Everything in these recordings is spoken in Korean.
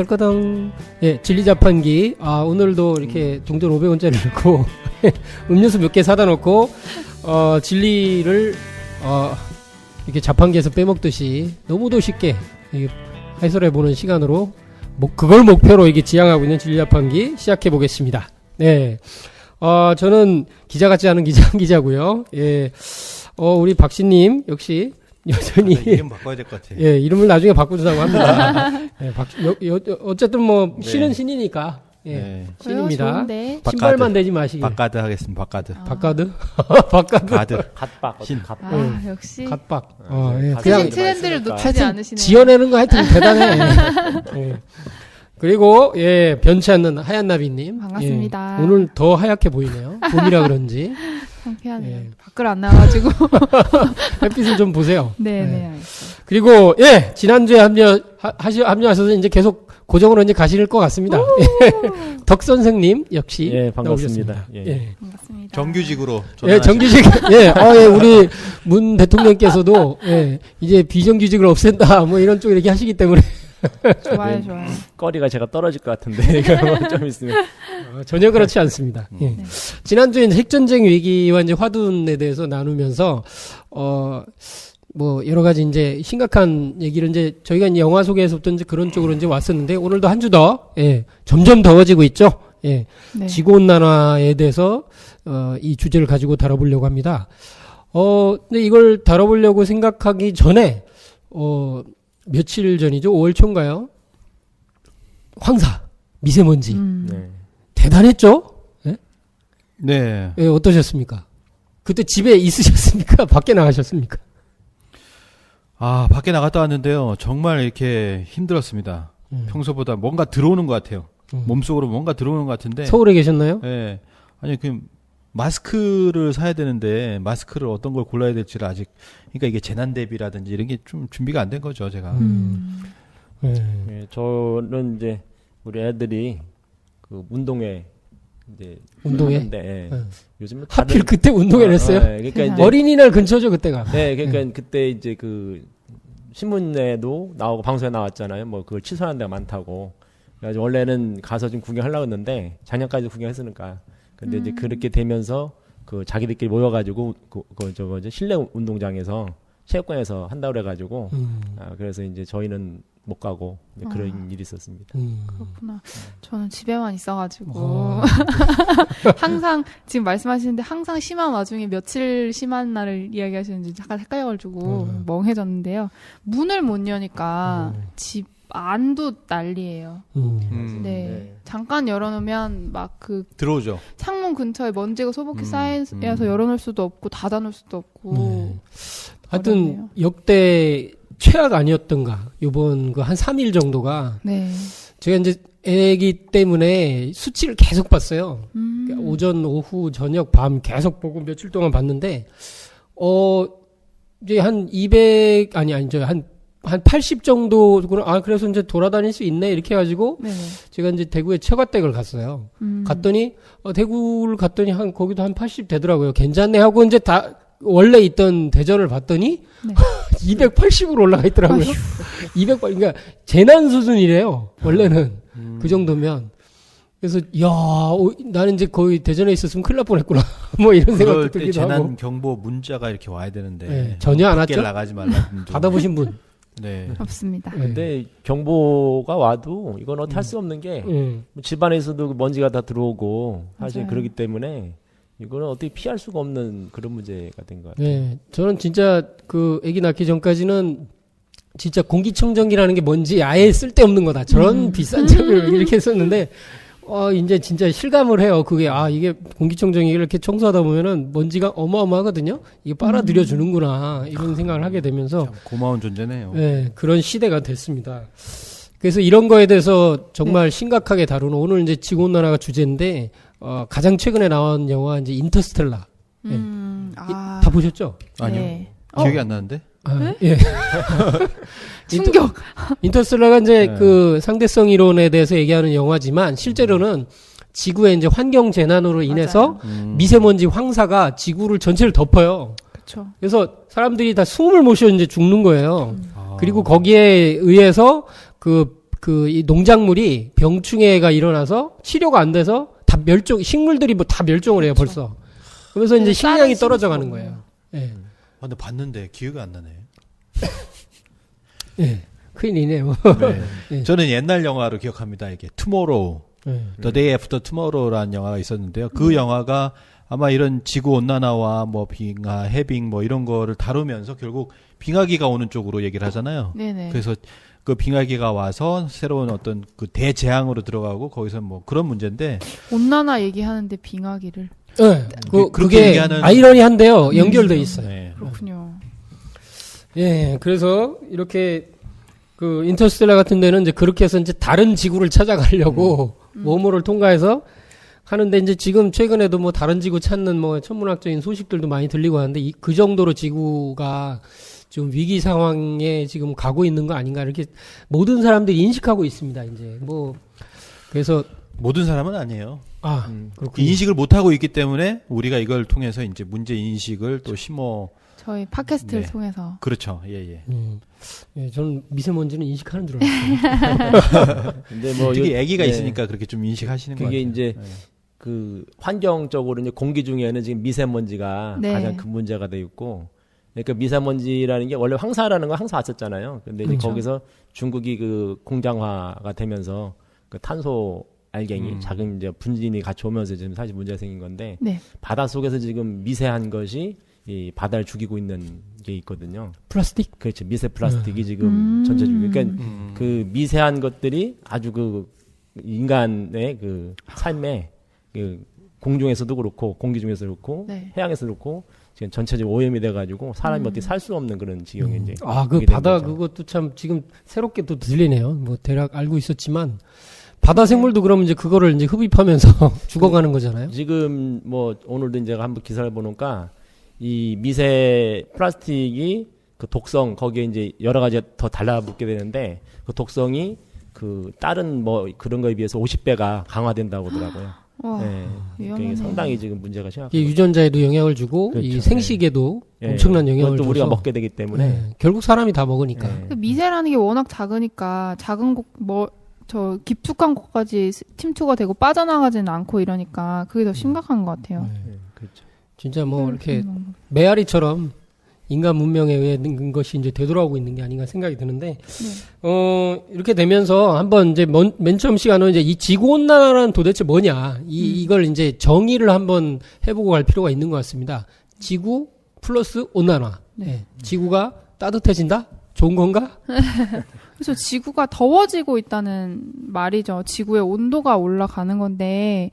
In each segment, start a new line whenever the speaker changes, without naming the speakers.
떨거덩. 예, 진리자판기. 오늘도 이렇게 동전 500원짜리 넣고, 음료수 몇 개 사다 놓고, 진리를, 이렇게 자판기에서 빼먹듯이 너무도 쉽게 해설해보는 시간으로, 그걸 목표로 이게 지향하고 있는 진리자판기 시작해 보겠습니다. 네. 저는 기자 같지 않은 기자고요. 예. 우리 박씨님, 역시, 여전히.
이름 바꿔야 될 것 같아요.
예, 이름을 나중에 바꿔주자고 합니다. 예, 어쨌든 뭐, 신은 신이니까. 예,
네.
신입니다.
좋은데.
신발만 대지 마시기.
박가드 하겠습니다. 박가드.
박가드? 박가드?
가드.
갓박.
신.
아, 역시.
갓박.
예.
그냥
트렌드를 놓치지
하여튼
않으시네요.
지어내는 거 하여튼 대단해. 예. 그리고, 예, 변치 않는 하얀나비님.
반갑습니다.
예, 오늘 더 하얗게 보이네요. 봄이라 그런지.
창피하네요.
예.
밖을 안 나와가지고.
햇빛을 좀 보세요.
네,
예.
알겠어요.
그리고, 예, 지난주에 합류하셔서 이제 계속 고정으로 이제 가실 것 같습니다. 덕 선생님 역시.
예, 반갑습니다.
나오셨습니다.
예.
예.
반갑습니다.
정규직으로.
예, 정규직, 예, 우리 문 대통령께서도, 예, 이제 비정규직을 없앤다, 뭐 이런 쪽 이렇게 하시기 때문에.
좋아요,
네.
좋아요.
거리가 제가 떨어질 것 같은데 이거 좀 있으면.
전혀 그렇지 않습니다. 예.
네.
지난주에 이제 핵전쟁 위기와 이제 화둔에 대해서 나누면서, 뭐, 여러 가지 이제 심각한 얘기를 이제 저희가 이제 영화 속에서부터 이제 그런 쪽으로 이제 왔었는데, 오늘도 한 주 더, 예, 점점 더워지고 있죠. 예.
네.
지구온난화에 대해서, 이 주제를 가지고 다뤄보려고 합니다. 근데 이걸 다뤄보려고 생각하기 전에, 며칠 전이죠? 5월 초인가요? 황사, 미세먼지.
네.
대단했죠? 예?
네.
예, 어떠셨습니까? 그때 집에 있으셨습니까? 밖에 나가셨습니까?
밖에 나갔다 왔는데요. 정말 이렇게 힘들었습니다. 평소보다 뭔가 들어오는 것 같아요. 몸속으로 뭔가 들어오는 것 같은데.
서울에 계셨나요?
예. 아니, 마스크를 사야 되는데, 마스크를 어떤 걸 골라야 될지를 아직, 그러니까 이게 재난 대비라든지 이런 게 좀 준비가 안 된 거죠, 제가.
예.
예, 저는 이제 우리 애들이 그 운동회 이제
운동회?
하는데, 예.
예.
요즘은
하필 그때 운동회를 했어요?
그러니까 이제
어린이날 근처죠, 그때가.
네, 그러니까 그때 이제 그 신문에도 나오고 방송에 나왔잖아요. 뭐 그걸 취소하는 데가 많다고. 그래가지고 원래는 가서 좀 구경하려고 했는데 작년까지 구경했으니까. 근데 이제 그렇게 되면서 그 자기들끼리 모여가지고 실내 운동장에서 체육관에서 한다고 그래가지고 그래서 이제 저희는 못 가고 그런 일이 있었습니다.
그렇구나. 저는 집에만 있어가지고. 항상, 지금 말씀하시는데 항상 심한 와중에 며칠 심한 날을 이야기하시는지 잠깐 헷갈려가지고 멍해졌는데요. 문을 못 여니까 집 안도 난리예요. 네.
네.
잠깐 열어놓으면 막
들어오죠.
창문 근처에 먼지가 소복히 쌓여서 열어놓을 수도 없고 닫아놓을 수도 없고.
하여튼
어렵네요.
역대 최악 아니었던가. 요번 그 한 3일 정도가.
네.
제가 이제 애기 때문에 수치를 계속 봤어요. 그러니까 오전, 오후, 저녁, 밤 계속 보고 며칠 동안 봤는데, 이제 한 200, 한 80 정도, 그래서 이제 돌아다닐 수 있네, 이렇게 해가지고,
네네.
제가 이제 대구에 처가댁을 갔어요. 갔더니, 대구를 갔더니 거기도 한 80 되더라고요. 괜찮네 하고 이제 원래 있던 대전을 봤더니,
네.
280으로 올라가 있더라고요. 200, 그러니까 재난 수준이래요. 원래는. 그 정도면. 그래서, 나는 이제 거의 대전에 있었으면 큰일 날 뻔했구나. 뭐 이런 생각도
그럴 때
들기도 하고.
재난 경보 문자가 이렇게 와야 되는데.
네, 전혀 안
밖에
왔죠?
나가지 말라.
받아보신 분.
네.
없습니다.
네.
근데 경보가 와도 이건 어떻게 할 수 없는 게 집안에서도 먼지가 다 들어오고 사실
맞아요.
그러기 때문에 이거는 어떻게 피할 수가 없는 그런 문제가 된 것 같아요.
네. 저는 진짜 아기 낳기 전까지는 진짜 공기청정기라는 게 뭔지 아예 쓸데없는 거다. 저런 비싼 장비를 이렇게 했었는데, 이제 진짜 실감을 해요. 그게, 이게 공기청정기 이렇게 청소하다 보면은 먼지가 어마어마하거든요? 이게 빨아들여 주는구나. 이런 생각을 하게 되면서,
참 고마운 존재네요.
네, 그런 시대가 됐습니다. 그래서 이런 거에 대해서 정말 심각하게 다루는 오늘 이제 지구온난화가 주제인데, 가장 최근에 나온 영화 이제 인터스텔라. 네. 다 보셨죠?
아니요.
네.
기억이 안 나는데?
예.
충격.
인터스텔라가 이제
네.
그 상대성 이론에 대해서 얘기하는 영화지만 실제로는 지구의 이제 환경 재난으로 인해서 미세먼지 황사가 지구를 전체를 덮어요.
그렇죠.
그래서 사람들이 다 숨을 못 쉬어 이제 죽는 거예요. 그리고 거기에 의해서 그 이 농작물이 병충해가 일어나서 치료가 안 돼서 다 식물들이 뭐 다 멸종을 해요, 벌써. 그래서 이제 식량이 떨어져 가는 거예요. 예.
근데 봤는데 기억이 안 나네.
예. 큰일이네요.
네.
예.
저는 옛날 영화로 기억합니다. 이게 투모로우,
예.
The Day After Tomorrow라는 영화가 있었는데요. 그 영화가 아마 이런 지구 온난화와 뭐 빙하, 해빙 뭐 이런 거를 다루면서 결국 빙하기가 오는 쪽으로 얘기를 하잖아요.
네네.
그래서 그 빙하기가 와서 새로운 어떤 그 대재앙으로 들어가고 거기서 뭐 그런 문제인데
온난화 얘기하는데 빙하기를.
예.
그렇게
그게
얘기하는-
아이러니한데요. 연결돼 있어요.
네.
그렇군요.
예. 그래서 이렇게 그 인터스텔라 같은 데는 이제 그렇게 해서 이제 다른 지구를 찾아가려고 웜홀을 통과해서 하는데 이제 지금 최근에도 뭐 다른 지구 찾는 뭐 천문학적인 소식들도 많이 들리고 하는데 그 정도로 지구가 좀 위기 상황에 지금 가고 있는 거 아닌가 이렇게 모든 사람들이 인식하고 있습니다. 이제 뭐 그래서
모든 사람은 아니에요.
그렇군요.
인식을 못 하고 있기 때문에 우리가 이걸 통해서 이제 문제 인식을 또 심어.
저희 팟캐스트를
네.
통해서.
그렇죠. 예.
예, 저는 미세먼지는 인식하는 줄 알았어요.
근데 뭐
특히
요-
아기가
네.
있으니까 그렇게 좀 인식하시는 거
그게
같아요.
이제
네.
그 환경적으로 이제 공기 중에는 지금 미세먼지가
네.
가장 큰 문제가 돼 있고, 그러니까 미세먼지라는 게 원래 황사라는 건 항상 왔었잖아요. 근데 이제
그렇죠.
거기서 중국이 그 공장화가 되면서 그 탄소 알갱이 작은 이제 분진이 같이 오면서 지금 사실 문제가 생긴 건데,
네.
바다 속에서 지금 미세한 것이 이 바다를 죽이고 있는 게 있거든요.
플라스틱?
그렇죠. 미세 플라스틱이 지금 전체적으로 그러니까
음.
그 미세한 것들이 아주 그 인간의 그 삶에 그 공중에서도 그렇고 공기 중에서도 그렇고
네.
해양에서도 그렇고 지금 전체적으로 오염이 돼가지고 사람이 어떻게 살 수 없는 그런 지경에 이제
그
오게 된
바다
거죠.
그것도 참 지금 새롭게 또 들리네요. 뭐 대략 알고 있었지만 바다 생물도 그러면 이제 그거를 이제 흡입하면서 죽어가는 거잖아요.
지금 뭐 오늘도 이제 한번 기사를 보니까 이 미세 플라스틱이 그 독성 거기에 이제 여러 가지 더 달라붙게 되는데 그 독성이 그 다른 뭐 그런 거에 비해서 50배가 강화된다고 하더라고요.
와,
네. 그러니까
위험하네.
이게 상당히 지금 문제가
이게
심각해요.
유전자에도 영향을 주고
그렇죠.
이 생식에도
예.
엄청난 영향을
그것도
줘서
우리가 먹게 되기 때문에
예, 결국 사람이 다 먹으니까.
예.
그 미세라는 게 워낙 작으니까 작은 곳, 저 깊숙한 곳까지 침투가 되고 빠져나가지는 않고 이러니까 그게 더 심각한 것 같아요.
네, 그렇죠.
진짜 뭐 이렇게
방법이.
메아리처럼 인간 문명에 의해 는 것이 이제 되돌아오고 있는 게 아닌가 생각이 드는데, 이렇게 되면서 한번 이제 맨 처음 시간은 이제 이 지구온난화는 도대체 뭐냐, 이걸 이제 정의를 한번 해보고 갈 필요가 있는 것 같습니다. 지구 플러스 온난화.
네.
예. 지구가 따뜻해진다? 좋은 건가?
그래서 지구가 더워지고 있다는 말이죠. 지구의 온도가 올라가는 건데,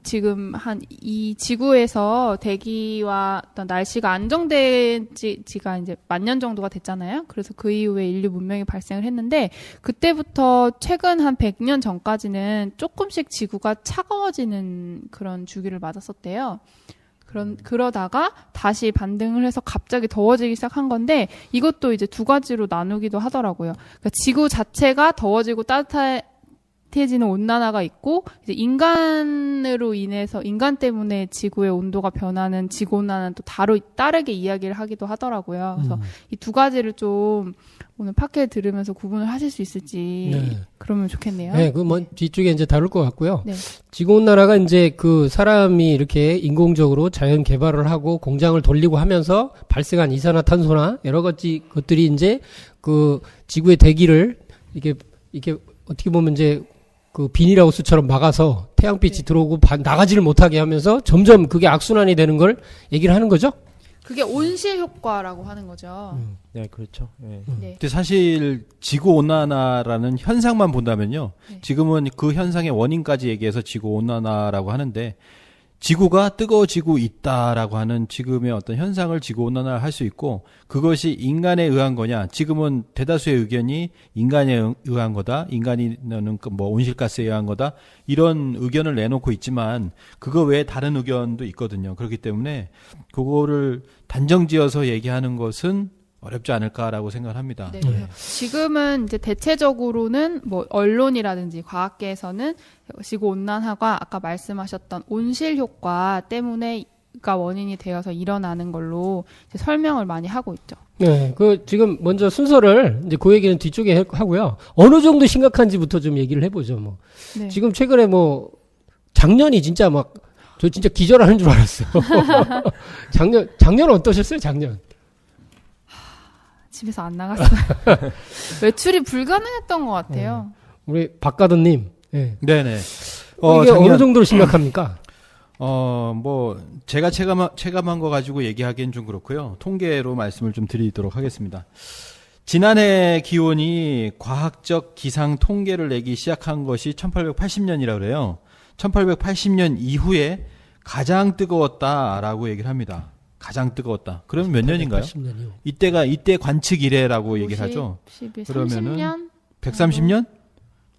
지금 이 지구에서 대기와 어떤 날씨가 안정된 지가 이제 10,000년 정도가 됐잖아요. 그래서 그 이후에 인류 문명이 발생을 했는데, 그때부터 최근 한 100년 전까지는 조금씩 지구가 차가워지는 그런 주기를 맞았었대요. 그러다가 다시 반등을 해서 갑자기 더워지기 시작한 건데, 이것도 이제 두 가지로 나누기도 하더라고요. 그러니까 지구 자체가 더워지고 따뜻해지는 온난화가 있고, 이제 인간 때문에 지구의 온도가 변하는 지구온난화는 또 다르게 이야기를 하기도 하더라고요. 그래서 이 두 가지를 좀 오늘 팟캐 들으면서 구분을 하실 수 있을지
네.
그러면 좋겠네요.
네, 그 뒤쪽에 이제 다룰 것 같고요.
네.
지구온난화가 이제 그 사람이 이렇게 인공적으로 자연 개발을 하고 공장을 돌리고 하면서 발생한 이산화탄소나 여러 가지 것들이 이제 그 지구의 대기를 이게 어떻게 보면 이제 그 비닐하우스처럼 막아서 태양빛이
네.
들어오고 나가지를 못하게 하면서 점점 그게 악순환이 되는 걸 얘기를 하는 거죠.
그게 온실 효과라고 하는 거죠.
네, 그렇죠. 예.
네.
근데 사실 지구 온난화라는 현상만 본다면요.
네.
지금은 그 현상의 원인까지 얘기해서 지구 온난화라고 하는데, 지구가 뜨거워지고 있다라고 하는 지금의 어떤 현상을 지구 온난화를 할 수 있고, 그것이 인간에 의한 거냐? 지금은 대다수의 의견이 인간에 의한 거다. 인간이는 뭐 온실가스에 의한 거다. 이런 의견을 내놓고 있지만 그거 외에 다른 의견도 있거든요. 그렇기 때문에 그거를 단정지어서 얘기하는 것은 어렵지 않을까라고 생각합니다.
네, 그래서 지금은 이제 대체적으로는 뭐 언론이라든지 과학계에서는 지구 온난화가 아까 말씀하셨던 온실 효과 때문에 가 원인이 되어서 일어나는 걸로 이제 설명을 많이 하고 있죠.
네, 그 지금 먼저 순서를 이제 그 얘기는 뒤쪽에 하고요. 어느 정도 심각한지부터 좀 얘기를 해보죠. 뭐
네.
지금 최근에 뭐 작년이 진짜 막 저 진짜 기절하는 줄 알았어요. 작년 어떠셨어요? 작년?
집에서 안 나갔어요. 외출이 불가능했던 것 같아요.
우리 박가든님, 네.
네네.
이게 어느 정도로 심각합니까?
뭐 제가 체감한 거 가지고 얘기하기엔 좀 그렇고요. 통계로 말씀을 좀 드리도록 하겠습니다. 지난해 기온이 과학적 기상 통계를 내기 시작한 것이 1880년이라 그래요. 1880년 이후에 가장 뜨거웠다라고 얘기를 합니다. 가장 뜨거웠다. 그러면 몇 년인가요?
80년이요.
이때 관측 이래라고 얘기를 하죠.
11,
그러면은
30년?
130년?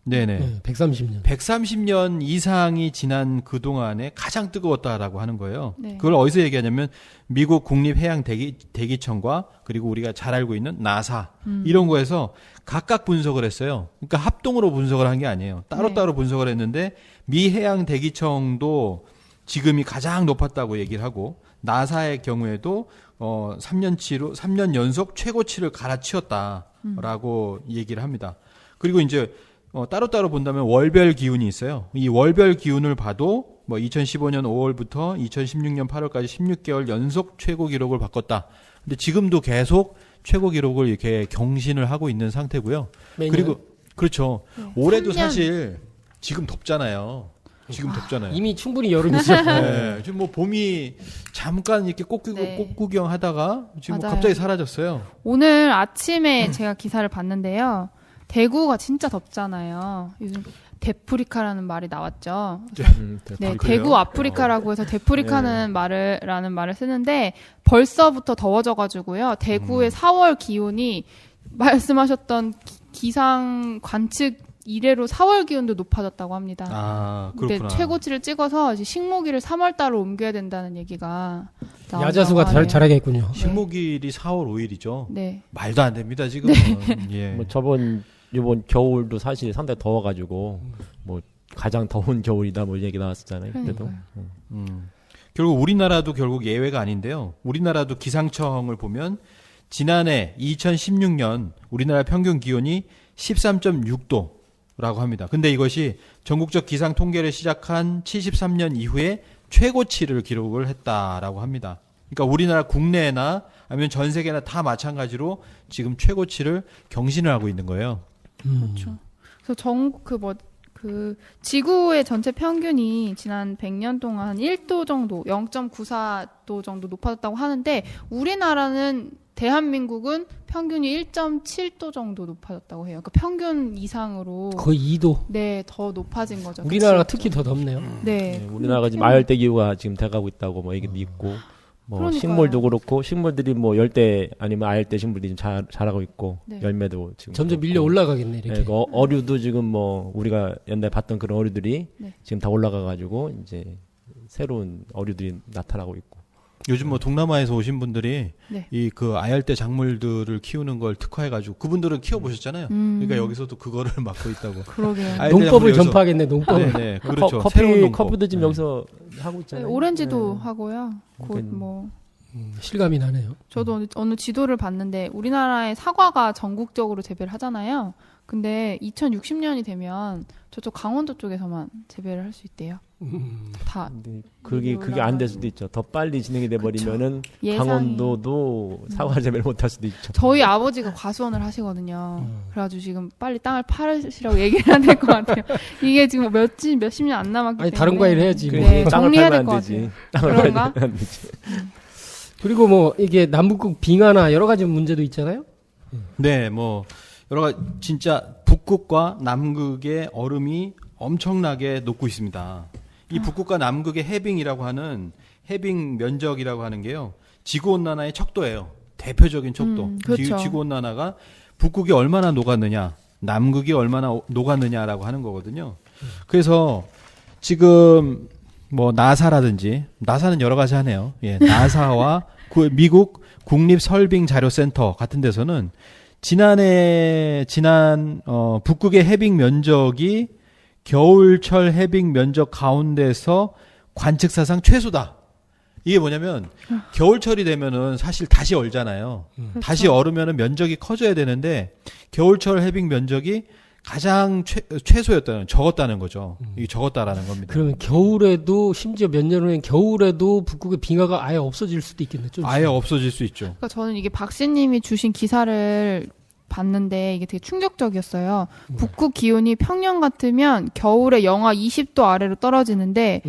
네네.
네, 130년.
130년 이상이 지난 그 동안에 가장 뜨거웠다라고 하는 거예요.
네.
그걸 어디서 얘기하냐면 미국 국립해양대기청과 그리고 우리가 잘 알고 있는 나사 이런 거에서 각각 분석을 했어요. 그러니까 합동으로 분석을 한 게 아니에요. 따로따로 분석을 했는데 미 해양대기청도 지금이 가장 높았다고 얘기를 하고 나사의 경우에도 3년 연속 최고치를 갈아치웠다라고 얘기를 합니다. 그리고 이제 따로따로 본다면 월별 기온이 있어요. 이 월별 기온을 봐도 뭐 2015년 5월부터 2016년 8월까지 16개월 연속 최고 기록을 바꿨다. 근데 지금도 계속 최고 기록을 이렇게 경신을 하고 있는 상태고요.
매년?
그리고 그렇죠.
네.
올해도
3년.
사실 지금 덥잖아요. 지금 덥잖아요.
이미 충분히 여름이죠.
네, 지금 뭐 봄이 잠깐 이렇게 꽃
네.
구경하다가 지금 뭐
맞아요.
갑자기 사라졌어요.
오늘 아침에 제가 기사를 봤는데요. 대구가 진짜 덥잖아요. 요즘 데프리카라는 말이 나왔죠. 네,
그래요?
대구 아프리카라고 해서 데프리카는 라는 말을 쓰는데 벌써부터 더워져가지고요. 대구의 4월 기온이 말씀하셨던 기상 관측 이래로 4월 기온도 높아졌다고 합니다.
아,
근데
그렇구나.
최고치를 찍어서 이제 식목일을 3월 달로 옮겨야 된다는 얘기가 나온다고
야자수가
하네요.
잘하겠군요.
식목일이 4월 5일이죠.
네.
말도 안 됩니다, 지금은. 예.
뭐 이번 겨울도 사실 상당히 더워가지고 뭐 가장 더운 겨울이다 뭐 얘기 나왔었잖아요. 그때도.
결국 우리나라도 결국 예외가 아닌데요. 우리나라도 기상청을 보면 지난해 2016년 우리나라 평균 기온이 13.6도라고 합니다. 근데 이것이 전국적 기상 통계를 시작한 73년 이후에 최고치를 기록을 했다라고 합니다. 그러니까 우리나라 국내나 아니면 전 세계나 다 마찬가지로 지금 최고치를 경신을 하고 있는 거예요.
그렇죠. 그래서 지구의 전체 평균이 지난 100년 동안 한 1도 정도, 0.94도 정도 높아졌다고 하는데 우리나라는 대한민국은 평균이 1.7도 정도 높아졌다고 해요. 그러니까 평균 이상으로
거의 2도.
네, 더 높아진 거죠.
우리나라가
그치?
특히 더 덥네요.
네.
네, 우리나라가 지금 아열대 기후가 지금 돼가고 있다고 뭐 얘기도 있고 뭐
그러니까요.
식물도 그렇고 식물들이 뭐 열대 아니면 아열대 식물들이 지금 자라고 있고
네.
열매도 지금
점점
그렇고.
밀려 올라가겠네, 이렇게.
네, 그 어류도 지금 뭐 우리가 옛날에 봤던 그런 어류들이
네.
지금 다 올라가가지고 이제 새로운 어류들이 나타나고 있고.
요즘 뭐 동남아에서 오신 분들이
네.
이 그 아열대 작물들을 키우는 걸 특화해가지고 그분들은 키워보셨잖아요. 그러니까 여기서도 그거를 맡고 있다고.
그러게요.
아열대
농법을
작물을 여기서-
전파하겠네, 농법을.
네네, 그렇죠. 새로운 농법.
커피도 지금
네.
여기서 하고
네,
있잖아요.
오렌지도
네.
하고요. 곧
그러니까
뭐
실감이 나네요.
저도 어느 지도를 봤는데 우리나라의 사과가 전국적으로 재배를 하잖아요. 근데 2060년이 되면 저쪽 강원도 쪽에서만 재배를 할 수 있대요. 다
근데 그게 안 될 수도 있죠. 더 빨리 진행이 돼 버리면은
예상이-
강원도도 사과 재배를 못 할 수도 있죠.
저희 아버지가 과수원을 하시거든요. 그래가지고 지금 빨리 땅을 팔으시라고 얘기를 해야 될 것 같아요. 이게 지금 몇십 년 안 남았기
아니,
때문에.
다른 과일 해야지.
네,
그래, 땅을
정리해야
팔면
될
안
것
되지.
같아요.
땅을
그런가?
팔면 안 되지.
그리고 뭐, 이게 남북극 빙하나 여러 가지 문제도 있잖아요?
네, 뭐 여러 가지 진짜 북극과 남극의 얼음이 엄청나게 녹고 있습니다. 이 북극과 남극의 해빙이라고 하는 해빙 면적이라고 하는 게요. 지구 온난화의 척도예요. 대표적인 척도.
그렇죠.
지구 온난화가 북극이 얼마나 녹았느냐, 남극이 얼마나 녹았느냐라고 하는 거거든요. 그래서 지금 뭐 나사라든지 나사는 여러 가지 하네요. 예, 나사와 미국 국립설빙자료센터 같은 데서는 지난 북극의 해빙 면적이 겨울철 해빙 면적 가운데서 관측사상 최소다. 이게 뭐냐면 겨울철이 되면은 사실 다시 얼잖아요. 다시 얼으면은 면적이 커져야 되는데 겨울철 해빙 면적이 가장 최소였다는 적었다는 거죠. 이게 적었다라는 겁니다.
그러면 겨울에도 심지어 몇 년 후엔 겨울에도 북극의 빙하가 아예 없어질 수도 있겠네. 좀
아예 없어질 수 있죠.
그러니까 저는 이게 박씨님이 주신 기사를 봤는데 이게 되게 충격적이었어요. 북극 기온이 평년 같으면 겨울에 영하 20도 아래로 떨어지는데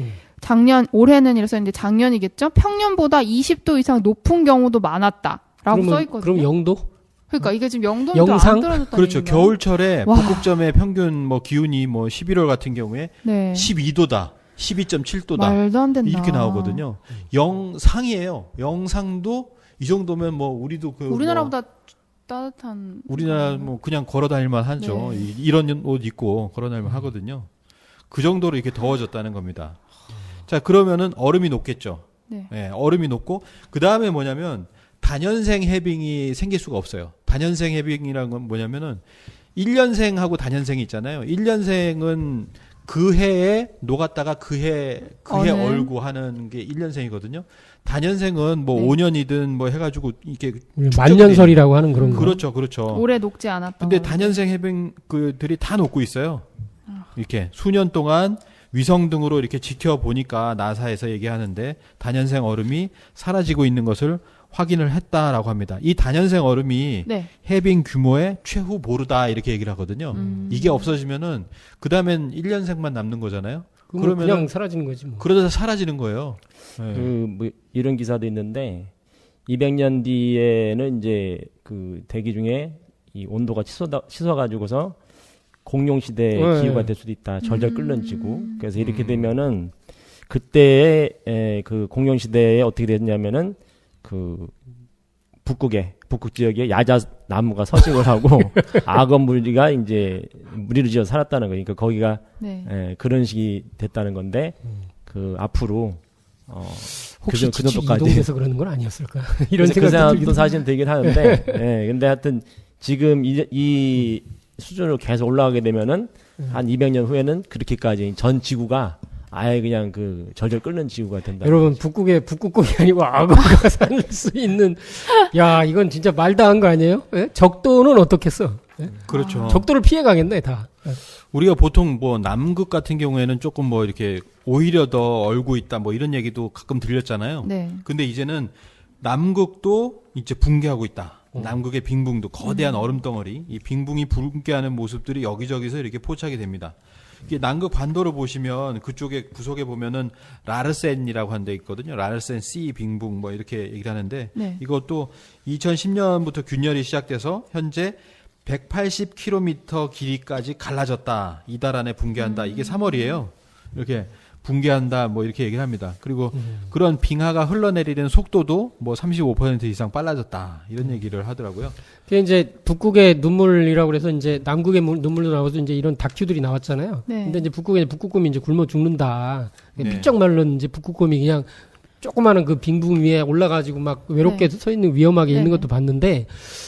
올해는 이래서 이제 작년이겠죠? 평년보다 20도 이상 높은 경우도 많았다라고 써 있거든요.
그럼 영도?
그러니까 이게 지금 영도면
영상?
안 떨어졌다는
그렇죠.
얘기인가요?
겨울철에
와.
북극점의 평균 뭐 기온이 뭐 11월 같은 경우에
네.
12도다. 12.7도다.
말도 안 된다.
이렇게 나오거든요. 영상이에요. 영상도 이 정도면 뭐 우리도 그
우리나라보다 따뜻한.
우리나라 뭐 그냥 걸어 다닐만 하죠.
네.
이런 옷 입고 걸어 다닐만 하거든요. 그 정도로 이렇게 더워졌다는 겁니다. 자, 그러면은 얼음이 녹겠죠.
네.
네, 얼음이 녹고 그 다음에 뭐냐면 단연생 해빙이 생길 수가 없어요. 단연생 해빙이라는 건 뭐냐면은 1년생하고 단연생이 있잖아요. 1년생은 그 해에 녹았다가 그 해 얼고 하는 게 1년생이거든요. 단연생은 뭐
네.
5년이든 뭐 해가지고 이렇게
만년설이라고 하는 그런 거.
그렇죠, 그렇죠.
오래 녹지 않았던.
근데
거죠.
단연생 해빙 그들이 다 녹고 있어요. 이렇게 수년 동안 위성 등으로 이렇게 지켜보니까 나사에서 얘기하는데 단연생 얼음이 사라지고 있는 것을 확인을 했다라고 합니다. 이 단연생 얼음이
네.
해빙 규모의 최후 보르다 이렇게 얘기를 하거든요. 이게 없어지면은 그 다음엔 1년생만 남는 거잖아요.
그러면
그러면은
그냥 사라지는 거지 뭐.
그러다 사라지는 거예요. 네.
뭐 이런 기사도 있는데 200년 뒤에는 이제 그 대기 중에 이 온도가 치솟아가지고서 공룡 시대의
네.
기후가 될 수도 있다. 절절 끓는 지구. 그래서 이렇게 되면은 그때의 그 공룡 시대에 어떻게 됐냐면은 그 북극 지역에 야자 나무가 서식을 하고 악어 무리가 이제 무리를 지어 살았다는 거니까 거기가
네.
그런 식이 됐다는 건데 그 앞으로
혹시
그
지축
정도까지
이동돼서 그러는 건 아니었을까? 이런
그
생각도
생각도
들기도
사실은 되긴 하는데, 예, 근데 하여튼 지금 이 수준으로 계속 올라가게 되면은 한 200년 후에는 그렇게까지 전 지구가 아예 그냥 그 절절 끓는 지구가 된다.
여러분 북극에 북극곰이 아니고 악어가 살 수 있는 야 이건 진짜 말도 안 거 아니에요? 예? 적도는 어떻겠어? 예?
그렇죠.
적도를 피해 가겠네 다.
우리가 보통 뭐 남극 같은 경우에는 조금 뭐 이렇게 오히려 더 얼고 있다 뭐 이런 얘기도 가끔 들렸잖아요.
네.
근데 이제는 남극도 이제 붕괴하고 있다. 남극의 빙붕도 거대한 얼음 덩어리, 이 빙붕이 붕괴하는 모습들이 여기저기서 이렇게 포착이 됩니다. 이게 남극 반도를 보시면 그쪽에 구석에 보면은 라르센이라고 한 데 있거든요. 라르센 C 빙붕 뭐 이렇게 얘기를 하는데
네.
이것도 2010년부터 균열이 시작돼서 현재 180km 길이까지 갈라졌다. 이달 안에 붕괴한다. 이게 3월이에요. 이렇게 붕괴한다. 뭐 이렇게 얘기를 합니다. 그리고 그런 빙하가 흘러내리는 속도도 뭐 35% 이상 빨라졌다. 이런 얘기를 하더라고요.
그 이제 북극의 눈물이라고 그래서 이제 남극의 눈물도 나와서 이제 이런 다큐들이 나왔잖아요.
네.
근데 이제 북극곰이 이제 굶어 죽는다.
네.
삐쩍 마른 이제 북극곰이 그냥 조그마한 그 빙붕 위에 올라가지고 막 외롭게
네.
서 있는 위험하게
네,
있는
네.
것도 봤는데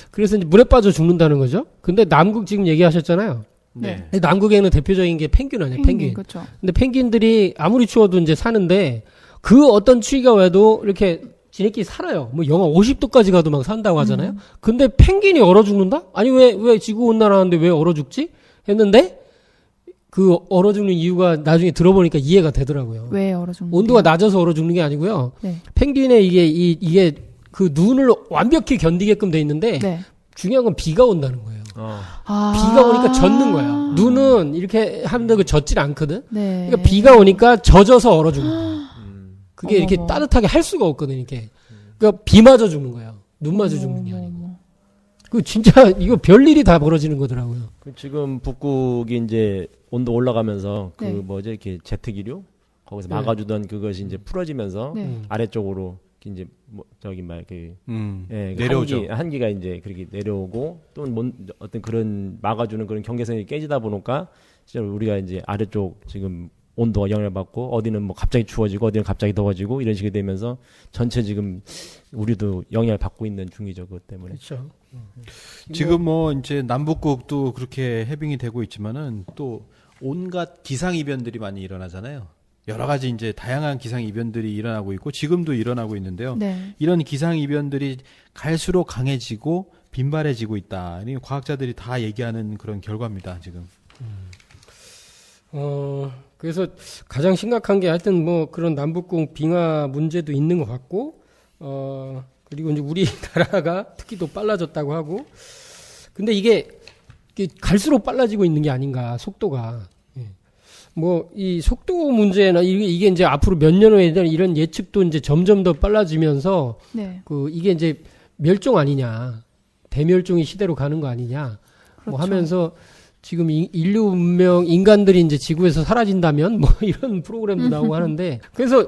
그래서 이제 물에 빠져 죽는다는 거죠. 근데 남극 지금 얘기하셨잖아요.
네.
근데 남극에는 대표적인 게 펭귄 아니에요, 펭귄.
그렇죠.
근데 펭귄들이 아무리 추워도 이제 사는데 그 어떤 추위가 와도 이렇게 지네끼리 살아요. 뭐 영하 50도까지 가도 막 산다고 하잖아요. 근데 펭귄이 얼어 죽는다? 아니 왜 지구 온난화하는데 왜 얼어 죽지? 했는데 그 얼어 죽는 이유가 나중에 들어보니까 이해가 되더라고요.
왜 얼어 죽는?
온도가 낮아서 얼어 죽는 게 아니고요.
네.
펭귄의 이게 그 눈을 완벽히 견디게끔 돼 있는데
네.
중요한 건 비가 온다는 거예요.
아.
비가 오니까 젖는 거야. 눈은 이렇게 하는데 그 젖질 않거든.
네.
그러니까 비가 오니까 젖어서 얼어 죽는 거야. 그게 이렇게
어머머.
따뜻하게 할 수가 없거든, 이렇게. 그러니까 비 맞아 죽는 거야. 눈 맞아 죽는 게 아니고.
어머머.
그 진짜 이거 별일이 다 벌어지는 거더라고요.
그 지금 북극이 이제 온도 올라가면서 그
네.
뭐죠 이렇게 제트기류 거기서
네.
막아주던 그것이 이제 풀어지면서
네.
아래쪽으로 이제 뭐 저기 그 예, 그
내려오죠.
한기가 이제 그렇게 내려오고 또 어떤 그런 막아주는 그런 경계선이 깨지다 보니까 진짜 우리가 이제 아래쪽 지금 온도가 영향을 받고 어디는 뭐 갑자기 추워지고 어디는 갑자기 더워지고 이런 식이 되면서 전체 지금 우리도 영향을 받고 있는 중이죠. 그것 때문에.
그렇죠.
지금 뭐 이제 남북극도 그렇게 해빙이 되고 있지만은 또 온갖 기상 이변들이 많이 일어나잖아요. 여러 가지 이제 다양한 기상 이변들이 일어나고 있고 지금도 일어나고 있는데요.
네.
이런 기상 이변들이 갈수록 강해지고 빈발해지고 있다. 이 과학자들이 다 얘기하는 그런 결과입니다. 지금.
그래서 가장 심각한 게 하여튼 뭐 그런 남북공 빙하 문제도 있는 것 같고, 그리고 이제 우리나라가 특히 또 빨라졌다고 하고, 근데 이게 갈수록 빨라지고 있는 게 아닌가, 속도가. 뭐 이 속도 문제나 이게 이제 앞으로 몇 년 후에 이런 예측도 이제 점점 더 빨라지면서
네.
이게 이제 멸종 아니냐, 대멸종의 시대로 가는 거 아니냐, 뭐
그렇죠.
하면서 지금 인류 문명 인간들이 이제 지구에서 사라진다면 뭐 이런 프로그램도 나오고 하는데, 그래서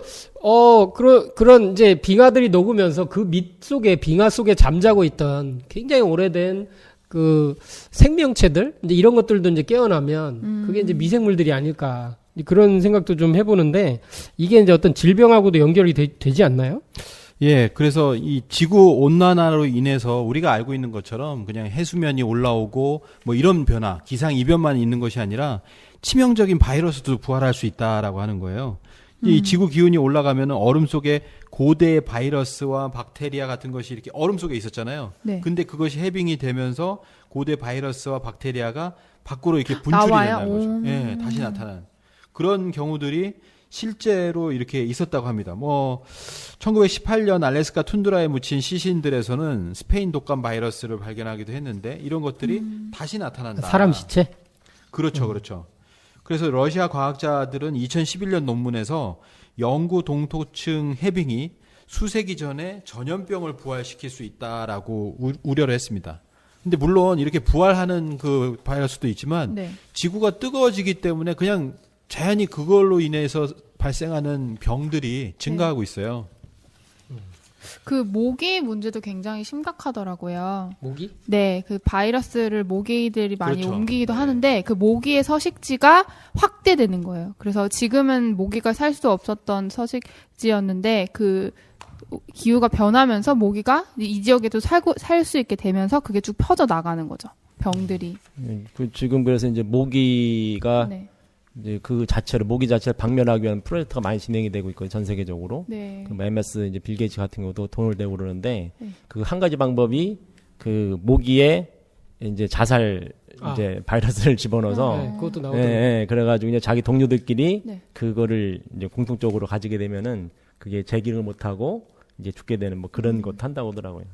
그런 이제 빙하들이 녹으면서 그 밑 속에 빙하 속에 잠자고 있던 굉장히 오래된 그 생명체들 이제 이런 것들도 이제 깨어나면 그게 이제 미생물들이 아닐까, 그런 생각도 좀 해보는데, 이게 이제 어떤 질병하고도 연결이 되지 않나요?
예, 그래서 이 지구 온난화로 인해서 우리가 알고 있는 것처럼 그냥 해수면이 올라오고 뭐 이런 변화, 기상 이변만 있는 것이 아니라 치명적인 바이러스도 부활할 수 있다라고 하는 거예요. 이 지구 기온이 올라가면 얼음 속에 고대 바이러스와 박테리아 같은 것이 이렇게 얼음 속에 있었잖아요.
네.
근데 그것이 해빙이 되면서 고대 바이러스와 박테리아가 밖으로 이렇게 분출이
나와요?
된다는 거죠. 예, 다시 나타나는 그런 경우들이 실제로 이렇게 있었다고 합니다. 뭐 1918년 알래스카 툰드라에 묻힌 시신들에서는 스페인 독감 바이러스를 발견하기도 했는데 이런 것들이 다시 나타난다.
사람 시체?
그렇죠, 그렇죠. 그래서 러시아 과학자들은 2011년 논문에서 영구 동토층 해빙이 수세기 전에 전염병을 부활시킬 수 있다라고 우려를 했습니다. 근데 물론 이렇게 부활하는 그 바이러스도 있지만
네.
지구가 뜨거워지기 때문에 그냥 자연히 그걸로 인해서 발생하는 병들이 증가하고 있어요.
그 모기 문제도 굉장히 심각하더라고요.
모기?
네, 그 바이러스를 모기들이 많이
그렇죠.
옮기기도
네.
하는데 그 모기의 서식지가 확대되는 거예요. 그래서 지금은 모기가 살 수 없었던 서식지였는데 그 기후가 변하면서 모기가 이 지역에도 살 수 있게 되면서 그게 쭉 퍼져 나가는 거죠. 병들이.
지금 그래서 이제 모기가
네.
이제 그 자체를 모기 자체를 박멸하기 위한 프로젝트가 많이 진행이 되고 있거든요. 전 세계적으로.
네.
그 MS 이제 빌 게이츠 같은 경우도 돈을 내고 그러는데
네.
그 한 가지 방법이 그 모기에 이제 자살 이제 바이러스를 집어넣어서
네, 그것도
예,
나오더라고요.
예, 그래가지고 이제 자기 동료들끼리
네.
그거를 이제 공통적으로 가지게 되면은 그게 재기를 못하고 이제 죽게 되는 뭐 그런 것도 한다고 하더라고요.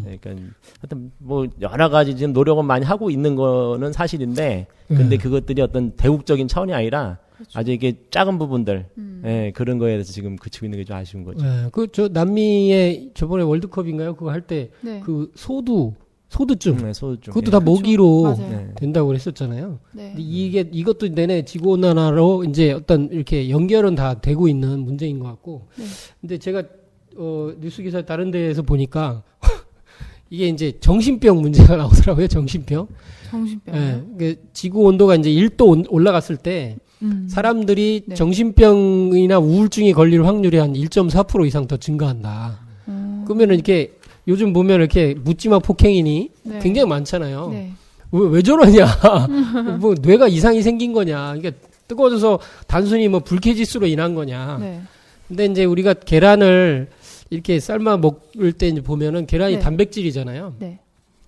예, 그러니까 하여튼 뭐 여러 가지 지금 노력은 많이 하고 있는 거는 사실인데 근데 그것들이 어떤 대국적인 차원이 아니라 아주 이게 작은 부분들 예, 그런 거에 대해서 지금 그치고 있는 게 좀 아쉬운 거죠.
네, 저 남미의 저번에 월드컵인가요? 그거 할 때
네.
그 소두증
네, 소주증.
그것도
예.
다 모기로
맞아요.
네.
된다고 그랬었잖아요.
네.
근데 이것도 내내 지구 온난화로 이제 어떤 이렇게 연결은 다 되고 있는 문제인 것 같고.
네.
근데 제가 뉴스 기사 다른 데에서 보니까 이게 이제 정신병 문제가 나오더라고요. 정신병.
정신병이요?
그 지구 온도가 이제 1도 올라갔을 때 사람들이
네.
정신병이나 우울증이 걸릴 확률이 한 1.4% 이상 더 증가한다. 그러면은 이렇게 요즘 보면 이렇게 묻지마 폭행인이
네.
굉장히 많잖아요.
네.
왜 저러냐? 뭐 뇌가 이상이 생긴 거냐? 이게 뜨거워져서 단순히 뭐 불쾌지수로 인한 거냐?
네.
근데 이제 우리가 계란을 이렇게 삶아 먹을 때 이제 보면은 계란이
네.
단백질이잖아요.
네.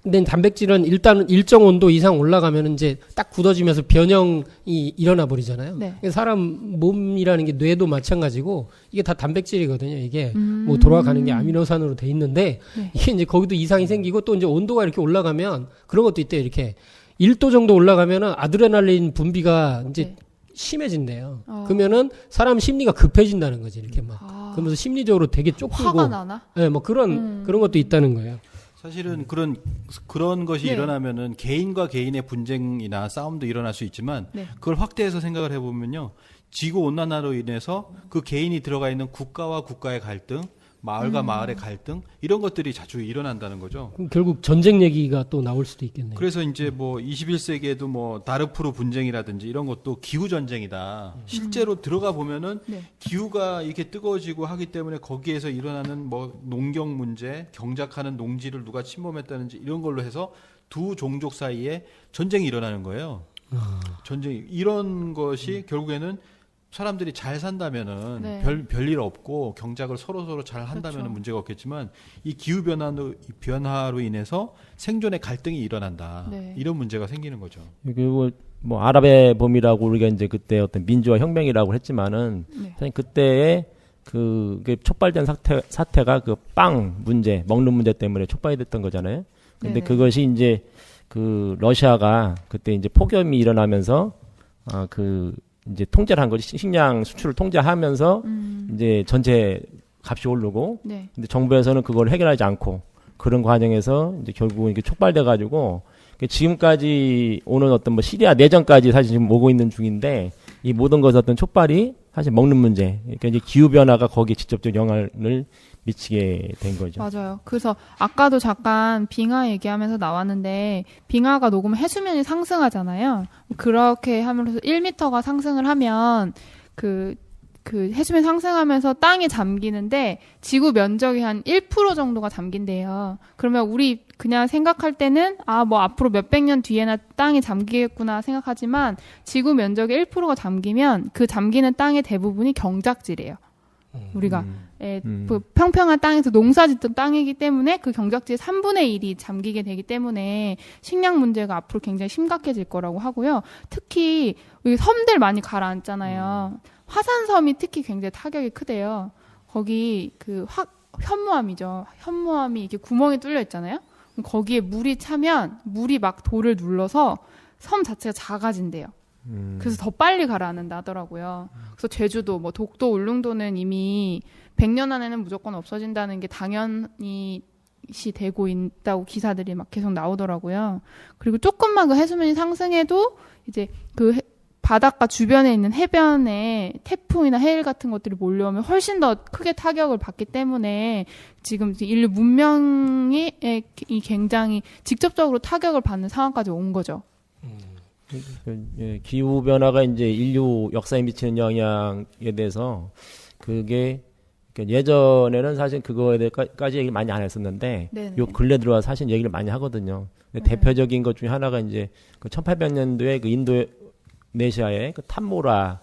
근데 단백질은 일단 일정 온도 이상 올라가면 이제 딱 굳어지면서 변형이 일어나 버리잖아요.
네.
사람 몸이라는 게 뇌도 마찬가지고 이게 다 단백질이거든요. 이게 뭐 돌아가는 게 아미노산으로 돼 있는데
네.
이게 이제 거기도 이상이 생기고 또 이제 온도가 이렇게 올라가면 그런 것도 있대요. 이렇게 1도 정도 올라가면은 아드레날린 분비가 이제
네.
심해진대요.
어.
그러면은 사람 심리가 급해진다는 거지. 이렇게 막.
아.
그러면서 심리적으로 되게 쫓기고.
화가 나나?
네, 뭐 그런 것도 있다는 거예요.
사실은 그런 것이
네.
일어나면은 개인과 개인의 분쟁이나 싸움도 일어날 수 있지만
네.
그걸 확대해서 생각을 해보면요, 지구 온난화로 인해서 그 개인이 들어가 있는 국가와 국가의 갈등, 마을과 마을의 갈등 이런 것들이 자주 일어난다는 거죠.
그럼 결국 전쟁 얘기가 또 나올 수도 있겠네요.
그래서 이제 뭐 21세기에도 뭐 다르푸르 분쟁이라든지 이런 것도 기후 전쟁이다. 실제로 들어가 보면은
네.
기후가 이렇게 뜨거워지고 하기 때문에 거기에서 일어나는 뭐 농경 문제, 경작하는 농지를 누가 침범했다든지 이런 걸로 해서 두 종족 사이에 전쟁이 일어나는 거예요. 전쟁이 이런 것이 결국에는 사람들이 잘 산다면은
네.
별일 없고 경작을 서로 잘 한다면은
그렇죠.
문제가 없겠지만 이 기후 변화로 인해서 생존의 갈등이 일어난다.
네.
이런 문제가 생기는 거죠.
그리고 뭐 아랍의 봄이라고 우리가 이제 그때 어떤 민주화 혁명이라고 했지만은
네.
사실 그때의 그게 촉발된 사태가 그 빵 문제, 먹는 문제 때문에 촉발이 됐던 거잖아요. 근데
네네.
그것이 이제 그 러시아가 그때 이제 폭염이 일어나면서 그 이제 통제를 한 거지. 식량 수출을 통제하면서 이제 전체 값이 오르고
네.
근데 정부에서는 그걸 해결하지 않고 그런 과정에서 이제 결국은 이게 촉발돼 가지고 지금까지 오는 어떤 뭐 시리아 내전까지 사실 지금 오고 있는 중인데 이 모든 것의 어떤 촉발이 사실 먹는 문제. 그러니까 이제 기후 변화가 거기에 직접적 영향을 미치게 된 거죠.
맞아요. 그래서 아까도 잠깐 빙하 얘기하면서 나왔는데 빙하가 녹으면 해수면이 상승하잖아요. 그렇게 하면서 1m가 상승을 하면 그 해수면 상승하면서 땅이 잠기는데 지구 면적이 한 1% 정도가 잠긴대요. 그러면 우리 그냥 생각할 때는 뭐 앞으로 몇백 년 뒤에나 땅이 잠기겠구나 생각하지만 지구 면적의 1%가 잠기면 그 잠기는 땅의 대부분이 경작지래요. 우리가 그 평평한 땅에서 농사짓던 땅이기 때문에 그 경작지의 3분의 1이 잠기게 되기 때문에 식량 문제가 앞으로 굉장히 심각해질 거라고 하고요. 특히 여기 섬들 많이 가라앉잖아요. 화산섬이 특히 굉장히 타격이 크대요. 거기 그 현무암이죠. 현무암이 이렇게 구멍이 뚫려 있잖아요. 그럼 거기에 물이 차면 물이 막 돌을 눌러서 섬 자체가 작아진대요. 그래서 더 빨리 가라앉는다 하더라고요. 그래서 제주도, 뭐 독도, 울릉도는 이미 100년 안에는 무조건 없어진다는 게 당연히 되고 있다고 기사들이 막 계속 나오더라고요. 그리고 조금만 그 해수면이 상승해도 이제 그 바닷가 주변에 있는 해변에 태풍이나 해일 같은 것들이 몰려오면 훨씬 더 크게 타격을 받기 때문에 지금 인류 문명이 굉장히 직접적으로 타격을 받는 상황까지 온 거죠.
기후 변화가 이제 인류 역사에 미치는 영향에 대해서 그게 예전에는 사실 그거에 대해서까지 얘기를 많이 안 했었는데
네네.
요 근래 들어와 사실 얘기를 많이 하거든요. 대표적인 것 중에 하나가 이제 그 1800년도에 그 인도네시아의 그 탐보란가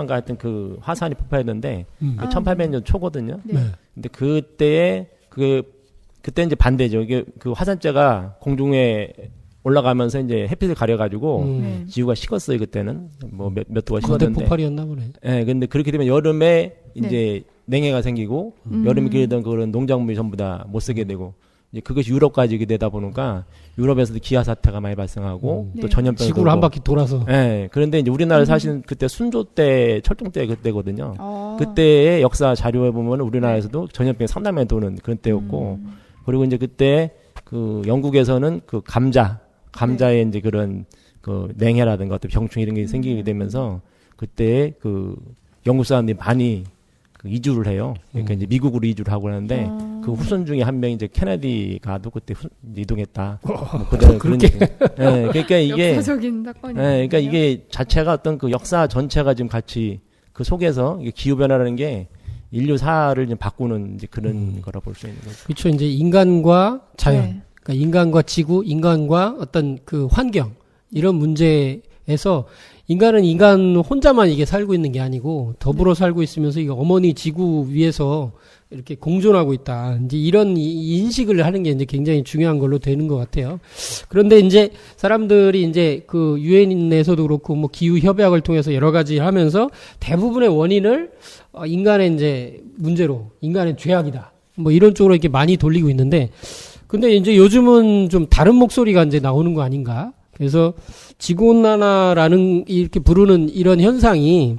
하여튼 그 화산이 폭발했는데 그 1800년 초거든요.
네.
근데 그때 이제 반대죠. 이게 그 화산재가 공중에 올라가면서 이제 햇빛을 가려가지고
네.
지구가 식었어요. 그때는 뭐 몇 도가
거대
식었는데.
폭발이었나 보네.
예, 근데 그렇게 되면 여름에 이제 냉해가 생기고 여름에 기르던 그런 농작물이 전부 다 못 쓰게 되고 이제 그것이 유럽까지 이렇게 되다 보니까 유럽에서도 기아 사태가 많이 발생하고 또
네.
전염병이
지구를 한 바퀴 돌아서.
예, 그런데 이제 우리나라 사실은 그때 순조 때 철종 때 그때거든요. 그때의 역사 자료에 보면 우리나라에서도 전염병이 상당히 도는 그런 때였고 그리고 이제 그때 그 영국에서는 그 감자에 이제 그런 그 냉해라든가 어떤 병충 이런 게 생기게 되면서 그때 그 영국 사람들이 많이 그 이주를 해요. 그러니까 이제 미국으로 이주를 하고 하는데 그 후손 중에 한 명이 이제 케네디가도 그때 이동했다. 뭐
그렇게.
그러니까 이게
역사적인 사건이.
그러니까 이게 자체가 어떤 그 역사 전체가 지금 같이 그 속에서 이게 기후 변화라는 게 인류사를 좀 바꾸는 이제 그런 거라 볼 수 있는 거죠.
그렇죠. 이제 인간과 자연.
네.
그러니까 인간과 지구, 인간과 어떤 그 환경 이런 문제에서 인간은 인간 혼자만 이게 살고 있는 게 아니고 더불어 살고 있으면서 이 어머니 지구 위에서 이렇게 공존하고 있다. 이제 이런 인식을 하는 게 이제 굉장히 중요한 걸로 되는 것 같아요. 그런데 이제 사람들이 이제 그 유엔에서도 그렇고 뭐 기후 협약을 통해서 여러 가지 하면서 대부분의 원인을 인간의 이제 문제로 인간의 죄악이다. 뭐 이런 쪽으로 이렇게 많이 돌리고 있는데 근데 이제 요즘은 좀 다른 목소리가 이제 나오는 거 아닌가? 그래서 지구온난화라는 이렇게 부르는 이런 현상이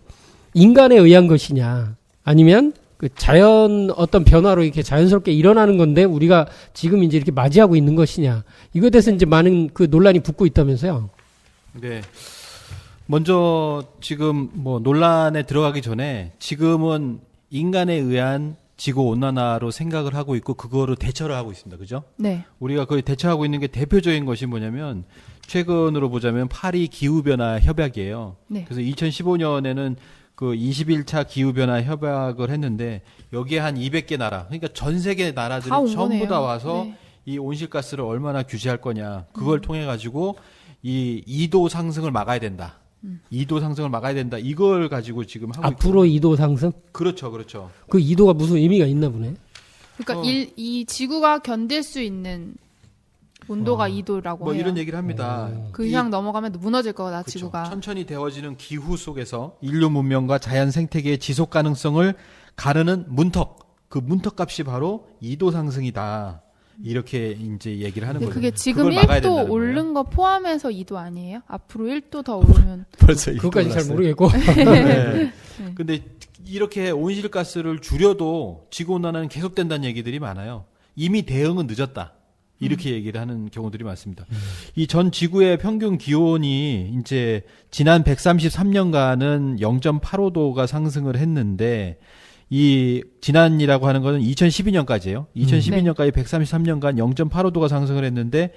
인간에 의한 것이냐? 아니면 그 자연 어떤 변화로 이렇게 자연스럽게 일어나는 건데 우리가 지금 이제 이렇게 맞이하고 있는 것이냐? 이거에 대해서 이제 많은 그 논란이 붙고 있다면서요?
네. 먼저 지금 뭐 논란에 들어가기 전에 지금은 인간에 의한 지구 온난화로 생각을 하고 있고 그거로 대처를 하고 있습니다. 그죠?
네.
우리가 거의 대처하고 있는 게 대표적인 것이 뭐냐면 최근으로 보자면 파리 기후 변화 협약이에요.
네.
그래서 2015년에는 그 21차 기후 변화 협약을 했는데 여기에 한 200개 나라, 그러니까 전 세계 나라들이
다 온
전부
거네요.
다 와서
네.
이 온실가스를 얼마나 규제할 거냐, 그걸 통해 가지고 이 2도 상승을 막아야 된다. 2도 상승을 막아야 된다. 이걸 가지고 지금 하고
앞으로 2도 상승?
그렇죠, 그렇죠.
그 2도가 무슨 의미가 있나 보네.
그러니까 이 지구가 견딜 수 있는 온도가 2도라고
뭐
해요.
이런 얘기를 합니다.
그 이상 넘어가면 무너질 거다
그쵸.
지구가.
천천히 데워지는 기후 속에서 인류 문명과 자연 생태계의 지속 가능성을 가르는 문턱. 그 문턱 값이 바로 2도 상승이다. 이렇게 이제 얘기를 하는
근데
거죠.
그게 지금
그걸 막아야
1도
된다는
오른
거예요.
거 포함해서 2도 아니에요? 앞으로 1도 더 오르면
벌써
그것까지 잘 모르겠고.
네. 근데 이렇게 온실가스를 줄여도 지구온난화는 계속된다는 얘기들이 많아요. 이미 대응은 늦었다. 이렇게 얘기를 하는 경우들이 많습니다. 이 전 지구의 평균 기온이 이제 지난 133년간은 0.85도가 상승을 했는데 이 지난이라고 하는 거는 2012년까지예요. 2012년까지 133년간 0.85도가 상승을 했는데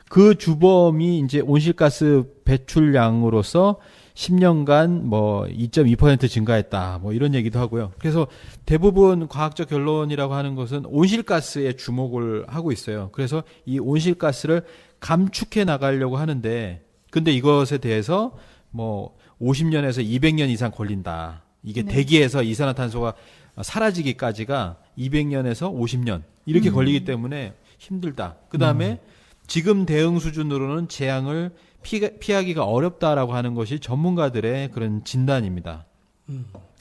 그 주범이 이제 온실가스 배출량으로서 10년간 뭐 2.2% 증가했다. 뭐 이런 얘기도 하고요. 그래서 대부분 과학적 결론이라고 하는 것은 온실가스에 주목을 하고 있어요. 그래서 이 온실가스를 감축해 나가려고 하는데 근데 이것에 대해서 뭐 50년에서 200년 이상 걸린다. 이게 대기에서 이산화탄소가 사라지기까지가 200년에서 50년 이렇게 걸리기 때문에 힘들다. 그다음에 지금 대응 수준으로는 재앙을 피하기가 어렵다라고 하는 것이 전문가들의 그런 진단입니다.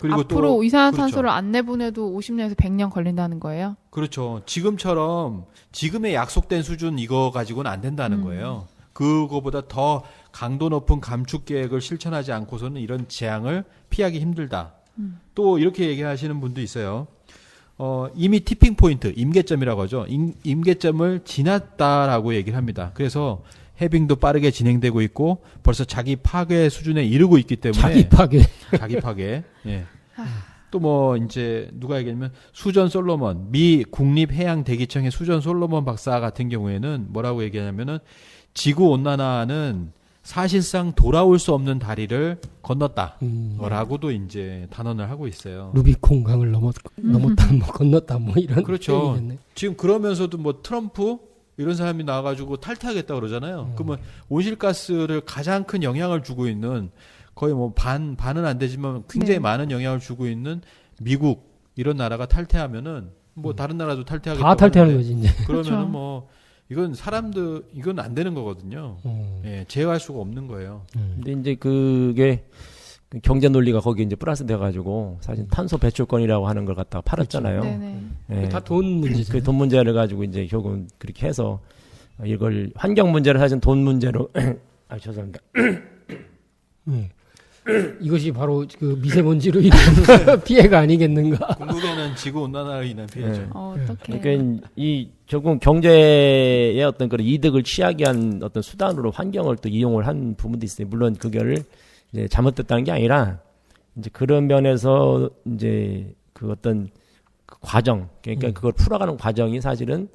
그리고
앞으로
또
이산화탄소를
그렇죠.
안 내보내도 50년에서 100년 걸린다는 거예요?
그렇죠. 지금처럼 지금의 약속된 수준 이거 가지고는 안 된다는 거예요. 그거보다 더 강도 높은 감축 계획을 실천하지 않고서는 이런 재앙을 피하기 힘들다. 또 이렇게 얘기하시는 분도 있어요. 이미 티핑 포인트, 임계점이라고 하죠. 임계점을 지났다라고 얘기를 합니다. 그래서 해빙도 빠르게 진행되고 있고 벌써 자기 파괴 수준에 이르고 있기 때문에 자기 파괴. 예. 또 뭐 이제 누가 얘기하냐면 수전 솔로몬 미 국립해양대기청의 수전 솔로몬 박사 같은 경우에는 뭐라고 얘기하냐면은 지구 온난화는 사실상 돌아올 수 없는 다리를 건넜다라고도 이제 단언을 하고 있어요.
루비콘 강을 넘었다, 뭐 건넜다, 뭐 이런.
그렇죠.
얘기겠네.
지금 그러면서도 뭐 트럼프 이런 사람이 나와가지고 탈퇴하겠다 그러잖아요. 그러면 온실가스를 가장 큰 영향을 주고 있는 거의 뭐 반은 안 되지만 굉장히 많은 영향을 주고 있는 미국 이런 나라가 탈퇴하면은 뭐 다른 나라도 탈퇴하겠다.
다 탈퇴하는 거지 이제.
그러면은
그렇죠.
뭐 이건 이건 안 되는 거거든요. 예, 제어할 수가 없는 거예요.
근데 이제 그게 경제 논리가 거기 이제 플러스 돼가지고 사실 탄소 배출권이라고 하는 걸 갖다가 팔았잖아요.
네네.
예.
다 돈 문제죠.
그 돈 문제를 가지고 이제 결국은 그렇게 해서 이걸 환경 문제를 사실 돈 문제로 아 죄송합니다.
이것이 바로 그 미세먼지로 인한 피해가 아니겠는가.
궁극에는 지구 온난화로 인한 피해죠.
네.
어떻게?
그러니까 이 결국 경제의 어떤 그런 이득을 취하기 위한 어떤 수단으로 환경을 또 이용을 한 부분도 있어요. 물론 그거를 이제 잘못됐다는 게 아니라 이제 그런 면에서 이제 그 어떤 그 과정, 그러니까 그걸 풀어가는 과정이 사실은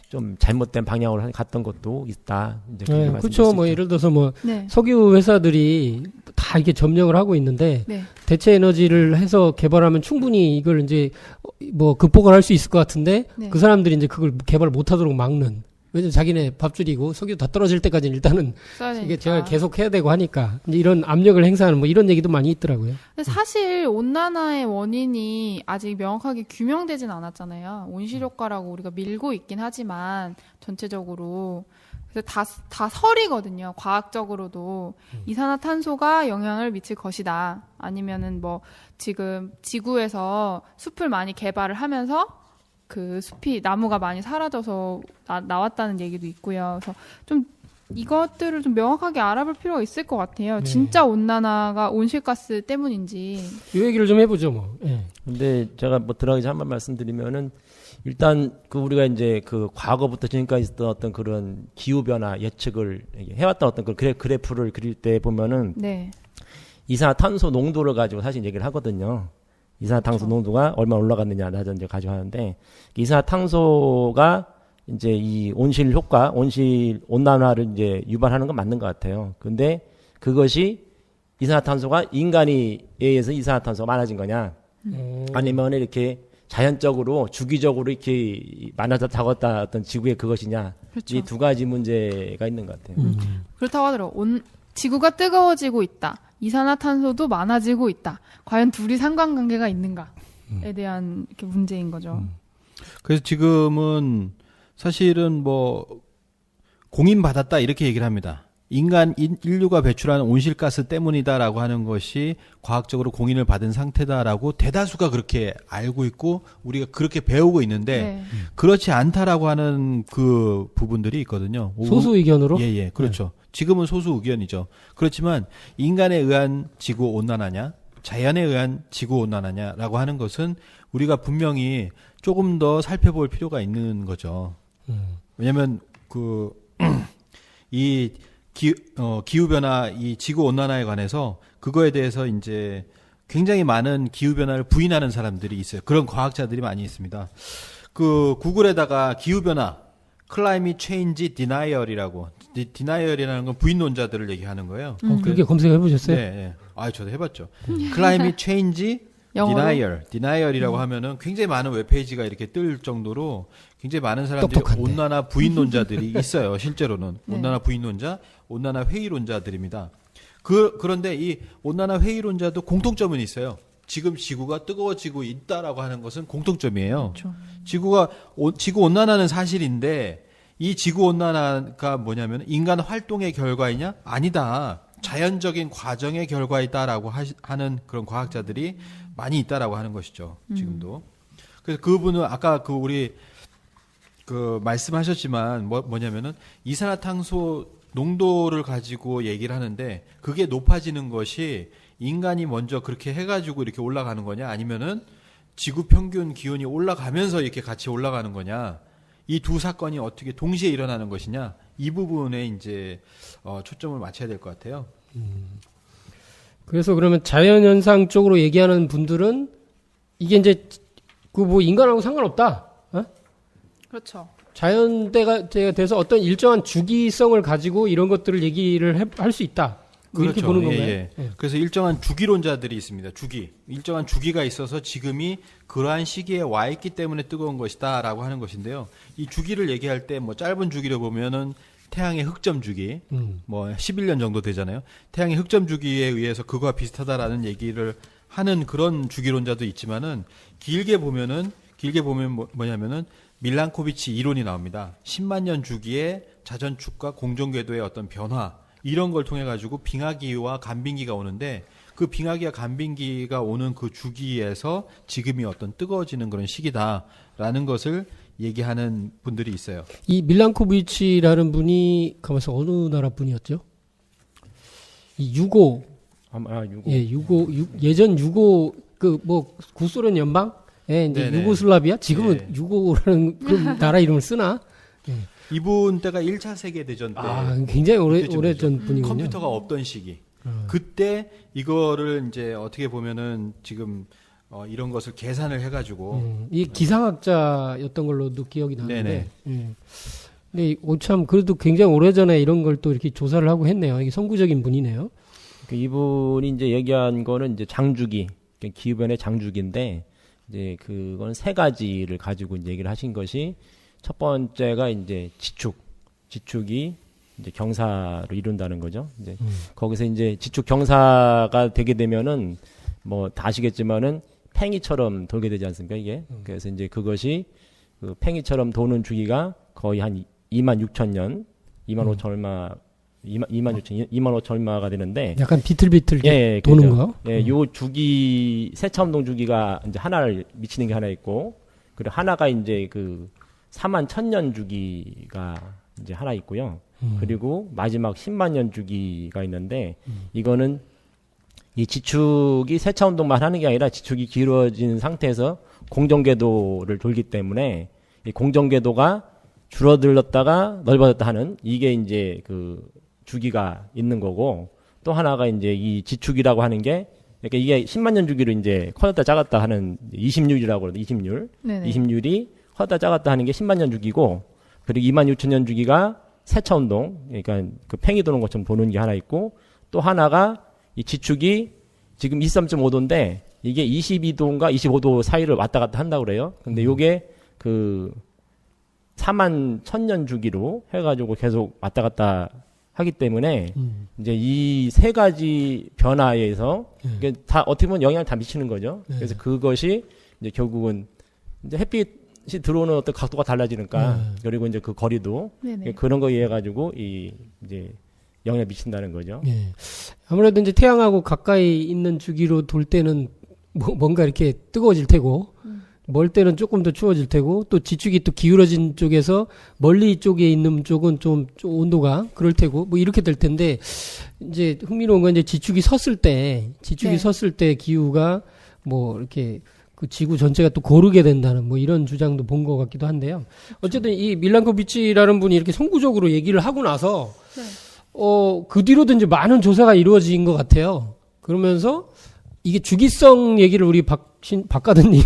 좀 잘못된 방향으로 갔던 것도 있다. 이제 그렇게
네,
말씀드릴
그렇죠.
수
뭐
있죠.
예를 들어서 뭐
네.
석유 회사들이 다 이렇게 점령을 하고 있는데
네.
대체 에너지를 해서 개발하면 충분히 이걸 이제 뭐 극복을 할 수 있을 것 같은데
네.
그 사람들이 이제 그걸 개발 못하도록 막는. 왜냐면 자기네 밥줄이고 석유 다 떨어질 때까지는 일단은
써야
이게
되니까.
제가 계속 해야 되고 하니까 이제 이런 압력을 행사하는 뭐 이런 얘기도 많이 있더라고요.
근데 사실 온난화의 원인이 아직 명확하게 규명되진 않았잖아요. 온실효과라고 우리가 밀고 있긴 하지만 전체적으로 그래서 다 설이거든요. 과학적으로도 이산화탄소가 영향을 미칠 것이다. 아니면은 뭐 지금 지구에서 숲을 많이 개발을 하면서 그 숲이 나무가 많이 사라져서 나왔다는 얘기도 있고요. 그래서 좀 이것들을 좀 명확하게 알아볼 필요가 있을 것 같아요. 진짜 온난화가 온실가스 때문인지.
이 얘기를 좀 해보죠, 뭐. 예.
근데 제가 뭐 들어가기 전에 한번 말씀드리면은 일단 그 우리가 이제 그 과거부터 지금까지 있었던 어떤 그런 기후 변화 예측을 해왔던 어떤 그 그래프를 그릴 때 보면은
네.
이산화탄소 농도를 가지고 사실 얘기를 하거든요. 이산화탄소 농도가 얼마나 올라갔느냐 낮은 이제 가지고 하는데 이산화탄소가 이제 이 온실 효과, 온실 온난화를 이제 유발하는 건 맞는 것 같아요. 근데 그것이 이산화탄소가 인간에 의해서 이산화탄소가 많아진 거냐, 아니면 이렇게 자연적으로 주기적으로 이렇게 많아졌다 적었다 어떤 지구의 그것이냐,
그렇죠.
이 두 가지 문제가 있는 것 같아요.
그렇다고 하더라고. 지구가 뜨거워지고 있다. 이산화탄소도 많아지고 있다. 과연 둘이 상관관계가 있는가에 대한 이렇게 문제인 거죠.
그래서 지금은 사실은 뭐 공인받았다 이렇게 얘기를 합니다. 인류가 배출하는 온실가스 때문이다라고 하는 것이 과학적으로 공인을 받은 상태다라고 대다수가 그렇게 알고 있고 우리가 그렇게 배우고 있는데
네.
그렇지 않다라고 하는 그 부분들이 있거든요.
소수 의견으로?
예, 그렇죠. 지금은 소수 의견이죠. 그렇지만 인간에 의한 지구 온난화냐, 자연에 의한 지구 온난화냐라고 하는 것은 우리가 분명히 조금 더 살펴볼 필요가 있는 거죠. 왜냐하면 이 기후변화, 이 지구온난화에 관해서 그거에 대해서 이제 굉장히 많은 기후변화를 부인하는 사람들이 있어요. 그런 과학자들이 많이 있습니다. 그 구글에다가 기후변화, Climate Change Denial이라고, Denial이라는 건 부인론자들을 얘기하는 거예요.
그렇게 검색해 보셨어요?
네, 네. 저도 해봤죠. Climate Change
영어로?
Denial이라고 하면은 굉장히 많은 웹페이지가 이렇게 뜰 정도로 굉장히 많은 사람들이
똑똑한데.
온난화 부인론자들이 있어요. 실제로는
네.
온난화 부인론자, 온난화 회의론자들입니다. 그런데 이 온난화 회의론자도 공통점은 있어요. 지금 지구가 뜨거워지고 있다라고 하는 것은 공통점이에요.
그렇죠.
지구 온난화는 사실인데 이 지구 온난화가 뭐냐면 인간 활동의 결과이냐? 아니다. 자연적인 과정의 결과이다라고 하는 그런 과학자들이 많이 있다라고 하는 것이죠. 지금도. 그래서 그분은 아까 우리 말씀하셨지만 뭐냐면은 이산화탄소 농도를 가지고 얘기를 하는데 그게 높아지는 것이 인간이 먼저 그렇게 해가지고 이렇게 올라가는 거냐 아니면은 지구 평균 기온이 올라가면서 이렇게 같이 올라가는 거냐 이 두 사건이 어떻게 동시에 일어나는 것이냐 이 부분에 이제 초점을 맞춰야 될 것 같아요.
그래서 그러면 자연현상 쪽으로 얘기하는 분들은 이게 이제 그 뭐 인간하고 상관없다.
그렇죠.
자연대가 돼서 어떤 일정한 주기성을 가지고 이런 것들을 얘기를 할 수 있다. 뭐 이렇게 보는 건가요?
예. 그래서 일정한 주기론자들이 있습니다. 일정한 주기가 있어서 지금이 그러한 시기에 와 있기 때문에 뜨거운 것이다라고 하는 것인데요. 이 주기를 얘기할 때 뭐 짧은 주기를 보면은 태양의 흑점 주기, 뭐 11년 정도 되잖아요. 태양의 흑점 주기에 의해서 그거와 비슷하다라는 얘기를 하는 그런 주기론자도 있지만은 길게 보면 뭐냐면은 밀란코비치 이론이 나옵니다. 10만 년 주기의 자전축과 공전궤도의 어떤 변화 이런 걸 통해 가지고 빙하기와 간빙기가 오는데 그 빙하기와 간빙기가 오는 그 주기에서 지금이 어떤 뜨거워지는 그런 시기다라는 것을 얘기하는 분들이 있어요.
이 밀란코비치라는 분이 가만있어 어느 나라 분이었죠? 이 유고
유고.
예, 예전 유고 뭐 구소련 연방 예, 이제
네네.
유고슬라비아 지금은
네.
유고라는 그런 나라 이름을 쓰나?
이분 때가 1차 세계대전 때
굉장히
그때쯤이죠.
오래전 분이군요.
컴퓨터가 없던 시기. 그때 이거를 이제 어떻게 보면은 지금 이런 것을 계산을 해가지고
이 기상학자였던 걸로도 기억이 나는데.
네네.
근데 참 그래도 굉장히 오래전에 이런 걸 또 이렇게 조사를 하고 했네요. 이게 선구적인 분이네요.
이분이 이제 얘기한 거는 이제 장주기, 그러니까 기후변의 장주기인데 이제 그건 세 가지를 가지고 이제 얘기를 하신 것이 첫 번째가 이제 지축이 이제 경사로 이룬다는 거죠. 이제 거기서 이제 지축 경사가 되게 되면은 뭐 다 아시겠지만은 팽이처럼 돌게 되지 않습니까 이게? 그래서 이제 그것이 그 팽이처럼 도는 주기가 거의 한 26,000년, 25,000 얼마, 26,000 얼마가 되는데
약간 비틀비틀
예,
도는
그렇죠.
거.
예, 요 주기 세차운동 주기가 이제 하나를 미치는 게 하나 있고, 그리고 하나가 이제 그 41,000년 주기가 이제 하나 있고요. 그리고 마지막 10만 년 주기가 있는데 이거는 이 지축이 세차운동만 하는 게 아니라 지축이 길어진 상태에서 공전궤도를 돌기 때문에 이 공전궤도가 줄어들었다가 넓어졌다 하는 이게 이제 그 주기가 있는 거고, 또 하나가 이제 이 지축이라고 하는 게 그러니까 이게 10만 년 주기로 이제 커졌다 작았다 하는 20률이라고 그러죠. 20률.
네네.
20률이 커졌다 작았다 하는 게 10만 년 주기고, 그리고 26,000년 주기가 세차 운동, 그러니까 그 팽이 도는 것처럼 도는 게 하나 있고, 또 하나가 이 지축이 지금 23.5도인데 이게 22도인가 25도 사이를 왔다 갔다 한다고 그래요. 근데 요게 그 41,000년 주기로 해가지고 계속 왔다 갔다 하기 때문에 이제 이 세 가지 변화에 의해서 이게 다 어떻게 보면 영향을 다 미치는 거죠. 그래서 그것이 이제 결국은 이제 햇빛이 들어오는 어떤 각도가 달라지니까 그리고 이제 그 거리도
네네.
그런 거에 의해 가지고 이 이제 영향을 미친다는 거죠.
예. 아무래도 이제 태양하고 가까이 있는 주기로 돌 때는 뭔가 이렇게 뜨거워질 테고, 멀 때는 조금 더 추워질 테고, 또 지축이 또 기울어진 쪽에서 멀리 쪽에 있는 쪽은 좀 온도가 그럴 테고, 뭐 이렇게 될 텐데, 이제 흥미로운 건 이제 지축이 섰을 때 기후가 뭐 이렇게 그 지구 전체가 또 고르게 된다는 뭐 이런 주장도 본 것 같기도 한데요. 어쨌든 이 밀란코비치라는 분이 이렇게 선구적으로 얘기를 하고 나서,
네.
그 뒤로도 이제 많은 조사가 이루어진 것 같아요. 그러면서 이게 주기성 얘기를 우리 박가든님이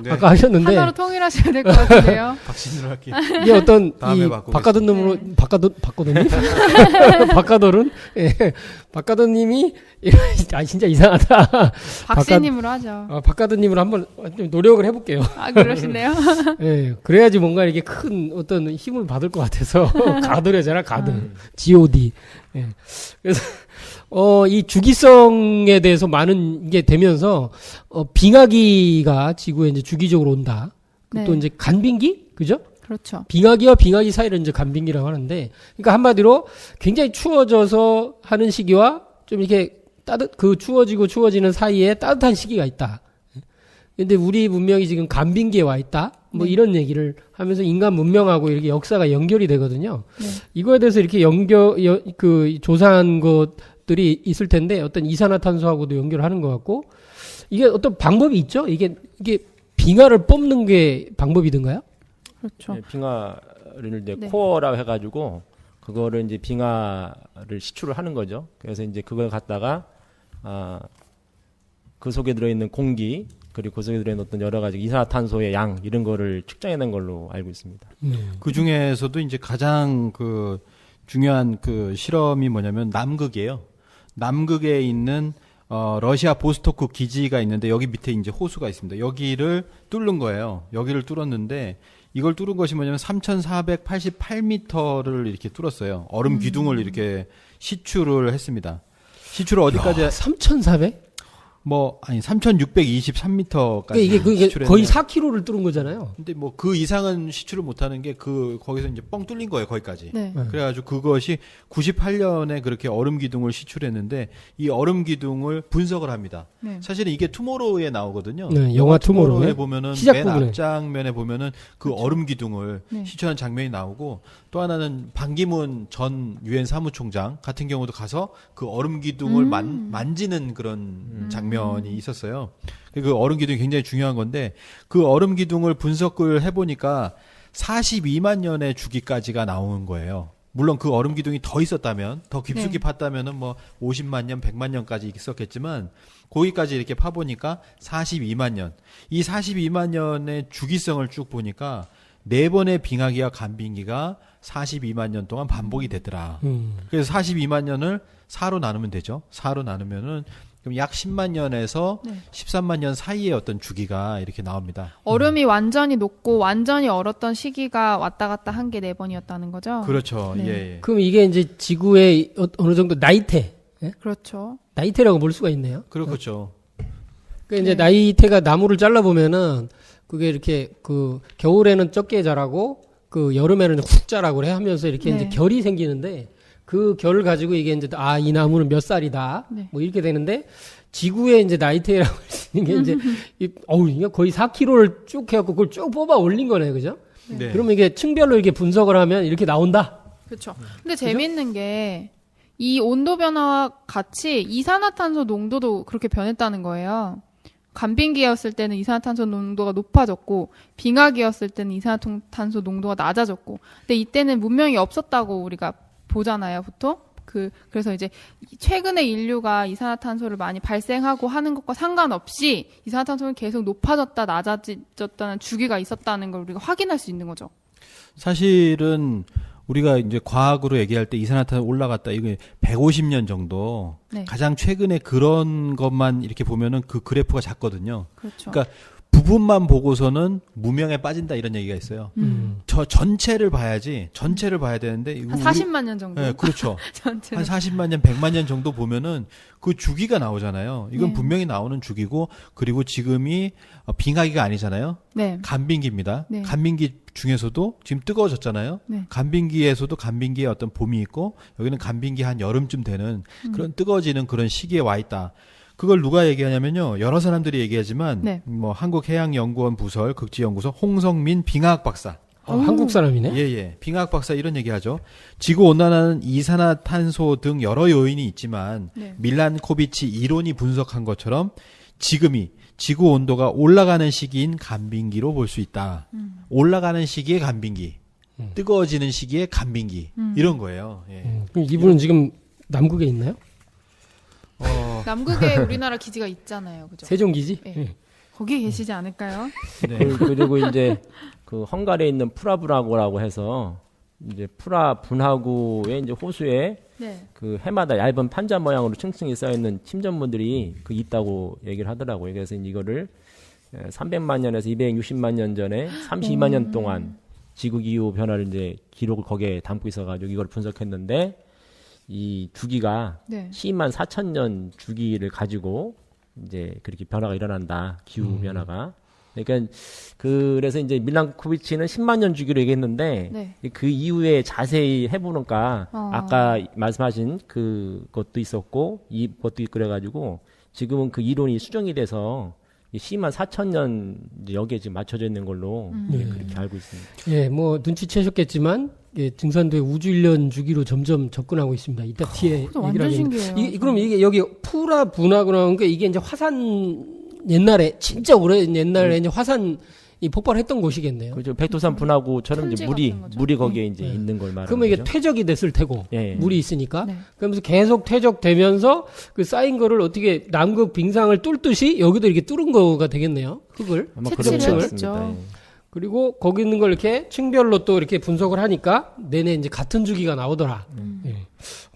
네.
아까 하셨는데
하나로 통일하셔야 될 것 같은데요.
박신으로 할게요.
이게 어떤
다음에
이
바꾸겠습니다.
박가든님으로
네.
박가든님 박가더른 박가든님이 진짜 이상하다.
박씨님으로 하죠.
박가든님을 한번 좀 노력을 해볼게요.
아, 그러신데요?
예, 그래야지 뭔가 이렇게 큰 어떤 힘을 받을 것 같아서 가드래잖아, 가드. G.O.D. 예. 그래서 이 주기성에 대해서 많은 게 되면서 빙하기가 지구에 이제 주기적으로 온다.
네.
또 이제 간빙기, 그죠?
그렇죠.
빙하기와 빙하기 사이를 이제 간빙기라고 하는데, 그러니까 한마디로 굉장히 추워져서 하는 시기와 좀 이렇게 추워지는 사이에 따뜻한 시기가 있다. 근데 우리 문명이 지금 간빙기에 와 있다. 뭐
네.
이런 얘기를 하면서 인간 문명하고 이렇게 역사가 연결이 되거든요.
네.
이거에 대해서 이렇게 조사한 것들이 있을 텐데 어떤 이산화탄소하고도 연결하는 것 같고 이게 어떤 방법이 있죠? 이게 빙하를 뽑는 게 방법이든가요?
그렇죠.
예, 빙하를 이제
네.
코어라고 해가지고 그거를 이제 빙하를 시추를 하는 거죠. 그래서 이제 그걸 갖다가 그 속에 들어있는 공기 그리고 그 속에 들어있는 어떤 여러 가지 이산화탄소의 양 이런 거를 측정해낸 걸로 알고 있습니다.
그 중에서도 이제 가장 그 중요한 그 실험이 뭐냐면 남극이에요. 남극에 있는 러시아 보스토크 기지가 있는데 여기 밑에 이제 호수가 있습니다. 여기를 뚫는 거예요. 여기를 뚫었는데 이걸 뚫은 것이 뭐냐면 3,488m를 이렇게 뚫었어요. 얼음 기둥을 이렇게 시추를 했습니다. 시추를 어디까지
3,400?
3,623m까지
그러니까 이게
시추를
거의
했네요.
4km를 뚫은 거잖아요.
근데 뭐 그 이상은 시추를 못하는 게 거기서 이제 뻥 뚫린 거예요, 거기까지.
네.
그래가지고 그것이 98년에 그렇게 얼음 기둥을 시출했는데 이 얼음 기둥을 분석을 합니다.
네.
사실은 이게 투모로우에 나오거든요.
네, 영화 투모로우에
보면은
시작
맨
부분에.
앞장면에 보면은 그 얼음 기둥을
네.
시추하는 장면이 나오고 또 하나는 반기문 전 유엔 사무총장 같은 경우도 가서 그 얼음 기둥을 만지는 그런 장면이 있었어요. 그 얼음 기둥이 굉장히 중요한 건데 그 얼음 기둥을 분석을 해보니까 42만 년의 주기까지가 나오는 거예요. 물론 그 얼음 기둥이 더 있었다면, 더 깊숙이
네.
팠다면은 뭐 50만 년, 100만 년까지 있었겠지만 거기까지 이렇게 파보니까 42만 년. 이 42만 년의 주기성을 쭉 보니까 4번의 빙하기와 간빙기가 42만 년 동안 반복이 되더라. 그래서 42만 년을 4로 나누면 되죠. 4로 나누면은 그럼 약 10만 년에서
네.
13만 년 사이의 어떤 주기가 이렇게 나옵니다.
얼음이 완전히 녹고 완전히 얼었던 시기가 왔다 갔다 한 게 4번이었다는 거죠?
그렇죠.
네.
예.
그럼 이게 이제 지구의 어느 정도 나이테,
그렇죠.
나이테라고 볼 수가 있네요.
그렇죠.
그 이제
네.
나이테가 나무를 잘라 보면은 그게 이렇게 그 겨울에는 적게 자라고 그 여름에는 훅 자라고 그래 하면서 이렇게
네.
이제 결이 생기는데 그 결을 가지고 이게 이제 이 나무는 몇 살이다
네.
뭐 이렇게 되는데 지구의 이제 나이테라고 할 수 있는 게 이제 이게 거의 4km를 쭉 해갖고 그걸 쭉 뽑아 올린 거네요, 그죠?
네.
그러면 이게 층별로 이렇게 분석을 하면 이렇게 나온다.
그렇죠. 근데 재밌는 게 이 온도 변화와 같이 이산화탄소 농도도 그렇게 변했다는 거예요. 간빙기였을 때는 이산화탄소 농도가 높아졌고 빙하기였을 때는 이산화탄소 농도가 낮아졌고 근데 이때는 문명이 없었다고 우리가 보잖아요, 보통. 그래서 이제 최근에 인류가 이산화탄소를 많이 발생하고 하는 것과 상관없이 이산화탄소는 계속 높아졌다 낮아졌다는 주기가 있었다는 걸 우리가 확인할 수 있는 거죠.
사실은 우리가 이제 과학으로 얘기할 때 이산화탄소 올라갔다 이게 150년 정도
네.
가장 최근에 그런 것만 이렇게 보면은 그 그래프가 작거든요.
그렇죠.
그러니까 부분만 보고서는 무명에 빠진다 이런 얘기가 있어요. 저 전체를 봐야지. 전체를 봐야 되는데
한 40만 년 정도.
네, 그렇죠.
전체로.
한 40만 년, 100만 년 정도 보면은 그 주기가 나오잖아요. 이건
네.
분명히 나오는 주기고 그리고 지금이 빙하기가 아니잖아요.
네.
간빙기입니다.
네.
간빙기 중에서도 지금 뜨거워졌잖아요.
네.
간빙기에서도 간빙기의 어떤 봄이 있고 여기는 간빙기 한 여름쯤 되는 그런 뜨거워지는 그런 시기에 와 있다. 그걸 누가 얘기하냐면요. 여러 사람들이 얘기하지만
네.
뭐 한국해양연구원 부설 극지연구소 홍성민 빙하학 박사.
한국 사람이네.
예. 빙하학 박사 이런 얘기하죠. 지구 온난화는 이산화탄소 등 여러 요인이 있지만
네.
밀란코비치 이론이 분석한 것처럼 지금이 지구 온도가 올라가는 시기인 간빙기로 볼 수 있다. 올라가는 시기에 간빙기, 뜨거워지는 시기에 간빙기 이런 거예요. 예.
그럼 이분은 지금 남극에 있나요?
남극에 우리나라 기지가 있잖아요. 그죠?
세종기지?
네.
예.
거기에 계시지 않을까요?
네.
그리고 이제 그 헝가리에 있는 프라브라고라고 해서 이제 프라 분화구의 이제 호수에
네.
그 해마다 얇은 판자 모양으로 층층이 쌓여 있는 침전물들이 그 있다고 얘기를 하더라고요. 그래서 이거를 300만 년에서 260만 년 전에 32만 년 동안 지구 기후 변화를 이제 기록을 거기에 담고 있어가지고 이걸 분석했는데 이 주기가
네.
12만 4천 년 주기를 가지고 이제 그렇게 변화가 일어난다. 기후 변화가. 그러니까 그래서 이제 밀란코비치는 10만 년 주기로 얘기했는데
네.
그 이후에 자세히 해보니까
어.
아까 말씀하신 그것도 있었고 이것도 있고 그래가지고 지금은 그 이론이 수정이 돼서 12만 4천 년 여기에 지금 맞춰져 있는 걸로
네.
그렇게 알고 있습니다.
예, 뭐 눈치채셨겠지만 예, 증산도의 우주일년 주기로 점점 접근하고 있습니다. 이따 뒤에
그거
얘기를
완전
하겠는데.
신기해요.
그럼 이게 여기 푸라 분화구나 그러니까 이게 이제 화산 옛날에 진짜 오래 옛날에 이제 화산이 폭발했던 곳이겠네요.
그죠. 백두산 분화구처럼 이제
천지 같은 거죠.
물이 거기에 이제
네.
있는 걸 말하는
그러면 이게
거죠.
퇴적이 됐을 테고
예.
물이 있으니까
네.
그러면서 계속 퇴적되면서 그 쌓인 거를 어떻게 남극 빙상을 뚫듯이 여기도 이렇게 뚫은 거가 되겠네요. 흙을.
아마
채취를
그런 것
했겠죠.
같습니다. 예.
그리고 거기 있는 걸 이렇게 층별로 또 이렇게 분석을 하니까 내내 이제 같은 주기가 나오더라. 예.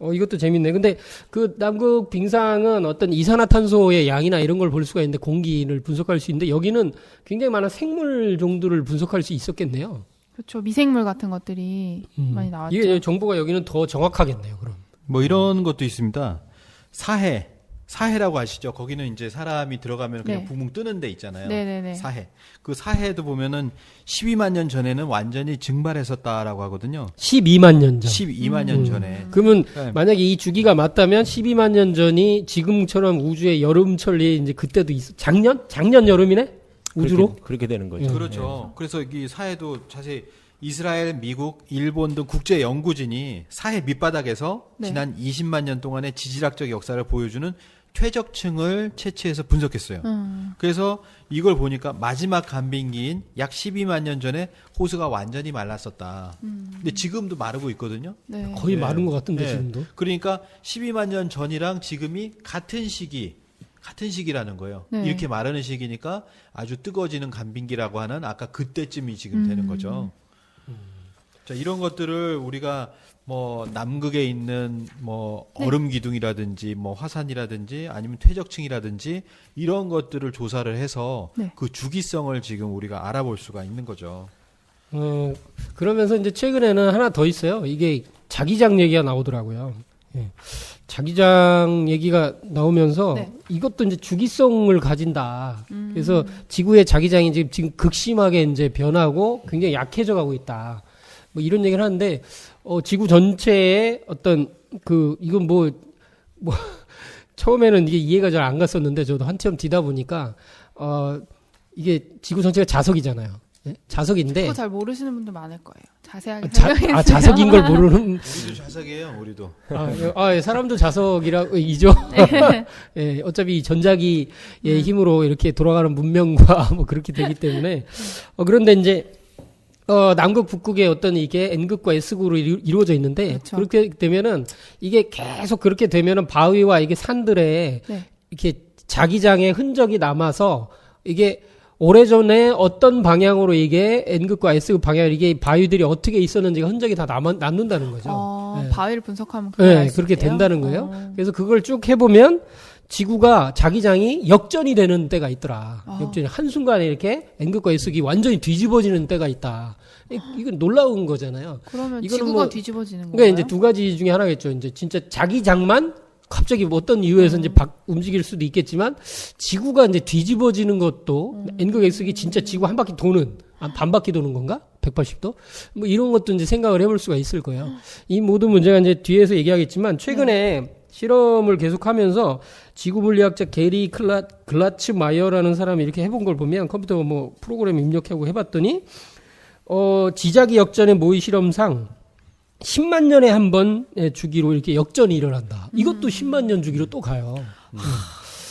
이것도 재밌네. 근데 그 남극 빙상은 어떤 이산화탄소의 양이나 이런 걸 볼 수가 있는데 공기를 분석할 수 있는데 여기는 굉장히 많은 생물 종들을 분석할 수 있었겠네요.
그렇죠. 미생물 같은 것들이 많이 나왔죠.
이게 정보가 여기는 더 정확하겠네요. 그럼.
뭐 이런 것도 있습니다. 사해라고 아시죠? 거기는 이제 사람이 들어가면 그냥
네.
붕붕 뜨는 데 있잖아요.
네네네.
사해. 그 사해도 보면은 12만 년 전에는 완전히 증발했었다라고 하거든요.
12만 년 전.
12만 년 전에.
그러면
네.
만약에 이 주기가 맞다면 12만 년 전이 지금처럼 우주의 여름철이 이제 그때도 작년 여름이네? 우주로?
그렇게 되는 거죠.
그렇죠. 그래서 이 사해도 자세히 이스라엘, 미국, 일본 등 국제 연구진이 사해 밑바닥에서
네.
지난 20만 년 동안의 지질학적 역사를 보여주는 퇴적층을 채취해서 분석했어요. 그래서 이걸 보니까 마지막 간빙기인 약 12만 년 전에 호수가 완전히 말랐었다. 근데 지금도 마르고 있거든요.
네.
거의
네.
마른 것 같은데
네.
지금도.
그러니까 12만 년 전이랑 지금이 같은 시기라는 거예요.
네.
이렇게 마르는 시기니까 아주 뜨거워지는 간빙기라고 하는 아까 그때쯤이 지금 되는 거죠. 자, 이런 것들을 우리가 뭐 남극에 있는 뭐
네.
얼음 기둥이라든지 뭐 화산이라든지 아니면 퇴적층이라든지 이런 것들을 조사를 해서
네.
그 주기성을 지금 우리가 알아볼 수가 있는 거죠.
그러면서 이제 최근에는 하나 더 있어요. 이게 자기장 얘기가 나오더라고요. 예. 자기장 얘기가 나오면서
네.
이것도 이제 주기성을 가진다. 그래서 지구의 자기장이 지금 극심하게 이제 변하고 굉장히 약해져 가고 있다. 뭐 이런 얘기를 하는데 지구 전체의 어떤 이건 뭐 처음에는 이게 이해가 잘 안 갔었는데 저도 한참 뒤다 보니까 이게 지구 전체가 자석이잖아요. 예? 자석인데
그거 잘 모르시는 분들 많을 거예요. 자세하게 설명해 주세요.
자석인 걸 모르는
우리도 자석이에요, 우리도.
예, 사람도 자석이죠. 예, 어차피 이 전자기의 힘으로 이렇게 돌아가는 문명과 뭐 그렇게 되기 때문에 그런데 이제 남극 북극의 어떤 이게 N극과 S극으로 이루어져 있는데
그렇죠.
그렇게 되면은 이게 계속 그렇게 되면은 바위와 이게 산들에
네.
이렇게 자기장의 흔적이 남아서 이게 오래전에 어떤 방향으로 이게 N극과 S극 방향 이게 바위들이 어떻게 있었는지가 흔적이 다 남는다는 거죠. 네.
바위를 분석하면
네, 그렇게 된다는 거예요. 그래서 그걸 쭉 해보면 지구가 자기장이 역전이 되는 때가 있더라.
아.
역전이 한순간에 이렇게 N극과 S극이 완전히 뒤집어지는 때가 있다. 이건 놀라운 거잖아요.
그러면
이거는
지구가
뭐-
뒤집어지는 거예요?
그러니까 이제 두 가지 중에 하나겠죠. 이제 진짜 자기장만 갑자기 뭐 어떤 이유에서 이제 움직일 수도 있겠지만 지구가 이제 뒤집어지는 것도 N극 S극이 진짜 지구 한 바퀴 도는 반 바퀴 도는 건가? 180도? 뭐 이런 것도 이제 생각을 해볼 수가 있을 거예요. 이 모든 문제가 이제 뒤에서 얘기하겠지만 최근에 실험을 계속하면서 지구 물리학자 게리 글라츠 마이어라는 사람이 이렇게 해본 걸 보면 컴퓨터 뭐 프로그램 입력하고 해봤더니 지자기 역전의 모의 실험상 10만 년에 한 번의 주기로 이렇게 역전이 일어난다. 이것도 10만 년 주기로 또 가요.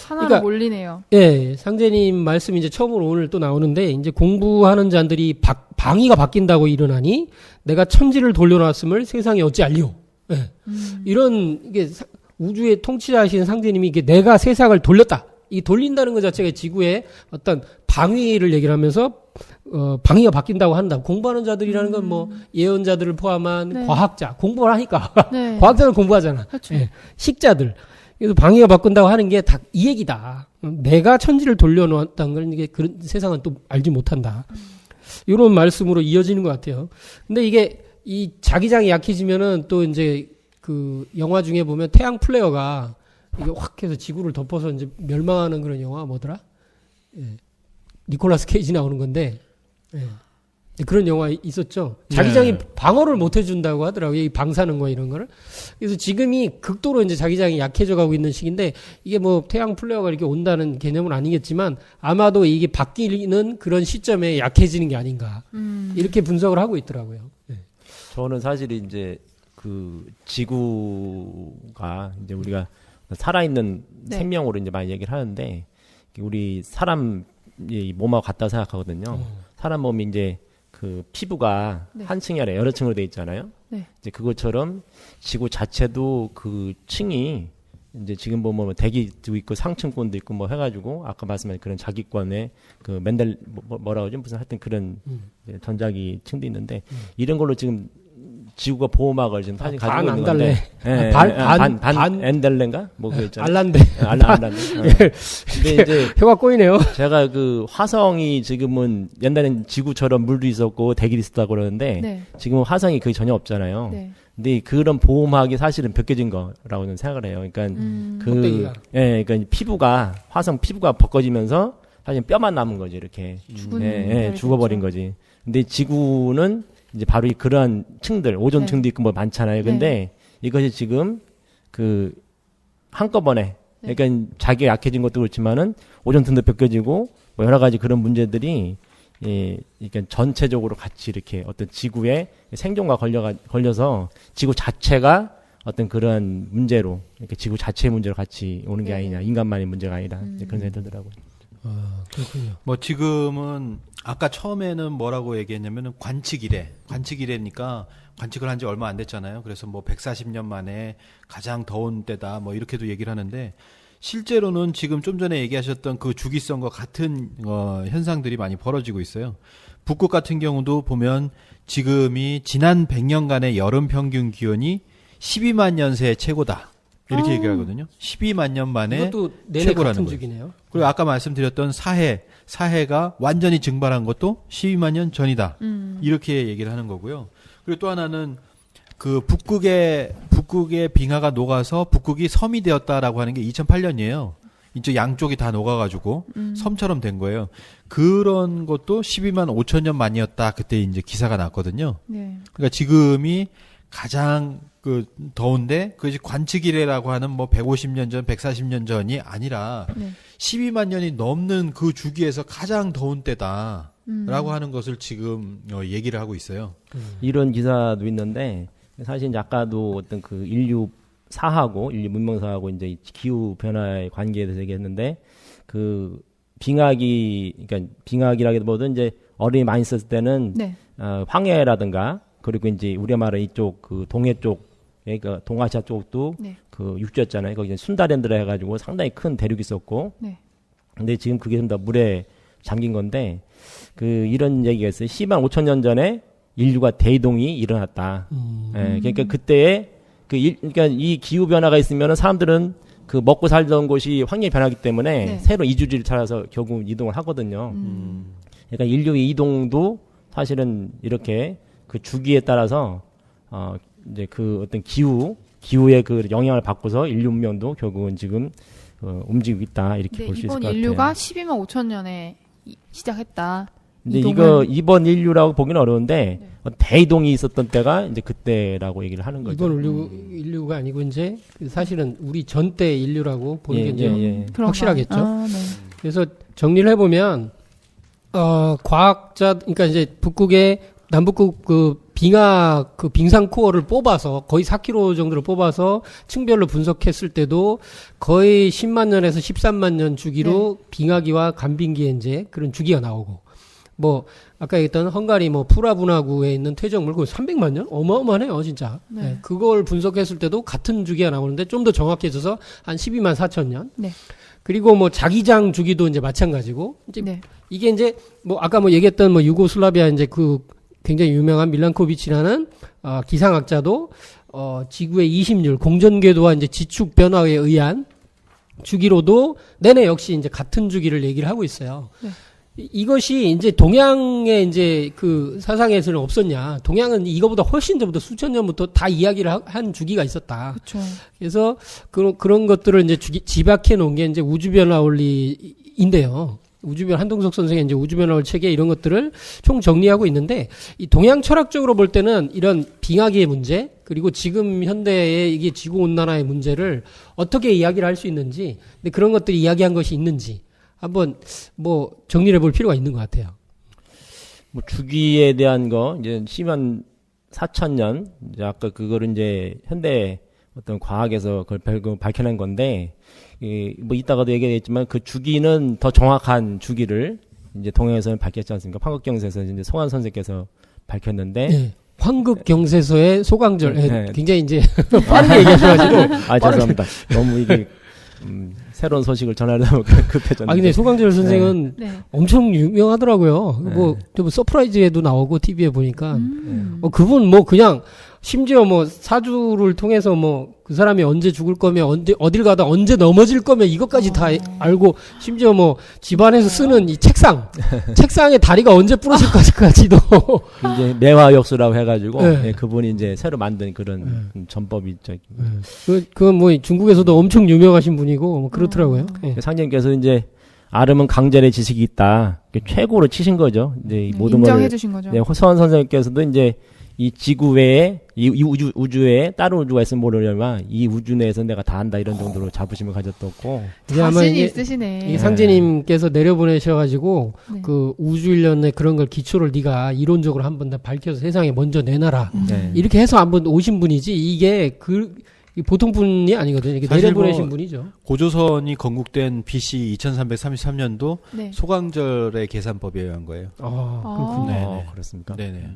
하나로
그러니까-
몰리네요.
예, 상재님 말씀이 이제 처음으로 오늘 또 나오는데, 이제 공부하는 자들이 방위가 바뀐다고 일어나니, 내가 천지를 돌려놨음을 세상에 어찌 알리오. 예. 이런, 이게 우주의 통치자이신 상재님이 이게 내가 세상을 돌렸다. 이 돌린다는 것 자체가 지구의 어떤 방위를 얘기를 하면서, 방위가 바뀐다고 한다. 공부하는 자들이라는 건 뭐, 예언자들을 포함한
네.
과학자, 공부를 하니까.
네.
과학자는 공부하잖아.
그렇죠.
예, 식자들. 그래서 방위가 바꾼다고 하는 게 다 이 얘기다. 내가 천지를 돌려놓았다는 걸 이게 그런 세상은 또 알지 못한다. 이런 말씀으로 이어지는 것 같아요. 근데 이게 이 자기장이 약해지면은 또 이제 그 영화 중에 보면 태양 플레어가 이게 확 해서 지구를 덮어서 이제 멸망하는 그런 영화 뭐더라? 예. 니콜라스 케이지 나오는 건데. 예. 그런 영화 있었죠. 자기장이
네.
방어를 못 해준다고 하더라고요. 이 방사능 거 이런 거를. 그래서 지금이 극도로 이제 자기장이 약해져 가고 있는 시기인데 이게 뭐 태양 플레어가 이렇게 온다는 개념은 아니겠지만 아마도 이게 바뀌는 그런 시점에 약해지는 게 아닌가. 이렇게 분석을 하고 있더라고요. 네.
저는 사실 이제 그 지구가 이제 우리가 살아있는
네.
생명으로 이제 많이 얘기를 하는데 우리 사람 이 몸하고 같다 생각하거든요. 사람 몸이 이제 그 피부가
네.
한 층이 아니라 여러 층으로 돼 있잖아요.
네.
이제 그것처럼 지구 자체도 그 층이 이제 지금 보면 뭐 대기도 있고 상층권도 있고 뭐 해가지고 아까 말씀하신 그런 자기권의 그 맨델 뭐라 그러지 무슨 하여튼 그런 이제 전자기 층도 있는데 이런 걸로 지금 지구가 보호막을 지금 사실 가지고 있는 건데 예, 반 엔델레인가 뭐 그거 있잖아요.
알란데.
알란데. 근데 이제
혀가 꼬이네요.
제가 그 화성이 지금은 옛날엔 지구처럼 물도 있었고 대기도 있었다고 그러는데
네.
지금은 화성이 거의 전혀 없잖아요.
네.
근데 그런 보호막이 사실은 벗겨진 거라고는 생각을 해요. 그러니까 그
껍데기가.
그러니까 피부가 화성 피부가 벗겨지면서 사실 뼈만 남은 거지 이렇게
죽은
죽어버린 거지. 근데 지구는 이제 바로 이 그러한 층들 오존층도 있고 뭐 많잖아요. 근데 이것이 지금 그 한꺼번에 그러니까 자기가 약해진 것도 그렇지만은 오존층도 벗겨지고 뭐 여러 가지 그런 문제들이 그러니까 전체적으로 같이 이렇게 어떤 지구의 생존과 걸려서 지구 자체가 어떤 그런 문제로 이렇게 지구 자체의 문제로 같이 오는 게 아니냐 인간만의 문제가 아니라 이제 그런 생각이 들더라고요.
아, 그렇군요.
뭐 지금은 아까 처음에는 뭐라고 얘기했냐면은 관측이래니까 관측을 한 지 얼마 안 됐잖아요. 그래서 뭐 140년 만에 가장 더운 때다 뭐 이렇게도 얘기를 하는데 실제로는 지금 좀 전에 얘기하셨던 그 주기성과 같은 현상들이 많이 벌어지고 있어요. 북극 같은 경우도 보면 지금이 지난 100년간의 여름 평균 기온이 12만 년 새 최고다. 이렇게 얘기를 하거든요. 12만 년 만에
이것도 내내
최고라는
같은
거예요.
주기네요.
그리고 아까 말씀드렸던 사해가 완전히 증발한 것도 12만 년 전이다. 이렇게 얘기를 하는 거고요. 그리고 또 하나는 그 북극의 빙하가 녹아서 북극이 섬이 되었다라고 하는 게 2008년이에요. 이쪽 양쪽이 다 녹아가지고 섬처럼 된 거예요. 그런 것도 12만 5천 년 만이었다. 그때 이제 기사가 났거든요.
네.
그러니까 지금이 가장 그 더운데 그것이 관측이래라고 하는 뭐 150년 전, 140년 전이 아니라
네.
12만 년이 넘는 그 주기에서 가장 더운 때다라고 하는 것을 지금 얘기를 하고 있어요.
이런 기사도 있는데 사실 이제 아까도 어떤 그 인류 문명사하고 이제 기후 변화의 관계에 대해서 얘기했는데 그 그러니까 빙하기라기보다는 이제 얼음이 많이 있었을 때는
네.
황해라든가 그리고 이제 우리가 말하는 이쪽 그 동해 쪽 그러니까 동아시아 쪽도
네.
그 육지였잖아요. 거기 이제 순다랜드라 해가지고 상당히 큰 대륙이 있었고
네.
근데 지금 그게 좀 다 물에 잠긴 건데 그 이런 얘기가 있어요. 10만 5천 년 전에 인류가 대이동이 일어났다. 예, 그러니까 그때에 그러니까 이 기후 변화가 있으면은 사람들은 그 먹고 살던 곳이 환경이 변하기 때문에
네.
새로 이주지를 찾아서 결국 이동을 하거든요. 그러니까 인류의 이동도 사실은 이렇게 그 주기에 따라서 이제 그 어떤 기후의 그 영향을 받고서 인류 문명도 결국은 지금 움직이고 있다 이렇게
네,
볼 수 있을 것
이번
같아요.
인류가 12만 5천 년에 시작했다.
근데
이동을.
이번 인류라고 보기는 어려운데
네.
대이동이 있었던 때가 이제 그때라고 얘기를 하는 거죠.
이번 인류가 아니고 이제 사실은 우리 전때 인류라고 보는 게 이제
그런가요?
확실하겠죠.
아, 네.
그래서 정리를 해보면 과학자 그러니까 이제 북극의 남북극 그 빙하 그 빙상 코어를 뽑아서 거의 4km 정도를 뽑아서 층별로 분석했을 때도 거의 10만 년에서 13만 년 주기로 빙하기와 간빙기에 이제 그런 주기가 나오고 뭐 아까 얘기했던 헝가리 뭐 프라분화구에 있는 퇴적물 그 300만 년 어마어마하네요 진짜.
네.
네, 그걸 분석했을 때도 같은 주기가 나오는데 좀 더 정확해져서 한 12만 4천 년.
네.
그리고 뭐 자기장 주기도 이제 마찬가지고 이제
네.
이게 이제 뭐 아까 뭐 얘기했던 뭐 유고슬라비아 이제 그 굉장히 유명한 밀란코비치라는 기상학자도 지구의 이심률 공전궤도와 이제 지축 변화에 의한 주기로도 내내 역시 이제 같은 주기를 얘기를 하고 있어요.
네.
이것이 이제 동양의 이제 그 사상에서는 없었냐? 동양은 이거보다 훨씬 전부터 수천 년부터 다 이야기를 한 주기가 있었다.
그렇죠.
그래서 그런 것들을 이제 집약해 놓은 게 이제 우주변화 원리인데요. 한동석 선생의 이제 우주변화 원리 체계 이런 것들을 총 정리하고 있는데 이 동양 철학적으로 볼 때는 이런 빙하기의 문제 그리고 지금 현대의 이게 지구 온난화의 문제를 어떻게 이야기를 할 수 있는지, 근데 그런 것들이 이야기한 것이 있는지 한번 뭐 정리를 해볼 필요가 있는 것 같아요.
뭐 주기에 대한 거 이제 10만 4천 년 이제 아까 그거를 이제 현대 어떤 과학에서 그걸 밝혀낸 건데 뭐 이따가도 얘기했지만 그 주기는 더 정확한 주기를 이제 동양에서는 밝혔지 않습니까? 황극경에서 이제 송환 선생께서 밝혔는데
네. 황극경세서의 소강절
네.
굉장히 이제 빠르게 얘기하셔가지고
죄송합니다. 너무 이게 새로운 소식을 전하려다 급해졌는데.
근데 소강절 선생은
네.
엄청 유명하더라고요.
네.
뭐 서프라이즈에도 나오고 TV에 보니까
음.
그분 뭐 그냥 심지어 뭐 사주를 통해서 뭐 그 사람이 언제 죽을 거면 어딜 가다 언제 넘어질 거면 이것까지 다 알고 심지어 뭐 집안에서 쓰는 이 책상에 다리가 언제 부러질 것까지도
이제 매화역수라고 해가지고
네.
예, 그분이 이제 새로 만든 그런 전법이 있죠.
그건 뭐 중국에서도 엄청 유명하신 분이고 뭐 그렇더라고요. 예.
상님께서 이제 아름은 강절의 지식이 있다. 최고로 치신 거죠. 이제 이 모든 걸
인정해 주신 거죠.
네, 호서원 선생님께서도 이제 이 지구 외에 이 우주에 다른 우주가 있으면 모르려면 이 우주 내에서 내가 다 안다 이런 정도로 자부심을 가졌었고
이제 아마
자신이
이게
있으시네.
이 상제님께서 내려보내셔가지고
네.
그 우주일련의 그런 걸 기초를 네가 이론적으로 한번 다 밝혀서 세상에 먼저 내놔라.
네.
이렇게 해서 한번 오신 분이지 이게 이 보통 분이 아니거든요. 이게
사실
내려보내신
뭐
분이죠.
고조선이 건국된 BC 2333년도
네.
소강절의 계산법에 의한 거예요.
그렇군요.
네.
어, 그렇습니까?
네네.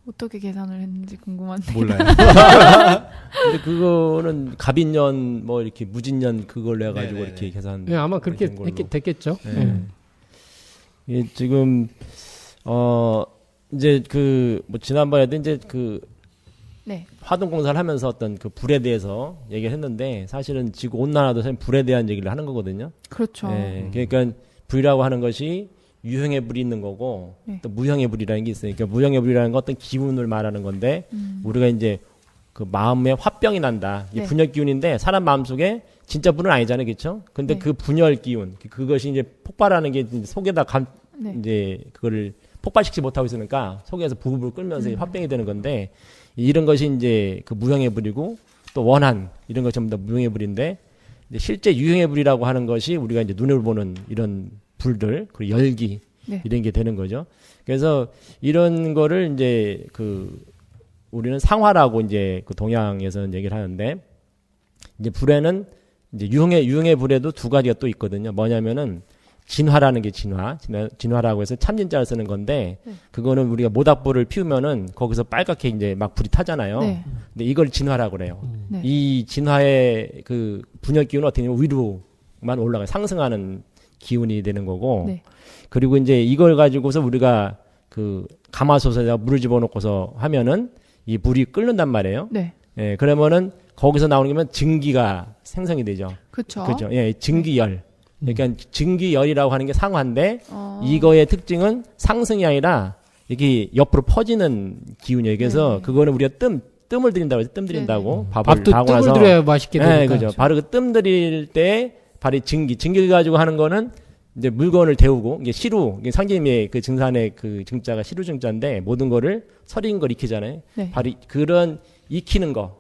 어떻게 계산을 했는지 궁금한데.
몰라요.
근데 그거는 갑인년 뭐 이렇게 무진년 그걸로 해가지고
네네네.
이렇게 계산.
네, 아마 그렇게
된 걸로.
됐겠죠.
네.
네.
예, 지금 이제 그 뭐 지난번에도 이제 그
네.
화동 공사를 하면서 어떤 그 불에 대해서 얘기를 했는데 사실은 지구 온난화도 사실 불에 대한 얘기를 하는 거거든요.
그렇죠.
예, 그러니까 불이라고 하는 것이 유형의 불이 있는 거고
네.
또 무형의 불이라는 게 있어요. 그러니까 무형의 불이라는 건 어떤 기운을 말하는 건데 우리가 이제 그 마음에 화병이 난다. 이게
네.
분열 기운인데 사람 마음속에 진짜 불은 아니잖아요. 그렇죠? 근데
네.
그 분열 기운 그것이 이제 폭발하는 게 이제 속에다
네.
이제 그거를 폭발시키지 못하고 있으니까 속에서 부글부글 끓면서 화병이 되는 건데 이런 것이 이제 그 무형의 불이고 또 원한 이런 것 전부 다 무형의 불인데 이제 실제 유형의 불이라고 하는 것이 우리가 이제 눈을 보는 이런 불들 그리고 열기
네.
이런 게 되는 거죠. 그래서 이런 거를 이제 그 우리는 상화라고 이제 그 동양에서는 얘기를 하는데 이제 불에는 이제 유형의 불에도 두 가지가 또 있거든요. 뭐냐면은 진화라는 게 진화라고 해서 참진자를 쓰는 건데
네.
그거는 우리가 모닥불을 피우면은 거기서 빨갛게 이제 막 불이 타잖아요.
네.
근데 이걸 진화라고 그래요.
네.
이 진화의 그 분열 기운은 어떻게 보면 위로만 올라가요. 상승하는 기운이 되는 거고
네.
그리고 이제 이걸 가지고서 우리가 그 가마솥에다 물을 집어넣고서 하면은 이 물이 끓는단 말이에요.
네.
예, 그러면은 거기서 나오는 게면 증기가 생성이 되죠.
그렇죠.
그렇죠. 예, 증기열. 그러니까 증기열이라고 하는 게 상화인데
어.
이거의 특징은 상승이 아니라 이게 옆으로 퍼지는 기운이에요. 그래서
네.
그거는 우리가 뜸을 들인다고 해서 뜸 들인다고 밥을
밥도
다 하고
뜸을
나서
들여야 맛있게 되니까.
네, 그죠. 바로 그 뜸 들일 때 바로 이 증기를 가지고 하는 거는 이제 물건을 데우고 이게 시루, 이게 상제님의 그 증산의 그 증자가 시루 증자인데 모든 거를 서린 걸 익히잖아요.
네.
바로 그런 익히는 거,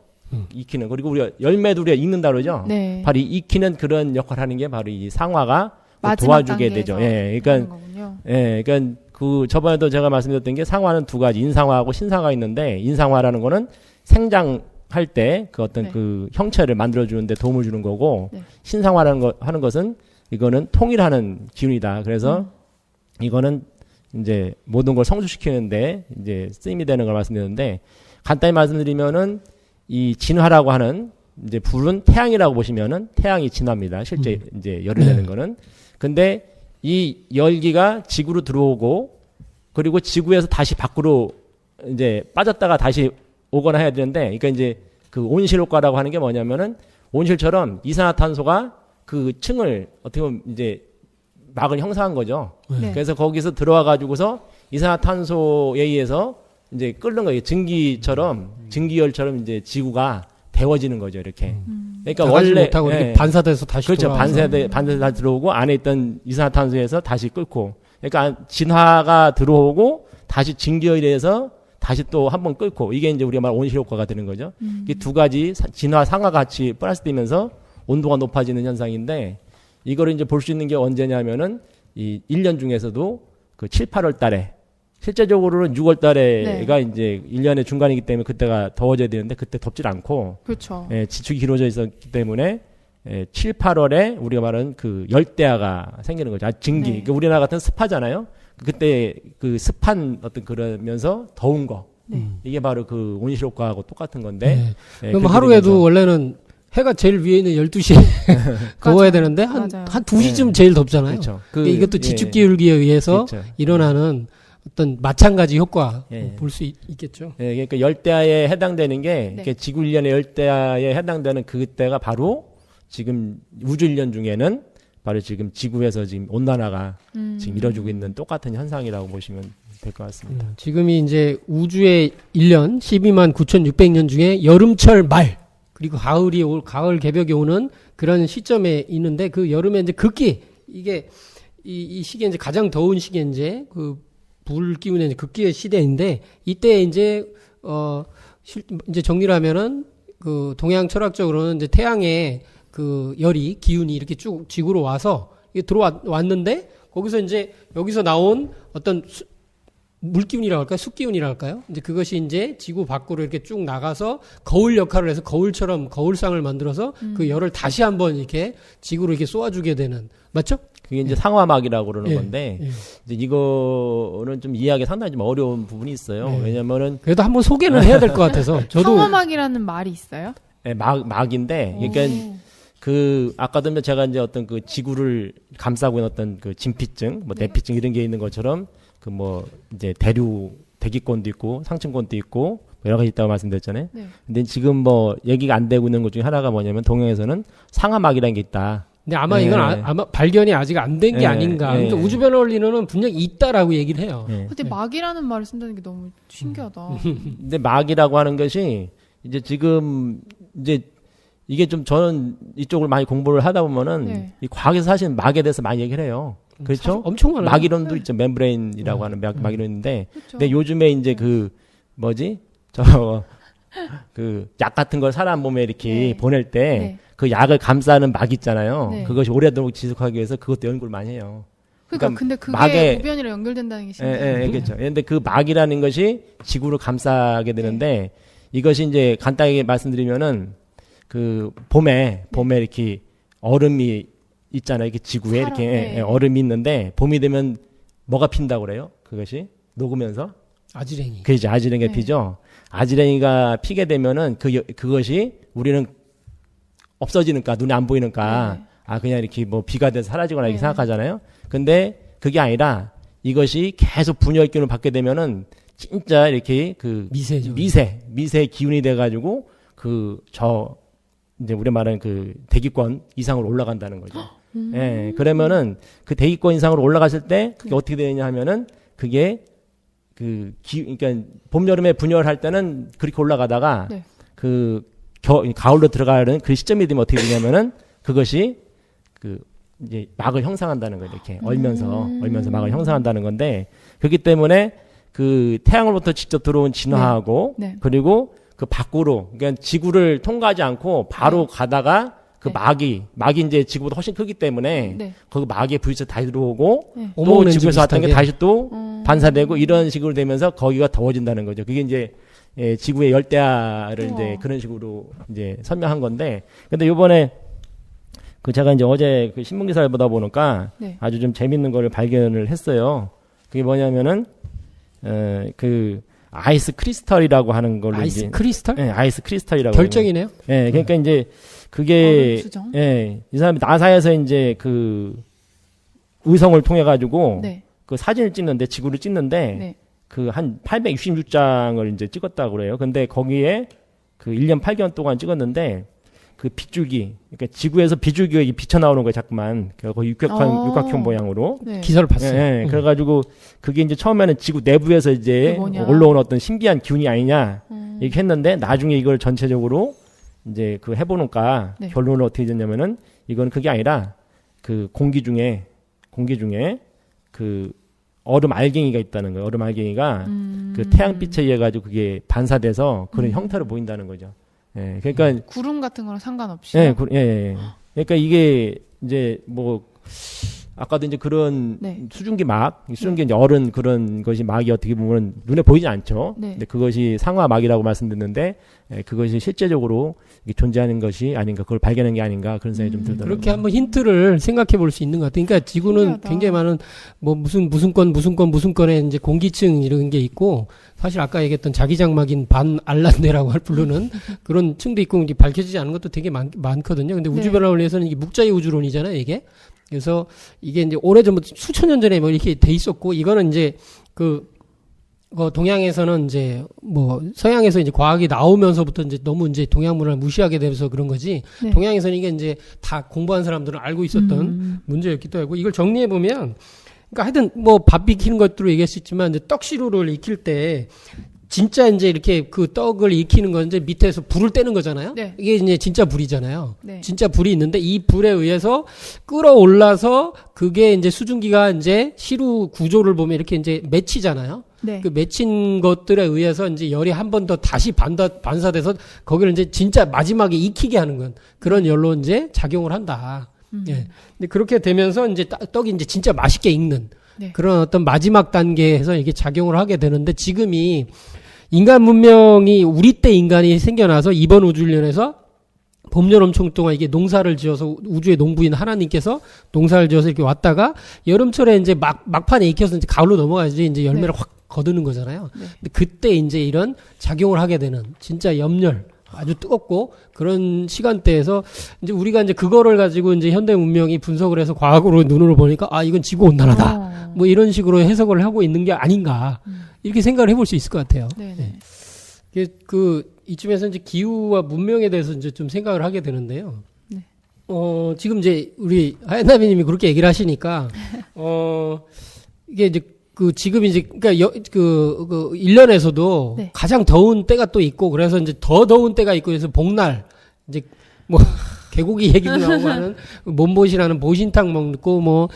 익히는 거. 그리고 우리가 열매도 우리가 익는다 그러죠.
네.
바로 이 익히는 그런 역할을 하는 게 바로 이 상화가
마지막
도와주게 되죠.
단계에서
예, 그러니까
하는 거군요.
예, 그러니까 그 저번에도 제가 말씀드렸던 게 상화는 두 가지 인상화하고 신상화 있는데 인상화라는 거는 생장할 때 그 어떤
네.
그 형체를 만들어 주는데 도움을 주는 거고
네.
신상화라는 거 하는 것은 이거는 통일하는 기운이다. 그래서 이거는 이제 모든 걸 성숙시키는데 이제 쓰임이 되는 걸 말씀드렸는데 간단히 말씀드리면은 이 진화라고 하는 이제 불은 태양이라고 보시면은 태양이 진화입니다. 실제 이제 열이 되는 거는. 근데 이 열기가 지구로 들어오고 그리고 지구에서 다시 밖으로 이제 빠졌다가 다시 오거나 해야 되는데 그러니까 이제 그 온실 효과라고 하는 게 뭐냐면은 온실처럼 이산화탄소가 그 층을 어떻게 보면 이제 막을 형성한 거죠.
네.
그래서 거기서 들어와 가지고서 이산화탄소에 의해서 이제 끓는 거예요. 증기열처럼 이제 지구가 데워지는 거죠. 이렇게. 그러니까
나가지
원래
못하고 이렇게
예.
반사돼서 다시
그렇죠.
돌아와서.
반사돼 다 들어오고 안에 있던 이산화탄소에서 다시 끓고. 그러니까 진화가 들어오고 다시 증기열에서 다시 또 한번 끓고 이게 이제 우리가 말 온실 효과가 되는 거죠. 이 두 가지 진화 상하 같이 플러스되면서 온도가 높아지는 현상인데 이거를 이제 볼 수 있는 게 언제냐면은 이 1년 중에서도 그 7, 8월 달에 실제적으로는 6월 달에가 이제 1년의 중간이기 때문에 그때가 더워져야 되는데 그때 덥질 않고
그렇죠.
예, 지축이 길어져 있었기 때문에 7, 8월에 우리가 말하는 그 열대야가 생기는 거죠. 증기.
네.
그러니까 우리나라 같은 습하잖아요. 그때 그 습한 어떤 그러면서 더운 거.
네.
이게 바로 그 온실 효과하고 똑같은 건데.
네.
예,
그럼
그렇게
하루에도
되면서
원래는 해가 제일 위에 있는 12시에 더워야 되는데 한
맞아요.
2시쯤
네.
제일 덥잖아요.
그렇죠.
근데 이것도
예,
지축 기울기에 의해서
그렇죠.
일어나는 어떤 마찬가지 효과
예.
볼 수 있겠죠.
예, 그러니까 열대야에 해당되는 게
네.
이렇게 지구 1년의 열대야에 해당되는 그때가 바로 지금 우주 1년 중에는 바로 지금 지구에서 지금 온난화가 지금 이뤄지고 있는 똑같은 현상이라고 보시면 될 것 같습니다.
지금이 이제 우주의 1년 12만 9,600년 중에 여름철 말 그리고 가을 개벽이 오는 그런 시점에 있는데 그 여름에 이제 극기 이게 이 시기에 이제 가장 더운 시기에 이제 그 불 기운의 이제 극기의 시대인데 이때 이제 이제 정리를 하면은 그 동양 철학적으로는 이제 태양의 그 열이 기운이 이렇게 쭉 지구로 와서 이게 들어왔는데 거기서 이제 여기서 나온 어떤 물기운이라고 할까요? 습기운이라고 할까요? 이제 그것이 이제 지구 밖으로 이렇게 쭉 나가서 거울 역할을 해서 거울처럼 거울상을 만들어서 그 열을 다시 한번 이렇게 지구로 이렇게 쏘아주게 되는 맞죠?
그게 이제 상화막이라고 그러는
예,
건데
예.
이제 이거는 좀 이해하기 상당히 좀 어려운 부분이 있어요.
예.
왜냐면은
그래도 한번 소개는 해야 될 것 같아서 저도
상화막이라는 말이 있어요?
막인데 그러니까
오.
그 아까도 제가 이제 어떤 그 지구를 감싸고 있는 어떤 그 진피증, 뭐 내피증 이런 게 있는 것처럼 그 뭐 이제 대기권도 있고 상층권도 있고 뭐 여러 가지 있다고 말씀드렸잖아요.
네.
근데 지금 뭐 얘기가 안 되고 있는 것 중에 하나가 뭐냐면 동양에서는 상하막이라는 게 있다.
근데 아마
예.
이건 아마 발견이 아직 안 된 게
예,
아닌가.
예.
그러니까 우주 변화 원리론은 분명히 있다라고 얘기를 해요.
예.
근데 막이라는 말을 쓴다는 게 너무 신기하다.
근데 막이라고 하는 것이 이제 지금 이제 이게 좀 저는 이쪽을 많이 공부를 하다 보면은
네.
이 과학에서 사실 막에 대해서 많이 얘기를 해요. 그렇죠?
엄청 많아요.
막이론도 있죠. 멤브레인이라고 하는 막이론인데
그렇죠.
근데 요즘에 이제 그 뭐지? 저 그 약 같은 걸 사람 몸에 이렇게
네.
보낼 때
네.
그 약을 감싸는 막 있잖아요.
네.
그것이 오래도록 지속하기 위해서 그것도 연구를 많이 해요.
그러니까 근데 그게
막에-
우변이랑 연결된다는 게
예,
신기해요.
예, 그렇죠. 근데 그 막이라는 것이 지구를 감싸게 되는데 이것이 이제 간단하게 말씀드리면은 그 봄에 이렇게 얼음이 있잖아요. 이렇게 지구에
사람,
이렇게
네.
얼음이 있는데 봄이 되면 뭐가 핀다고 그래요? 그것이 녹으면서
아지랭이.
그죠. 아지랭이가
네.
피죠. 아지랭이가 피게 되면은 그것이 우리는 없어지는가 눈에 안 보이는가
네.
그냥 이렇게 뭐 비가 돼서 사라지거나 이렇게
네.
생각하잖아요. 근데 그게 아니라 이것이 계속 분열기운을 받게 되면은 진짜 이렇게 그
미세죠.
미세 기운이 돼가지고 그 저 이제 우리 말하는 그 대기권 이상으로 올라간다는 거죠. 예, 그러면은 그 대기권 이상으로 올라갔을 때 그게 어떻게 되느냐 하면은 그게 그러니까 봄 여름에 분열할 때는 그렇게 올라가다가
네.
가을로 들어가는 그 시점이 되면 어떻게 되냐면은 그것이 이제 막을 형성한다는 거예요. 이렇게 얼면서 막을 형성한다는 건데 그렇기 때문에 그 태양으로부터 직접 들어온 진화하고
네. 네.
그리고 그 밖으로 그러니까 지구를 통과하지 않고 바로 가다가 그
네.
막이 이제 지구보다 훨씬 크기 때문에
네.
그 막에 부딪혀 다시 들어오고
네.
또
오목렌즈
지구에서 왔던 게
비슷하게.
다시 또 반사되고 이런 식으로 되면서 거기가 더워진다는 거죠. 그게 이제 지구의 열대야를
우와.
이제 그런 식으로 이제 설명한 건데 근데 요번에 제가 이제 어제 그 신문 기사를 보다 보니까
네.
아주 좀 재밌는 거를 발견을 했어요. 그게 뭐냐면은 그 아이스 크리스탈이라고 하는 걸로
아이스
이제
크리스탈?
아이스 크리스탈이라고
결정이네요.
예, 그러니까 이제 그게
수정?
이 사람이 나사에서 이제 그 의성을 통해 가지고
네.
그 사진을 찍는데 지구를 찍는데
네.
그 한 866장을 이제 찍었다고 그래요. 근데 거기에 그 1년 8개월 동안 찍었는데 그 빗줄기 그러니까 지구에서 비줄기가 비쳐 나오는 거예요, 자꾸만. 거의 육각형 모양으로.
네.
기사를 봤어요.
예, 그래가지고 그게 이제 처음에는 지구 내부에서 이제
그게 뭐냐.
올라온 어떤 신비한 기운이 아니냐 이렇게 했는데 나중에 이걸 전체적으로 이제 해보니까
네.
결론은 어떻게 됐냐면은 이건 그게 아니라 그 공기 중에 그 얼음 알갱이가 있다는 거예요. 얼음 알갱이가 그 태양빛에 의해 가지고 그게 반사돼서 그런 형태로 보인다는 거죠. 예, 그러니까
구름 같은 거랑 상관없이.
예. 그러니까 이게 이제 아까도 이제 그런
네.
수증기 이제 얼은 그런 것이 막이 어떻게 보면 눈에 보이지 않죠.
네.
근데 그것이 상화막이라고 말씀드렸는데 그것이 실제적으로 이게 존재하는 것이 아닌가, 그걸 발견한 게 아닌가 그런 생각이 좀 들더라고요.
그렇게 한번 힌트를 생각해 볼 수 있는 것 같아요. 그러니까 지구는
신기하다.
굉장히 많은 뭐 무슨 건에 이제 공기층 이런 게 있고 사실 아까 얘기했던 자기장막인 반알란데라고 부르는 그런 층도 있고 이제 밝혀지지 않은 것도 되게 많거든요. 근데 우주
네.
변화론에서는 이게 묵자의 우주론이잖아요, 이게. 그래서 이게 이제 오래전부터 수천 년 전에 뭐 이렇게 돼 있었고 이거는 이제 동양에서는 이제 뭐 서양에서 이제 과학이 나오면서부터 이제 너무 이제 동양 문화를 무시하게 되면서 그런 거지.
네.
동양에서는 이게 이제 다 공부한 사람들은 알고 있었던 문제였기도 하고 이걸 정리해 보면 그러니까 하여튼 뭐 밥 익히는 것들로 얘기할 수 있지만 이제 떡시루를 익힐 때 진짜 이제 이렇게 그 떡을 익히는 건 이제 밑에서 불을 떼는 거잖아요.
네.
이게 이제 진짜 불이잖아요.
네.
진짜 불이 있는데 이 불에 의해서 끌어올라서 그게 이제 수증기가 이제 시루 구조를 보면 이렇게 이제 맺히잖아요.
네.
그 맺힌 것들에 의해서 이제 열이 한 번 더 다시 반사돼서 거기를 이제 진짜 마지막에 익히게 하는 건 그런 열로 이제 작용을 한다. 예. 근데 그렇게 되면서 이제 떡이 이제 진짜 맛있게 익는
네.
그런 어떤 마지막 단계에서 이게 작용을 하게 되는데 지금이 인간 문명이 우리 때 인간이 생겨나서 이번 우주훈련에서 봄, 여름 총 동안 이게 농사를 지어서 우주의 농부인 하나님께서 농사를 지어서 이렇게 왔다가 여름철에 이제 막판에 익혀서 이제 가을로 넘어가야지 이제 열매를
네.
확 거두는 거잖아요.
네.
근데 그때 이제 이런 작용을 하게 되는 진짜 염열 아주 뜨겁고 그런 시간대에서 이제 우리가 이제 그거를 가지고 이제 현대 문명이 분석을 해서 과학으로 눈으로 보니까 아 이건 지구 온난화다. 뭐 이런 식으로 해석을 하고 있는 게 아닌가 이렇게 생각을 해볼 수 있을 것 같아요.
네네.
이쯤에서 이제 기후와 문명에 대해서 이제 좀 생각을 하게 되는데요.
네.
지금 이제 우리 하얀나비님이 그렇게 얘기를 하시니까 이게 이제 지금 이제 그러니까 1년에서도
네.
가장 더운 때가 또 있고 그래서 이제 더 더운 때가 있고 그래서 복날 이제 뭐 개고기 얘기도 나오고 하는 몸보신하는 보신탕 먹고 뭐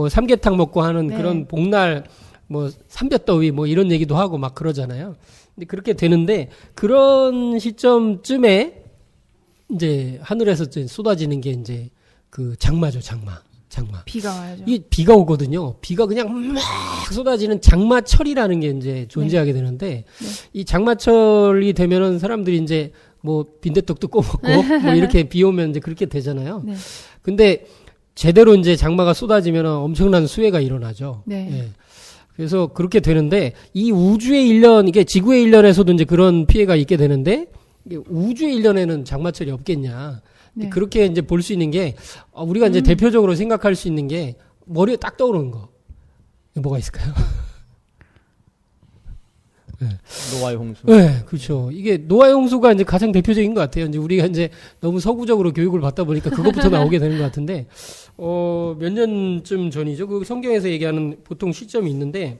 삼계탕 먹고 하는
네.
그런 복날 뭐 삼볕더위 뭐 이런 얘기도 하고 막 그러잖아요. 근데 그렇게 되는데 그런 시점쯤에 이제 하늘에서 이제 쏟아지는 게 이제 그 장마죠, 장마.
비가 와야죠.
이게 비가 오거든요. 비가 그냥 막 쏟아지는 장마철이라는 게 이제 존재하게 되는데 이 장마철이 되면은 사람들이 이제 뭐 빈대떡도 꺼먹고 뭐 이렇게 비 오면 이제 그렇게 되잖아요.
네.
근데 제대로 이제 장마가 쏟아지면 엄청난 수해가 일어나죠.
네.
예. 그래서 그렇게 되는데 이 우주의 일년 이게 지구의 일년에서도 이제 그런 피해가 있게 되는데 이게 우주의 일년에는 장마철이 없겠냐.
네.
그렇게 이제 볼 수 있는 게 우리가 이제 대표적으로 생각할 수 있는 게 머리에 딱 떠오르는 거 뭐가 있을까요?
노아의 홍수.
네, 그렇죠. 이게 노아의 홍수가 이제 가장 대표적인 것 같아요. 이제 우리가 이제 너무 서구적으로 교육을 받다 보니까 그것부터 나오게 되는 것 같은데, 몇 년쯤 전이죠. 그 성경에서 얘기하는 보통 시점이 있는데,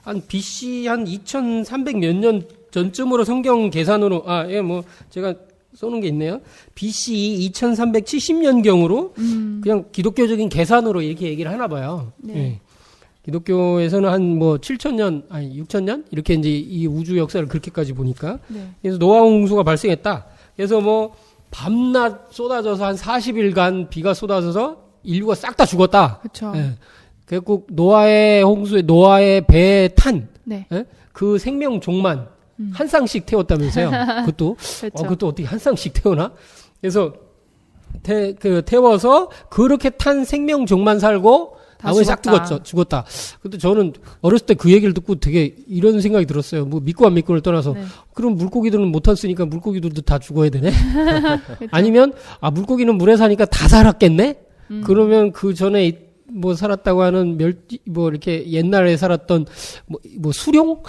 한 BC 한 2300 몇 년 전쯤으로 성경 계산으로, 뭐, 제가 쏘는 게 있네요. BC 2370년경으로 그냥 기독교적인 계산으로 이렇게 얘기를 하나 봐요.
네.
예. 기독교에서는 한 뭐 7000년, 아니 6000년? 이렇게 이제 이 우주 역사를 그렇게까지 보니까.
네.
그래서 노아 홍수가 발생했다. 그래서 뭐 밤낮 쏟아져서 한 40일간 비가 쏟아져서 인류가 싹 다 죽었다.
그렇죠.
예. 그래갖고 노아의 홍수에 노아의 배에 탄
네.
예? 그 생명종만 한 쌍씩 태웠다면서요. 그것도
그렇죠.
그것도 어떻게 한 쌍씩 태우나? 그래서 태워서 그렇게 탄 생명종만 살고
다
나머지 싹 죽었다. 근데 저는 어렸을 때 그 얘기를 듣고 되게 이런 생각이 들었어요. 뭐 믿고 안 믿고를 떠나서
네.
그럼 물고기들은 못 탔으니까 물고기들도 다 죽어야 되네.
그렇죠.
아니면 물고기는 물에 사니까 다 살았겠네. 그러면 그 전에 뭐 살았다고 하는 뭐 이렇게 옛날에 살았던 뭐 수룡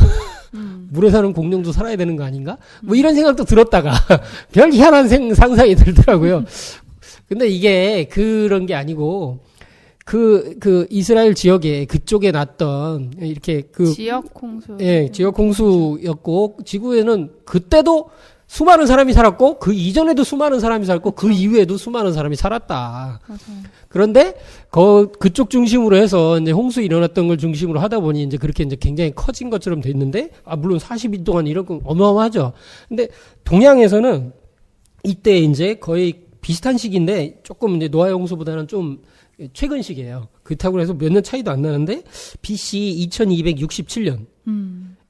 물에 사는 공룡도 살아야 되는 거 아닌가? 뭐 이런 생각도 들었다가 별 희한한 상상이 들더라고요. 근데 이게 그런 게 아니고 그 이스라엘 지역에 그쪽에 났던 이렇게
지역 홍수.
예, 지역 홍수였고 지구에는 그때도 수많은 사람이 살았고 그 이전에도 수많은 사람이 살았고 그 이후에도 수많은 사람이 살았다.
맞아요.
그런데 그쪽 중심으로 해서 이제 홍수 일어났던 걸 중심으로 하다 보니 이제 그렇게 이제 굉장히 커진 것처럼 됐는데 물론 40일 동안 이런 건 어마어마하죠. 근데 동양에서는 이때 이제 거의 비슷한 시기인데 조금 이제 노아의 홍수보다는 좀 최근 시기예요. 그렇다고 해서 몇 년 차이도 안 나는데 BC 2267년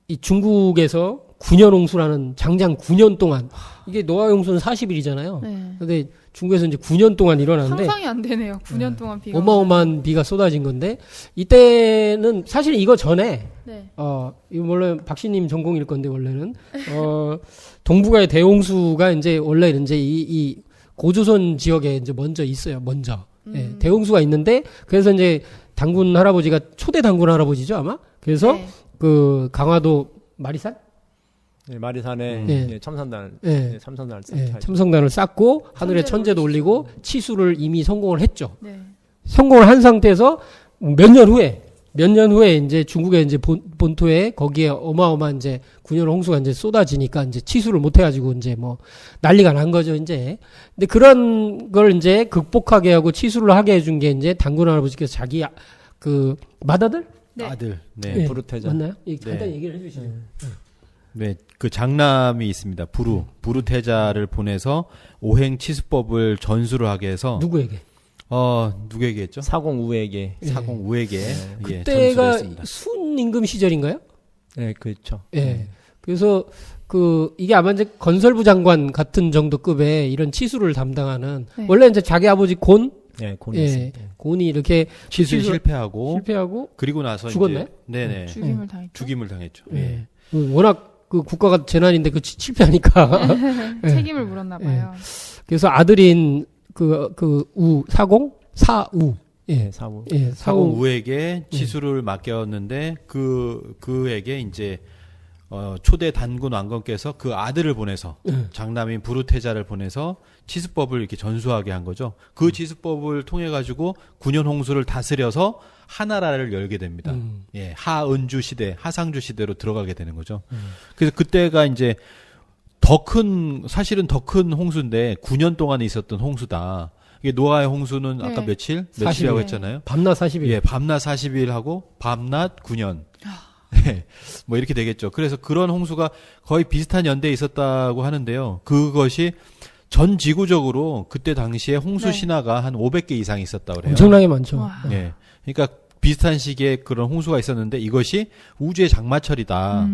이 중국에서 9년 홍수라는 장장 9년 동안 이게 노아의 홍수는 40일이잖아요.
네.
근데 중국에서 이제 9년 동안 일어났는데
상상이 안 되네요. 9년 동안 비가
어마어마한 비가 쏟아진 건데 이때는 사실 이거 전에
네.
이거 원래 박씨님 전공일 건데 원래는 동북아의 대홍수가 이제 원래 이제 이 고조선 지역에 이제 먼저 있어요. 먼저 예, 대홍수가 있는데 그래서 이제 당군 할아버지가 초대 당군 할아버지죠 아마. 그래서
네.
그 강화도 마리산
네, 마리산에
네.
첨산단,
네.
참선단을 쌓게
예,
하죠.
참성단을 쌓고 하늘에
천재를
천재도 올리고 치수를 이미 성공을 했죠.
네.
성공을 한 상태에서 몇 년 후에 이제 중국의 이제 본토에 거기에 어마어마한 이제 9년 홍수가 이제 쏟아지니까 이제 치수를 못 해가지고 이제 뭐 난리가 난 거죠, 이제. 근데 그런 걸 이제 극복하게 하고 치수를 하게 해준 게 이제 당군 할아버지께서 자기 그 맏아들?
네.
아들. 네.
예,
부르테자.
맞나요? 간단히
네.
얘기를 해주시죠.
네, 그 장남이 있습니다. 부르테자를 보내서 오행 치수법을 전수를 하게 해서
누구에게?
누구에게 했죠?
사공우에게.
사공우에게 예,
그때가
전수했습니다.
순임금 시절인가요?
네, 그렇죠.
예. 그래서 이게 아마 이제 건설부 장관 같은 정도 급의 이런 치수를 담당하는
네.
원래 이제 자기 아버지
네, 곤이
예,
있습니다.
곤이 이렇게
치수
치수-
실패하고
실패하고
그리고 나서
죽었나요?
이제 네네
죽임을 당했죠.
죽임을 당했죠.
예. 워낙 그 국가가 재난인데 실패하니까 예.
책임을 물었나 봐요.
그래서 아들인 사우
네, 사우.
예,
사공우에게 치수를 맡겼는데 그에게 이제 초대 단군 왕건께서 그 아들을 보내서 장남인 부르테자를 보내서 치수법을 이렇게 전수하게 한 거죠. 그 치수법을 통해 가지고 9년 홍수를 다스려서 하나라를 열게 됩니다. 예, 하은주 시대, 하상주 시대로 들어가게 되는 거죠. 그래서 그때가 이제 사실은 더 큰 홍수인데 9년 동안에 있었던 홍수다. 이게 노아의 홍수는 아까
네.
며칠이라고
40일.
했잖아요.
밤낮 40일.
예, 밤낮 40일 하고 밤낮 9년. 예, 뭐 이렇게 되겠죠. 그래서 그런 홍수가 거의 비슷한 연대에 있었다고 하는데요. 그것이 전 지구적으로 그때 당시에 홍수
네.
신화가 한 500개 이상 있었다고 그래요.
엄청나게 많죠.
와.
예. 그러니까 비슷한 시기에 그런 홍수가 있었는데 이것이 우주의 장마철이다.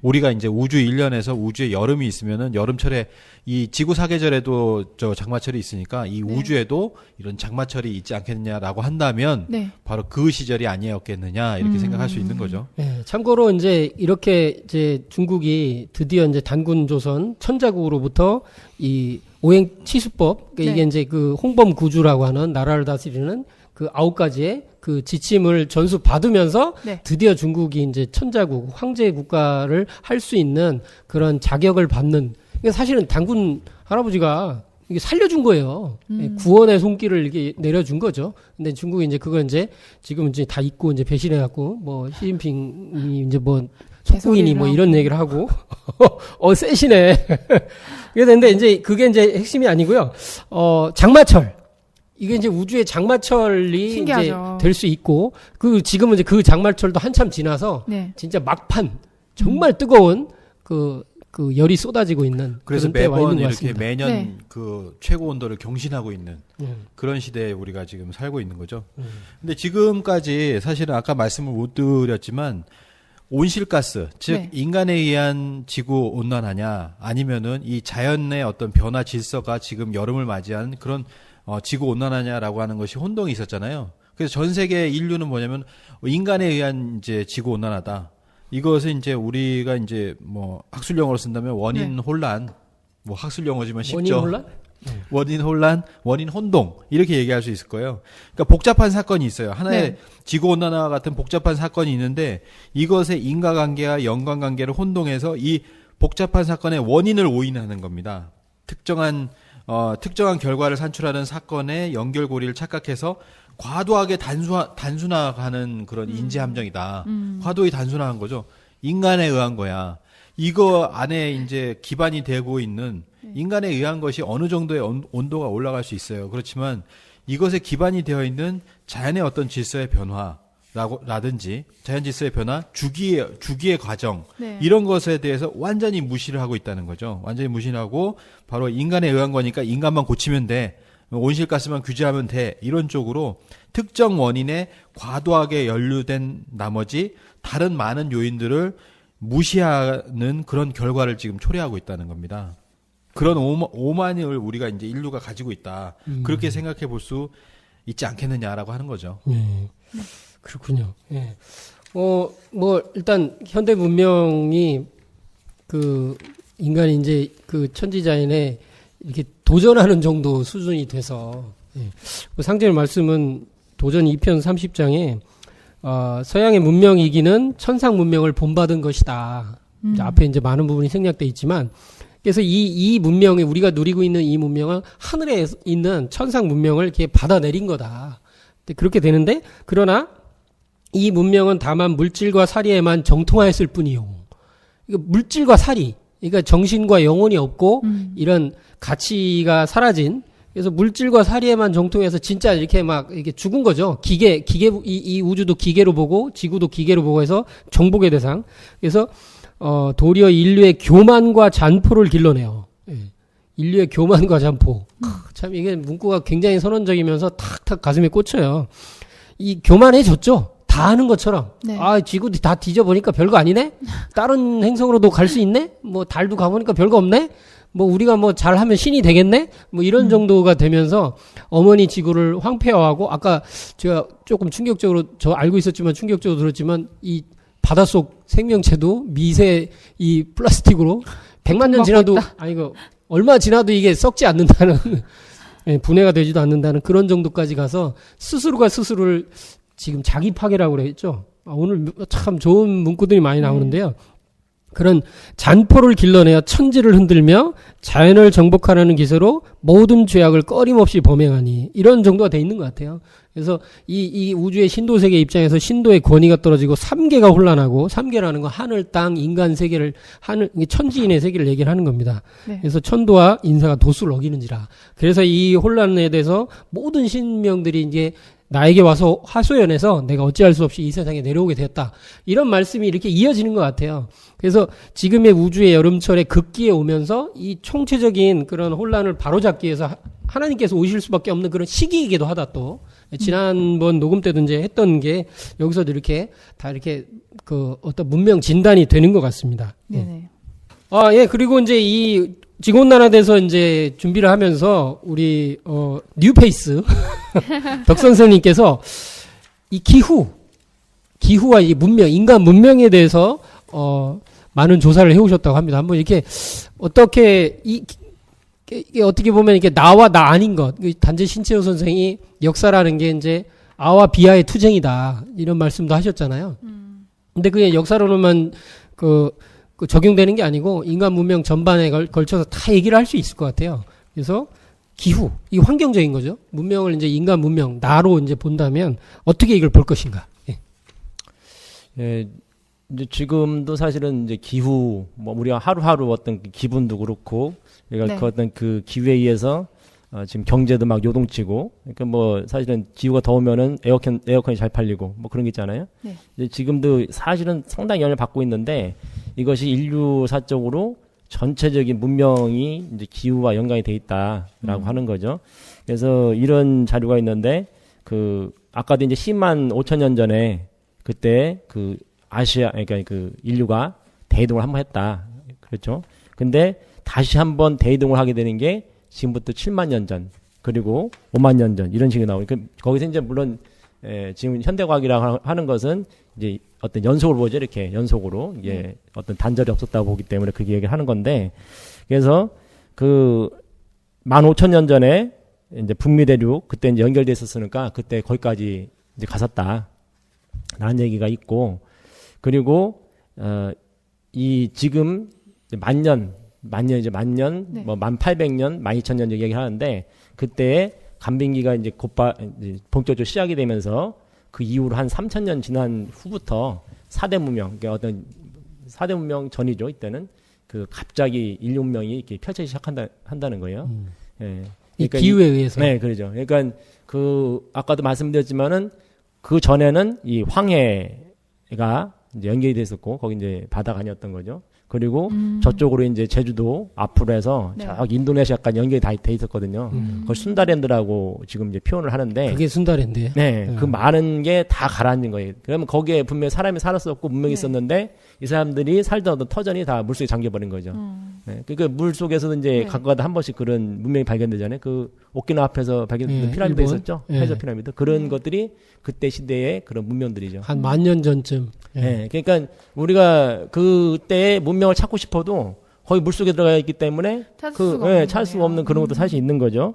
우리가 이제 우주 1년에서 우주에 여름이 있으면은 여름철에 이 지구 사계절에도 저 장마철이 있으니까 이
네.
우주에도 이런 장마철이 있지 않겠느냐라고 한다면
네.
바로 그 시절이 아니었겠느냐 이렇게 생각할 수 있는 거죠.
예, 참고로 이제 이렇게 이제 중국이 드디어 이제 단군 조선 천자국으로부터 이 오행 치수법 그러니까
네.
이게 이제 그 홍범 구주라고 하는 나라를 다스리는 그 9가지의 그 지침을 전수 받으면서
네.
드디어 중국이 이제 천자국, 황제 국가를 할 수 있는 그런 자격을 받는. 그러니까 사실은 당군 할아버지가 이게 살려준 거예요. 구원의 손길을 이렇게 내려준 거죠. 근데 중국이 이제 그걸 이제 지금 이제 다 잊고 이제 배신해갖고 뭐 시진핑이 이제 뭐 속국인이 뭐 이런 얘기를 하고 세시네. 그런데 이제 그게 이제 핵심이 아니고요. 장마철. 이게 이제 우주의 장마철이
신기하죠.
이제 될 수 있고 그 지금은 이제 그 장마철도 한참 지나서
네.
진짜 막판 정말 뜨거운 그 열이 쏟아지고 있는
그래서
그런 때에 와
매번
있는 것
이렇게
같습니다.
매년
네.
그 최고 온도를 경신하고 있는 그런 시대에 우리가 지금 살고 있는 거죠. 근데 지금까지 사실은 아까 말씀을 못 드렸지만 온실가스, 즉
네.
인간에 의한 지구 온난화냐 아니면은 이 자연의 어떤 변화 질서가 지금 여름을 맞이한 그런 지구 온난화냐라고 하는 것이 혼동이 있었잖아요. 그래서 전 세계 인류는 뭐냐면 인간에 의한 이제 지구 온난화다. 이것은 이제 우리가 이제 뭐 학술 용어로 쓴다면 원인
네.
혼란, 뭐 학술 용어지만 쉽죠.
원인 혼란?
원인 혼란, 원인 혼동 이렇게 얘기할 수 있을 거예요. 그러니까 복잡한 사건이 있어요. 하나의
네.
지구 온난화 같은 복잡한 사건이 있는데 이것의 인과관계와 연관관계를 혼동해서 이 복잡한 사건의 원인을 오인하는 겁니다. 특정한 결과를 산출하는 사건의 연결고리를 착각해서 과도하게 단순화하는 그런 인지 함정이다. 과도히 단순화한 거죠. 인간에 의한 거야. 이거 안에 이제 기반이 되고 있는 인간에 의한 것이 어느 정도의 온도가 올라갈 수 있어요. 그렇지만 이것에 기반이 되어 있는 자연의 어떤 질서의 변화라든지 자연 질서의 변화, 주기의 과정
네.
이런 것에 대해서 완전히 무시를 하고 있다는 거죠. 완전히 무시를 하고 바로 인간에 의한 거니까 인간만 고치면 돼. 온실가스만 규제하면 돼. 이런 쪽으로 특정 원인에 과도하게 연루된 나머지 다른 많은 요인들을 무시하는 그런 결과를 지금 초래하고 있다는 겁니다. 그런 오만을 우리가 이제 인류가 가지고 있다. 그렇게 생각해 볼 수 있지 않겠느냐라고 하는 거죠.
그렇군요. 예. 뭐 일단 현대 문명이 그 인간이 이제 그 천지자연에 이렇게 도전하는 정도 수준이 돼서 그 상제의 말씀은 도전 2편 30장에 서양의 문명 이기는 천상 문명을 본받은 것이다. 이제 앞에 이제 많은 부분이 생략돼 있지만 그래서 이 문명이 우리가 누리고 있는 이 문명은 하늘에 있는 천상 문명을 이렇게 받아내린 거다. 그렇게 되는데 그러나 이 문명은 다만 물질과 사리에만 정통하였을 뿐이요. 이거 물질과 사리, 그러니까 정신과 영혼이 없고 이런 가치가 사라진. 그래서 물질과 사리에만 정통해서 진짜 이렇게 막 이렇게 죽은 거죠. 이 우주도 기계로 보고 지구도 기계로 보고 해서 정복의 대상. 그래서 도리어 인류의 교만과 잔포를 길러내요. 예. 인류의 교만과 잔포. 참 이게 문구가 굉장히 선언적이면서 탁탁 가슴에 꽂혀요. 이 교만해졌죠. 다 아는 것처럼.
네.
지구 다 뒤져보니까 별거 아니네? 다른 행성으로도 갈 수 있네? 뭐 달도 가보니까 별거 없네? 뭐 우리가 뭐 잘하면 신이 되겠네? 뭐 이런 정도가 되면서 어머니 지구를 황폐화하고 아까 제가 조금 충격적으로 저 알고 있었지만 충격적으로 들었지만 이 바닷속 생명체도 미세 이 플라스틱으로 100만 년 지나도 이거 얼마 지나도 이게 썩지 않는다는 분해가 되지도 않는다는 그런 정도까지 가서 스스로가 스스로를 지금 자기 파괴라고 그랬죠. 오늘 참 좋은 문구들이 많이 나오는데요. 그런 잔포를 길러내어 천지를 흔들며 자연을 정복하려는 기세로 모든 죄악을 꺼림없이 범행하니 이런 정도가 돼 있는 것 같아요. 그래서 이 우주의 신도 세계 입장에서 신도의 권위가 떨어지고 삼계가 혼란하고 삼계라는 건 하늘, 땅, 인간 세계를 천지인의 세계를 얘기를 하는 겁니다.
네.
그래서 천도와 인사가 도수를 어기는지라. 그래서 이 혼란에 대해서 모든 신명들이 이제 나에게 와서 하소연해서 내가 어찌할 수 없이 이 세상에 내려오게 되었다. 이런 말씀이 이렇게 이어지는 것 같아요. 그래서 지금의 우주의 여름철에 극기에 오면서 이 총체적인 그런 혼란을 바로잡기 위해서 하나님께서 오실 수밖에 없는 그런 시기이기도 하다 또. 지난번 녹음 때도 이제 했던 게 여기서도 이렇게 다 이렇게 그 어떤 문명 진단이 되는 것 같습니다.
네네.
예, 그리고 이제 이 지구온난화돼서 이제 준비를 하면서 우리 뉴페이스 덕 선생님께서 이 기후와 이 문명, 인간 문명에 대해서 많은 조사를 해오셨다고 합니다. 한번 이렇게 어떻게 이게 어떻게 보면 이렇게 나와 나 아닌 것, 단지 신채호 선생이 역사라는 게 이제 아와 비아의 투쟁이다 이런 말씀도 하셨잖아요. 근데 그게 역사로만 그 적용되는 게 아니고 인간 문명 전반에 걸쳐서 다 얘기를 할 수 있을 것 같아요. 그래서 기후, 이 환경적인 거죠. 문명을 이제 인간 문명 나로 이제 본다면 어떻게 이걸 볼 것인가. 예.
예, 이제 지금도 사실은 이제 기후, 뭐 우리가 하루하루 어떤 그 기분도 그렇고, 그러니까
네.
그 어떤 그 기후에 의해서 지금 경제도 막 요동치고, 그러니까 뭐 사실은 기후가 더우면은 에어컨이 잘 팔리고 뭐 그런 게 있잖아요.
네.
이제 지금도 사실은 상당히 영향을 받고 있는데 이것이 인류사적으로 전체적인 문명이 이제 기후와 연관이 돼 있다라고 하는 거죠. 그래서 이런 자료가 있는데 그 아까도 이제 10만 5천 년 전에 그때 그 아시아 그러니까 그 인류가 대이동을 한번 했다. 그렇죠? 근데 다시 한번 대이동을 하게 되는 게 지금부터 7만 년 전, 그리고 5만 년 전 이런 식으로 나오니까 거기서 이제 물론 지금 현대과학이라고 하는 것은 이제 어떤 연속으로 보죠. 이렇게 연속으로 이게 어떤 단절이 없었다고 보기 때문에 그렇게 얘기를 하는 건데, 그래서 그 15,000년 전에 이제 북미 대륙 그때 이제 연결돼 있었으니까 그때 거기까지 이제 갔었다 라는 얘기가 있고, 그리고 이 지금 만년
네.
뭐 1800년 12000년 얘기를 하는데 그때 간빙기가 이제 이제 본격적으로 시작이 되면서 그 이후로 한 3000년 지난 후부터 4대 문명, 그러니까 어떤 4대 문명 전이죠. 이때는 그 갑자기 인류 문명이 이렇게 펼쳐지기 한다는 거예요. 예.
이
그러니까
기후에 의해서.
네, 그러죠. 그러니까 그 아까도 말씀드렸지만은 그 전에는 이 황해가 이제 연결이 됐었고 거기 이제 바다가 아니었던 거죠. 그리고 저쪽으로 이제 제주도 앞으로 해서
네.
저 인도네시아까지 연결이 다 돼 있었거든요. 그걸 순다랜드라고 지금 이제 표현을 하는데
그게 순다랜드예요.
네, 그 많은 게 다 가라앉은 거예요. 그러면 거기에 분명히 사람이 살았었고 문명이
네.
있었는데 이 사람들이 살던 어떤 터전이 다 물속에 잠겨버린 거죠. 네, 그러니까 물 속에서도 이제
네.
가끔가다 한 번씩 그런 문명이 발견되잖아요. 그 오키나와 앞에서 발견된
네,
피라미드
일본?
있었죠.
네.
해저 피라미드. 그런 것들이 그때 시대의 그런 문명들이죠.
한 10,000년 전쯤. 예.
네, 그러니까 우리가 그때의 문명을 찾고 싶어도 거의 물속에 들어가 있기 때문에 찾을 수가 없는 그런 것도 사실 있는 거죠.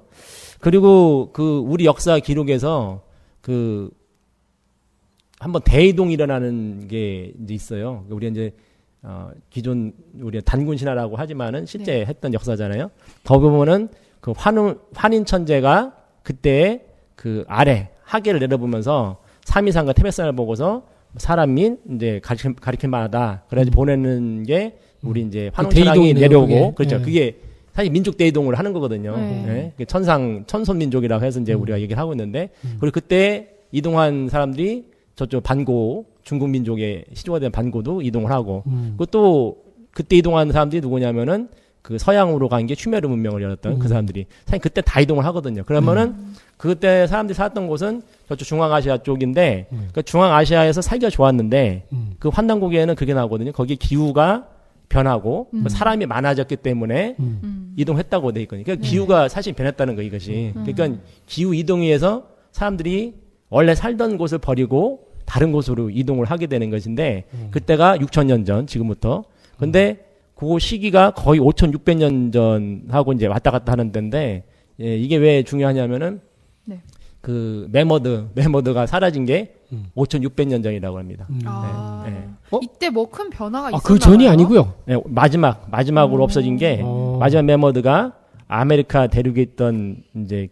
그리고 그 우리 역사 기록에서 그 한번 대이동이 일어나는 게 이제 있어요. 우리 이제 기존 우리 단군 신화라고 하지만은 실제
네.
했던 역사잖아요. 거기 보면은 그 환인 천재가 그때 그 아래 하계를 내려보면서 삼위산과 태백산을 보고서 사람 및 이제 가리킬 만하다. 그래가지고 보내는 게 우리 이제 환웅천왕이
대이동이네요,
내려오고
그게.
그렇죠.
예.
그게 사실 민족 대이동을 하는 거거든요.
네.
예. 천손 민족이라고 해서 이제 우리가 얘기를 하고 있는데 그리고 그때 이동한 사람들이 저쪽 반고 중국 민족의 시조가 된 반고도 이동을 하고 그것도 그때 이동한 사람들이 누구냐면은 그 서양으로 간 게 슈메르 문명을 열었던 그 사람들이 사실 그때 다 이동을 하거든요. 그러면은 그때 사람들이 살았던 곳은 저쪽 중앙아시아 쪽인데 그 중앙아시아에서 살기가 좋았는데 그 환단고기에는 그게 나오거든요. 거기 기후가 변하고 사람이 많아졌기 때문에 이동했다고 돼 있거든요. 그러니까 기후가 사실 변했다는 거 이것이. 그러니까 기후 이동에 의해서 사람들이 원래 살던 곳을 버리고 다른 곳으로 이동을 하게 되는 것인데 그때가 6,000년 전 지금부터. 근데 그 시기가 거의 5,600년 전하고 이제 왔다 갔다 하는 데인데 예, 이게 왜 중요하냐면은
네.
그 메머드가 사라진 게 5,600년 전이라고 합니다.
아,
네.
어?
이때 뭐 큰 변화가 있었나요?
그 전이 아니고요.
네, 마지막으로 없어진 게 마지막 메머드가 아메리카 대륙에 있던 이제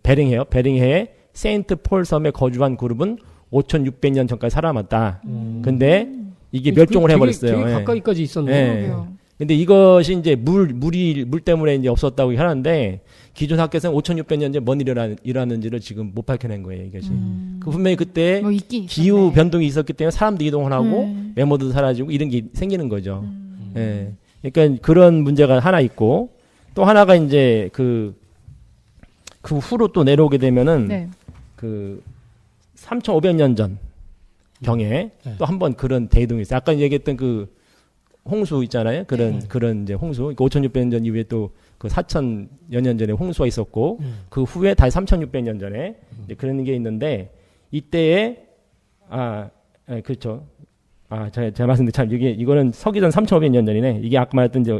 베링해의 세인트 폴 섬에 거주한 그룹은 5,600년 전까지 살아남았다. 근데 이게 멸종을 해버렸어요.
되게
예.
가까이까지 있었네.
예.
그러게요.
근데 이것이 이제 물 때문에 이제 없었다고 하는데 기존 학계에서는 5,600년 전에 뭔 일이 일어났는지를 지금 못 밝혀낸 거예요, 이것이. 그 분명히 그때
뭐 있긴
기후
있었네.
변동이 있었기 때문에 사람도 이동을 하고 메모도 사라지고 이런 게 생기는 거죠. 예. 그러니까 그런 문제가 하나 있고 또 하나가 이제 그 후로 또 내려오게 되면은
네.
그 3,500년 전 경에
네.
또 한 번 그런 대이동이 있어요. 아까 얘기했던 그 홍수 있잖아요. 그런 이제 홍수. 그러니까 5,600년 전 이후에 또 그 4,000여 년 전에 홍수가 있었고 그 후에 다시 3,600년 전에 이제 그런 게 있는데 이때에 그렇죠. 제가 말씀드린 참 이거는 서기전 3,500년 전이네. 이게 아까 말했던 이제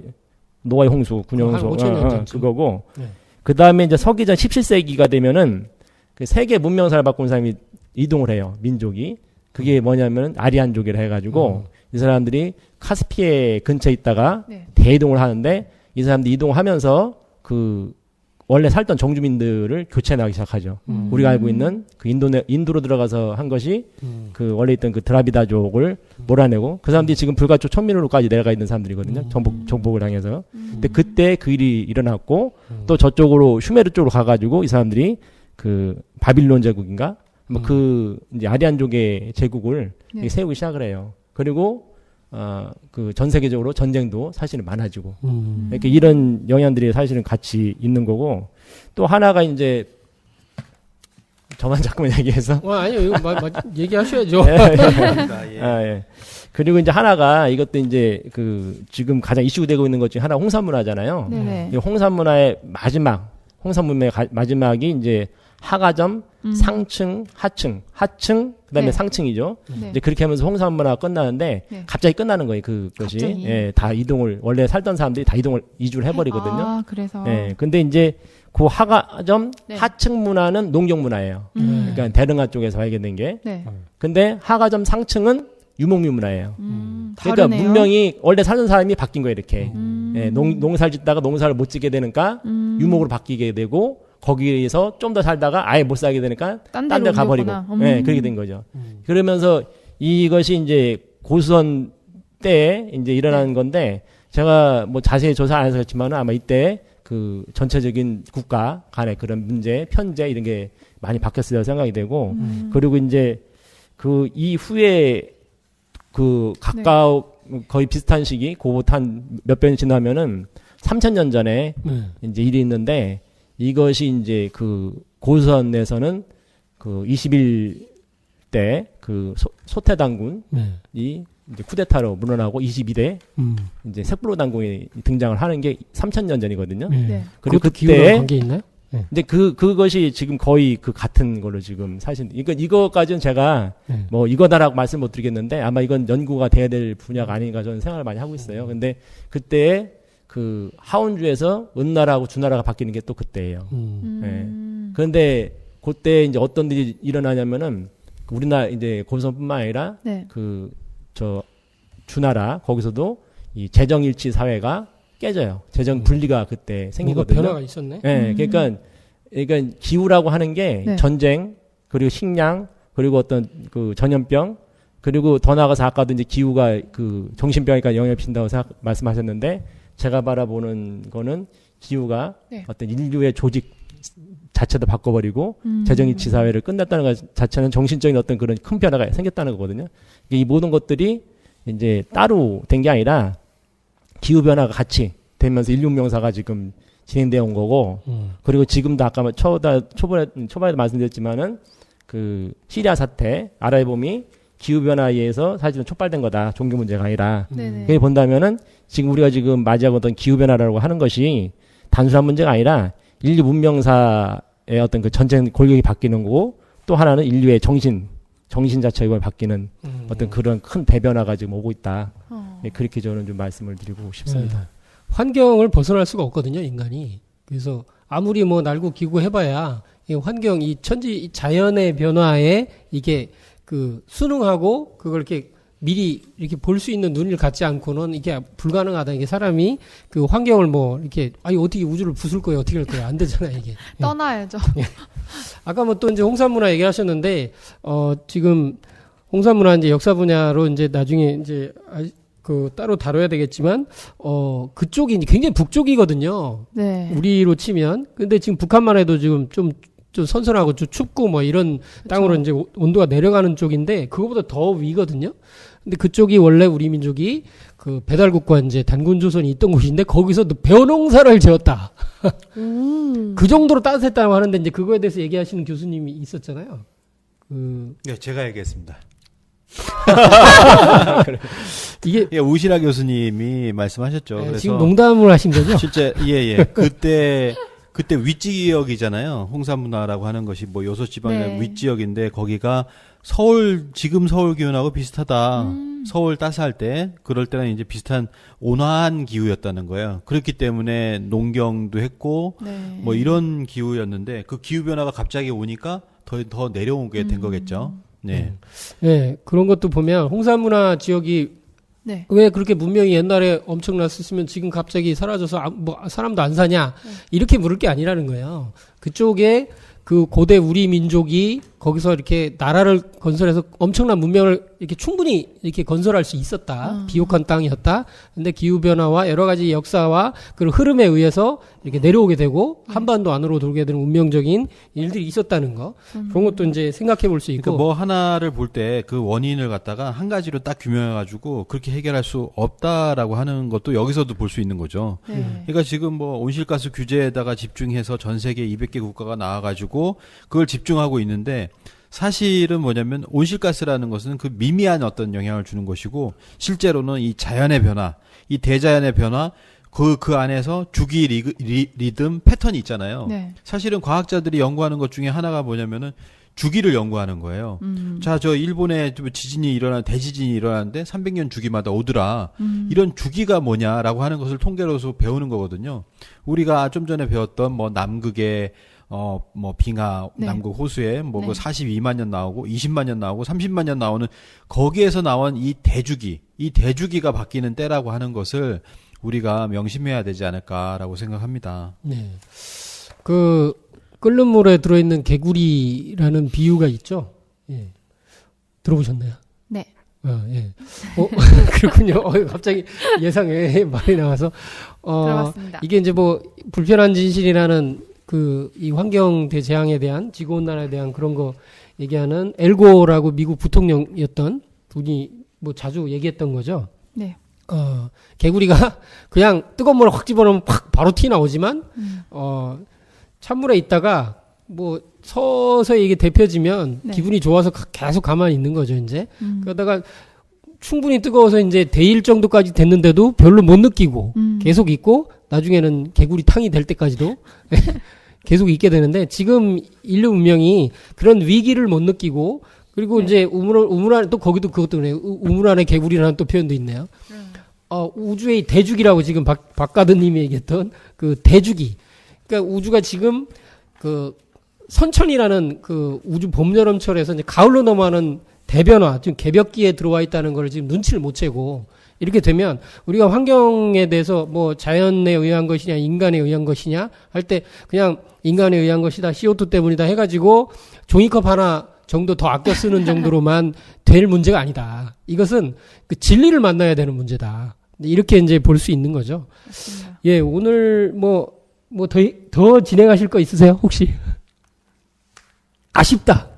노아의 홍수, 군용 홍수,
5,000년 전쯤.
그거고.
네.
그 다음에 이제 서기전 17세기가 되면은 그 세계 문명사를 바꾼 사람이 이동을 해요. 민족이. 그게 뭐냐면 아리안족이라 해가지고 이 사람들이 카스피해 근처에 있다가
네.
대이동을 하는데 이 사람들이 이동하면서 그 원래 살던 정주민들을 교체 나가기 시작하죠. 우리가 알고 있는 그 인도로 들어가서 한 것이 그 원래 있던 그 드라비다족을 몰아내고 그 사람들이 지금 불가초 천민으로까지 내려가 있는 사람들이거든요. 정복을 당해서. 근데 그때 그 일이 일어났고 또 저쪽으로 슈메르 쪽으로 가가지고 이 사람들이 그 바빌론 제국인가 뭐 그 이제 아리안족의 제국을
네.
세우기 시작을 해요. 그리고 그 전 세계적으로 전쟁도 사실은 많아지고 이렇게 이런 영향들이 사실은 같이 있는 거고 또 하나가 이제 저만 자꾸만 얘기해서
아니요, 이거 얘기하셔야죠.
예. 그리고 이제 하나가 이것도 이제 그 지금 가장 이슈되고 있는 것 중에 하나 홍산문화잖아요.
네네.
이 홍산문화의 홍산문화의 마지막이 이제 하가점, 상층, 하층, 그다음에
네.
상층이죠.
네.
이제 그렇게 하면서 홍산문화가 끝나는데
네.
갑자기 끝나는 거예요. 그것이
갑자기?
예, 다 이동을 원래 살던 사람들이 다 이주를 해버리거든요.
아, 그래서.
예, 근데 이제 그 하가점,
네.
하층 문화는 농경 문화예요. 그러니까 대릉하 쪽에서 발견된 게.
네.
근데 하가점 상층은 유목민 문화예요. 그러니까
다르네요.
문명이 원래 살던 사람이 바뀐 거예요. 이렇게 예, 농사를 짓다가 농사를 못 짓게 되니까 유목으로 바뀌게 되고 거기에서 좀 더 살다가 아예 못 살게 되니까
딴
딴 데
데로
가버리고
옮겼구나.
예, 그렇게 된 거죠. 그러면서 이것이 이제 고수선 때에 이제 일어난 건데 제가 뭐 자세히 조사 안 했었지만 아마 이때 그 전체적인 국가 간의 그런 문제, 편제 이런 게 많이 바뀌었을 생각이 되고 그리고 이제 그 이후에 그 거의 비슷한 시기 고봇 한 몇 번 지나면은 3000년 전에 이제 일이 있는데 이것이 이제 그 고선에서는 그 21대 그 소태 당군이 이제 쿠데타로 물러나고 22대 이제 색부로 당군이 등장을 하는 게 3000년 전이거든요.
네.
그리고
그것도 기후랑
그때
관계 있나요?
근데 그것이 지금 거의 그 같은 걸로 지금 사실 이거까지는 제가 뭐 이거다라고 말씀 못 드리겠는데 아마 이건 연구가 돼야 될 분야가 아닌가 저는 생각을 많이 하고 있어요. 근데 그때 그 하원주에서 은나라하고 주나라가 바뀌는 게 또 그때예요. 예. 그런데 그때 이제 어떤 일이 일어나냐면은 우리나라 이제 고선뿐만 아니라
네.
그 저 주나라 거기서도 이 재정일치 사회가 깨져요. 재정 분리가 그때
뭔가
생기거든요.
변화가 있었네.
예, 그러니까 기후라고 하는 게
네.
전쟁 그리고 식량 그리고 어떤 그 전염병 그리고 더 나아가서 아까도 이제 기후가 그 정신병이니까 영향을 미친다고 말씀하셨는데 제가 바라보는 거는 기후가
네.
어떤 인류의 조직 자체도 바꿔버리고 재정일치 사회를 끝냈다는 것 자체는 정신적인 어떤 그런 큰 변화가 생겼다는 거거든요. 이 모든 것들이 이제 따로 된 게 아니라 기후 변화가 같이 되면서 인류 명사가 지금 진행되어 온 거고 그리고 지금도 아까 초반에도 말씀드렸지만은 그 시리아 사태 아랍봄이 기후 변화에 의해서 사실은 촉발된 거다. 종교 문제가 아니라.
네네.
그게 본다면은 지금 우리가 지금 맞이하고 있던 기후 변화라고 하는 것이 단순한 문제가 아니라 인류 문명사의 어떤 그 전체 골격이 바뀌는 거고 또 하나는 인류의 정신 자체가 바뀌는 어떤 그런 큰 대변화가 지금 오고 있다. 네, 그렇게 저는 좀 말씀을 드리고 싶습니다.
환경을 벗어날 수가 없거든요, 인간이. 그래서 아무리 뭐 날고 기고 해봐야 이 환경, 이 이 자연의 변화에 이게 그 순응하고 그걸 이렇게 미리 이렇게 볼 수 있는 눈을 갖지 않고는 이게 불가능하다. 이게 사람이 그 환경을 뭐 이렇게 어떻게 우주를 부술 거예요, 어떻게 할 거예요, 안 되잖아요, 이게.
떠나야죠.
아까 뭐 또 이제 홍산문화 얘기하셨는데 지금 홍산문화 이제 역사 분야로 이제 나중에 이제 그 따로 다뤄야 되겠지만 그쪽이 이제 굉장히 북쪽이거든요.
네.
우리로 치면. 근데 지금 북한만 해도 지금 좀 선선하고 좀 춥고 뭐 이런 땅으로 이제 온도가 내려가는 쪽인데 그거보다 더 위거든요. 근데 그쪽이 원래 우리 민족이 그 배달국과 이제 단군 조선이 있던 곳인데 거기서 벼농사를 지었다. 그 정도로 따뜻했다고 하는데 이제 그거에 대해서 얘기하시는 교수님이 있었잖아요.
네, 제가 얘기했습니다.
이게
예, 우시라 교수님이 말씀하셨죠. 그래서
지금 농담을 하신 거죠?
실제 그때 윗지역이잖아요. 홍산문화라고 하는 것이 뭐 요소지방의
네.
윗지역인데 거기가 지금 서울 기온하고 비슷하다. 서울 따스할 때, 그럴 때는 이제 비슷한 온화한 기후였다는 거예요. 그렇기 때문에 농경도 했고,
네.
뭐 이런 기후였는데, 그 기후 변화가 갑자기 오니까 더 내려오게 된 거겠죠. 네.
네, 그런 것도 보면 홍산문화 지역이
네.
왜 그렇게 문명이 옛날에 엄청났었으면 지금 갑자기 사라져서 뭐 사람도 안 사냐 이렇게 물을 게 아니라는 거예요. 그쪽에 그 고대 우리 민족이 거기서 이렇게 나라를 건설해서 엄청난 문명을 이렇게 충분히 이렇게 건설할 수 있었다. 비옥한 땅이었다. 근데 기후 변화와 여러 가지 역사와 그 흐름에 의해서 이렇게 내려오게 되고 한반도 안으로 돌게 되는 운명적인 일들이 있었다는 거. 그런 것도 이제 생각해 볼 수 있고.
그러니까 뭐 하나를 볼 때 그 원인을 갖다가 한 가지로 딱 규명해가지고 그렇게 해결할 수 없다라고 하는 것도 여기서도 볼 수 있는 거죠.
네.
그러니까 지금 뭐 온실가스 규제에다가 집중해서 전 세계 200개 국가가 나와가지고 그걸 집중하고 있는데 사실은 뭐냐면 온실가스라는 것은 그 미미한 어떤 영향을 주는 것이고 실제로는 이 자연의 변화, 이 대자연의 변화, 그 안에서 주기 리듬 패턴이 있잖아요.
네.
사실은 과학자들이 연구하는 것 중에 하나가 뭐냐면은 주기를 연구하는 거예요. 자, 저 일본에 대지진이 일어나는데 300년 주기마다 오더라. 이런 주기가 뭐냐라고 하는 것을 통계로서 배우는 거거든요. 우리가 좀 전에 배웠던 뭐 남극의 뭐 빙하,
네.
남극 호수에 뭐
네.
그 42만 년 나오고 20만 년 나오고 30만 년 나오는 거기에서 나온 이 대주기가 바뀌는 때라고 하는 것을 우리가 명심해야 되지 않을까라고 생각합니다.
네. 그 끓는 물에 들어있는 개구리라는 비유가 있죠. 예. 들어보셨나요?
네.
예. 그렇군요. 갑자기 예상에 말이 나와서
들어봤습니다.
이게 이제 뭐 불편한 진실이라는 이 환경 대재앙에 대한 지구 온난화에 대한 그런 거 얘기하는 엘고라고 미국 부통령이었던 분이 뭐 자주 얘기했던 거죠.
네.
개구리가 그냥 뜨거운 물을 확 집어넣으면 팍 바로 튀 나오지만 찬물에 있다가 뭐 서서히 이게 데펴지면
네.
기분이 좋아서 계속 가만히 있는 거죠, 이제. 그러다가 충분히 뜨거워서 이제 데일 정도까지 됐는데도 별로 못 느끼고 계속 있고 나중에는 개구리 탕이 될 때까지도 계속 있게 되는데 지금 인류 문명이 그런 위기를 못 느끼고 그리고
네.
이제 우물 안에 또 거기도 그것도 그래요. 우물 안에 개구리라는 또 표현도 있네요. 우주의 대주기라고 지금 박가드님이 얘기했던 그 대주기. 그러니까 우주가 지금 그 선천이라는 그 우주 봄, 여름, 철에서 이제 가을로 넘어가는 대변화, 지금 개벽기에 들어와 있다는 걸 지금 눈치를 못 채고 이렇게 되면 우리가 환경에 대해서 뭐 자연에 의한 것이냐 인간에 의한 것이냐 할 때 그냥 인간에 의한 것이다 CO2 때문이다 해가지고 종이컵 하나 정도 더 아껴 쓰는 정도로만 될 문제가 아니다. 이것은 그 진리를 만나야 되는 문제다. 이렇게 이제 볼 수 있는 거죠.
맞습니다.
예, 오늘 더 진행하실 거 있으세요? 혹시? 아쉽다.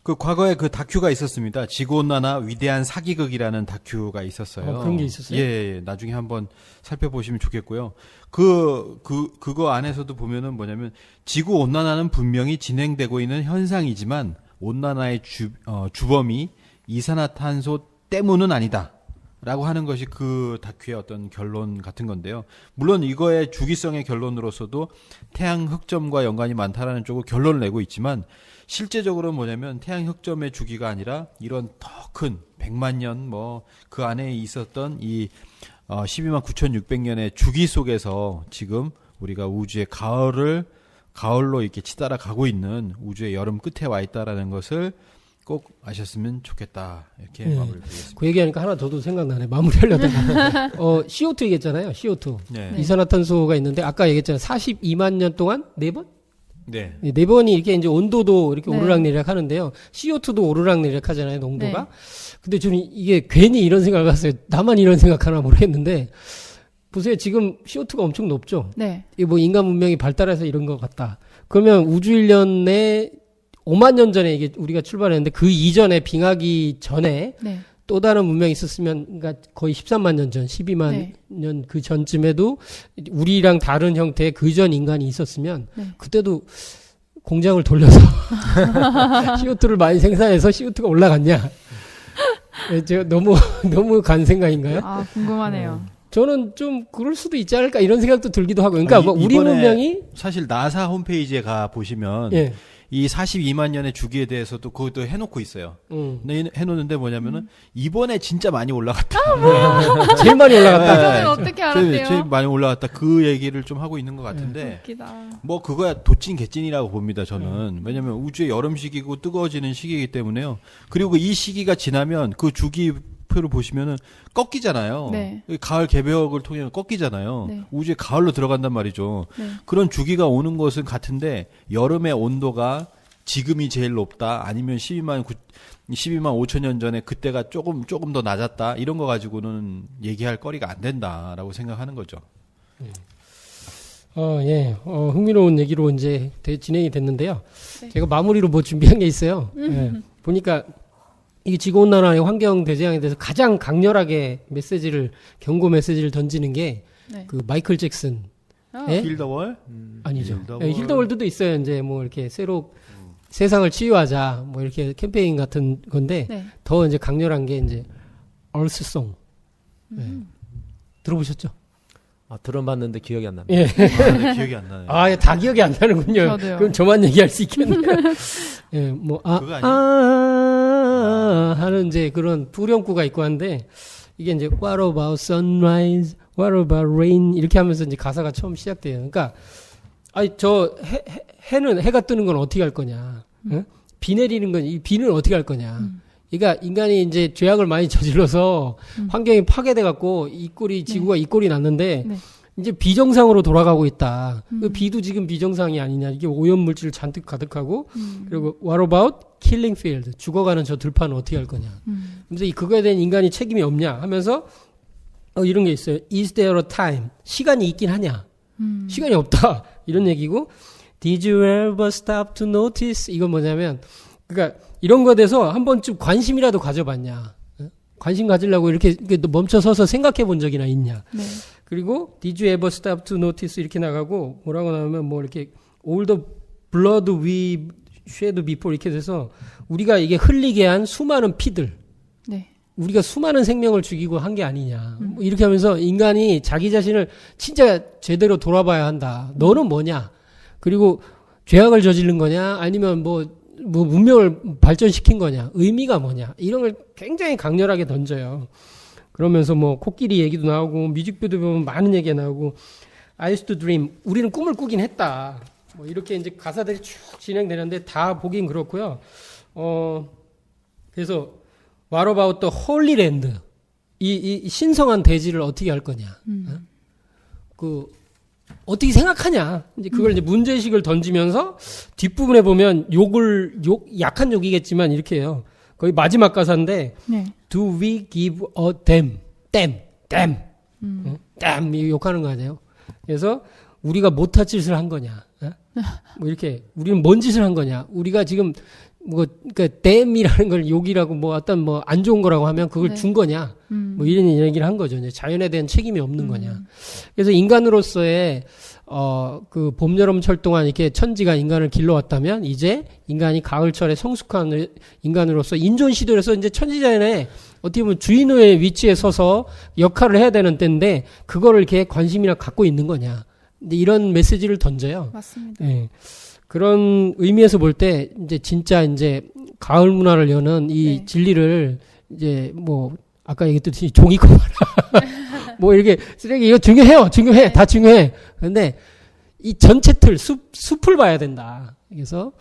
그 과거에 그 다큐가 있었습니다. 지구온난화 위대한 사기극이라는 다큐가 있었어요.
그런 게 있었어요?
예. 나중에 한번 살펴보시면 좋겠고요. 그거 안에서도 보면은 뭐냐면 지구온난화는 분명히 진행되고 있는 현상이지만 온난화의 주범이 이산화탄소 때문은 아니다. 라고 하는 것이 그 다큐의 어떤 결론 같은 건데요. 물론 이거의 주기성의 결론으로서도 태양 흑점과 연관이 많다라는 쪽으로 결론을 내고 있지만 실제적으로는 뭐냐면 태양 흑점의 주기가 아니라 이런 더 큰 100만 년 그 안에 있었던 이 12만 9,600년의 주기 속에서 지금 우리가 우주의 가을로 이렇게 치달아 가고 있는 우주의 여름 끝에 와 있다라는 것을 꼭 아셨으면 좋겠다. 이렇게 마무리드리겠습니다.
그 얘기하니까 하나 더도 생각나네. 마무리하려다가. CO2 얘기했잖아요. CO2.
네.
이산화탄소가 있는데 아까 얘기했잖아요. 42만 년 동안 4번?
네.
네 번이 이렇게 이제 온도도 이렇게
네.
오르락내리락 하는데요. CO2도 오르락내리락 하잖아요. 농도가.
네.
근데 저는 이게 괜히 이런 생각을 했어요. 나만 이런 생각하나 모르겠는데 보세요. 지금 CO2가 엄청 높죠.
네.
이게 뭐 인간 문명이 발달해서 이런 것 같다. 그러면 우주 일년에 5만 년 전에 이게 우리가 출발했는데 그 이전에 빙하기 전에
네.
또 다른 문명이 있었으면 그러니까 거의 13만 년 전, 12만
네.
년 그 전쯤에도 우리랑 다른 형태의 그 전 인간이 있었으면
네.
그때도 공장을 돌려서 CO2를 많이 생산해서 CO2가 올라갔냐? 네, 제가 너무 간 생각인가요?
아, 궁금하네요.
저는 좀 그럴 수도 있지 않을까 이런 생각도 들기도 하고. 그러니까
아니,
뭐 우리
이번에
문명이
사실 나사 홈페이지에 가 보시면
예.
이 42만 년의 주기에 대해서도 그것도 해놓고 있어요. 해놓는데 뭐냐면은 이번에 진짜 많이 올라갔다.
제일 많이 올라갔다.
그거는 어떻게 알았대요?
제일 많이 올라갔다. 그 얘기를 좀 하고 있는 것 같은데.
웃기다.
뭐 그거야 도찐 개찐이라고 봅니다. 저는. 왜냐면 우주의 여름 시기고 뜨거워지는 시기이기 때문에요. 그리고 이 시기가 지나면 그 주기표를 보시면은 꺾이잖아요.
네.
가을 개벽을 통해 꺾이잖아요.
네.
우주에 가을로 들어간단 말이죠.
네.
그런 주기가 오는 것은 같은데 여름의 온도가 지금이 제일 높다. 아니면 12만 5천 년 전에 그때가 조금 더 낮았다. 이런 거 가지고는 얘기할 거리가 안 된다라고 생각하는 거죠.
예. 흥미로운 얘기로 이제 진행이 됐는데요.
네.
제가 마무리로 뭐 준비한 게 있어요. 예. 보니까 이 지구온난화의 환경 대재앙에 대해서 가장 강렬하게 경고 메시지를 던지는 게
네.
그 마이클 잭슨. 예?
힐더월?
아니죠.
힐더월드.
예, 힐더월드도 있어요. 이제 뭐 이렇게 새로 세상을 치유하자 뭐 이렇게 캠페인 같은 건데
네.
더 이제 강렬한 게 이제 얼스송. 들어보셨죠?
들어봤는데 기억이 안 납니다.
예.
네, 기억이 안 나네요.
아, 다 기억이 안 나는군요.
저도요.
그럼 저만 얘기할 수 있겠네요. 예, 뭐,
그거 아니에요?
하는 이제 그런 후렴구가 있고 한데, 이게 이제, What about sunrise? What about rain? 이렇게 하면서 이제 가사가 처음 시작돼요. 그러니까, 해가 뜨는 건 어떻게 할 거냐. 응? 비 내리는 건, 이 비는 어떻게 할 거냐. 그러니까 인간이 이제 죄악을 많이 저질러서 환경이 파괴돼갖고 지구가 이 꼴이 났는데,
네.
이제 비정상으로 돌아가고 있다. 그 비도 지금 비정상이 아니냐. 이게 오염물질 잔뜩 가득하고, 그리고 what about killing field? 죽어가는 저 들판은 어떻게 할 거냐. 그래서 그거에 대한 인간이 책임이 없냐 하면서, 이런 게 있어요. Is there a time? 시간이 있긴 하냐. 시간이 없다. 이런 얘기고, Did you ever stop to notice? 이건 뭐냐면, 그러니까 이런 거에 대해서 한 번쯤 관심이라도 가져봤냐. 관심 가지려고 이렇게 멈춰서서 생각해 본 적이나 있냐.
네.
그리고 Did you ever stop to notice? 이렇게 나가고 뭐라고 나오면 뭐 이렇게 All the blood we shed before 이렇게 돼서 우리가 이게 흘리게 한 수많은 피들.
네.
우리가 수많은 생명을 죽이고 한 게 아니냐. 뭐 이렇게 하면서 인간이 자기 자신을 진짜 제대로 돌아봐야 한다. 너는 뭐냐? 그리고 죄악을 저지른 거냐? 아니면 뭐 문명을 발전시킨 거냐? 의미가 뭐냐? 이런 걸 굉장히 강렬하게 던져요. 그러면서 뭐 코끼리 얘기도 나오고 뮤직비디오 보면 많은 얘기가 나오고 I used to dream. 우리는 꿈을 꾸긴 했다. 뭐 이렇게 이제 가사들이 쭉 진행되는데 다 보긴 그렇고요. 그래서 What about the Holy Land? 이 신성한 대지를 어떻게 할 거냐? 어떻게 생각하냐? 이제 그걸 이제 문제의식을 던지면서 뒷부분에 보면 약한 욕이겠지만 이렇게 해요. 거의 마지막 가사인데,
네.
Do we give a damn? damn. damn. 이거 욕하는 거 아니에요? 그래서 우리가 못할 짓을 한 거냐? 뭐 이렇게, 우리는 뭔 짓을 한 거냐? 우리가 지금 그러니까 damn이라는 걸 욕이라고 어떤 안 좋은 거라고 하면 그걸
네.
준 거냐? 뭐 이런 얘기를 한 거죠. 이제 자연에 대한 책임이 없는 거냐? 그래서 인간으로서의 그 봄, 여름, 철 동안 이렇게 천지가 인간을 길러왔다면 이제 인간이 가을철에 성숙한 인간으로서 인존 시대에서 이제 천지자연에 어떻게 보면 주인의 위치에 서서 역할을 해야 되는 때인데 그거를 이렇게 관심이나 갖고 있는 거냐? 근데 이런 메시지를 던져요.
맞습니다.
예. 그런 의미에서 볼 때 이제 진짜 이제 가을 문화를 여는 이
네.
진리를 이제 아까 얘기했듯이 종이컵 하나 뭐 이렇게 쓰레기 이거 중요해
네.
다 중요해. 그런데 이 전체 틀 숲을 봐야 된다. 그래서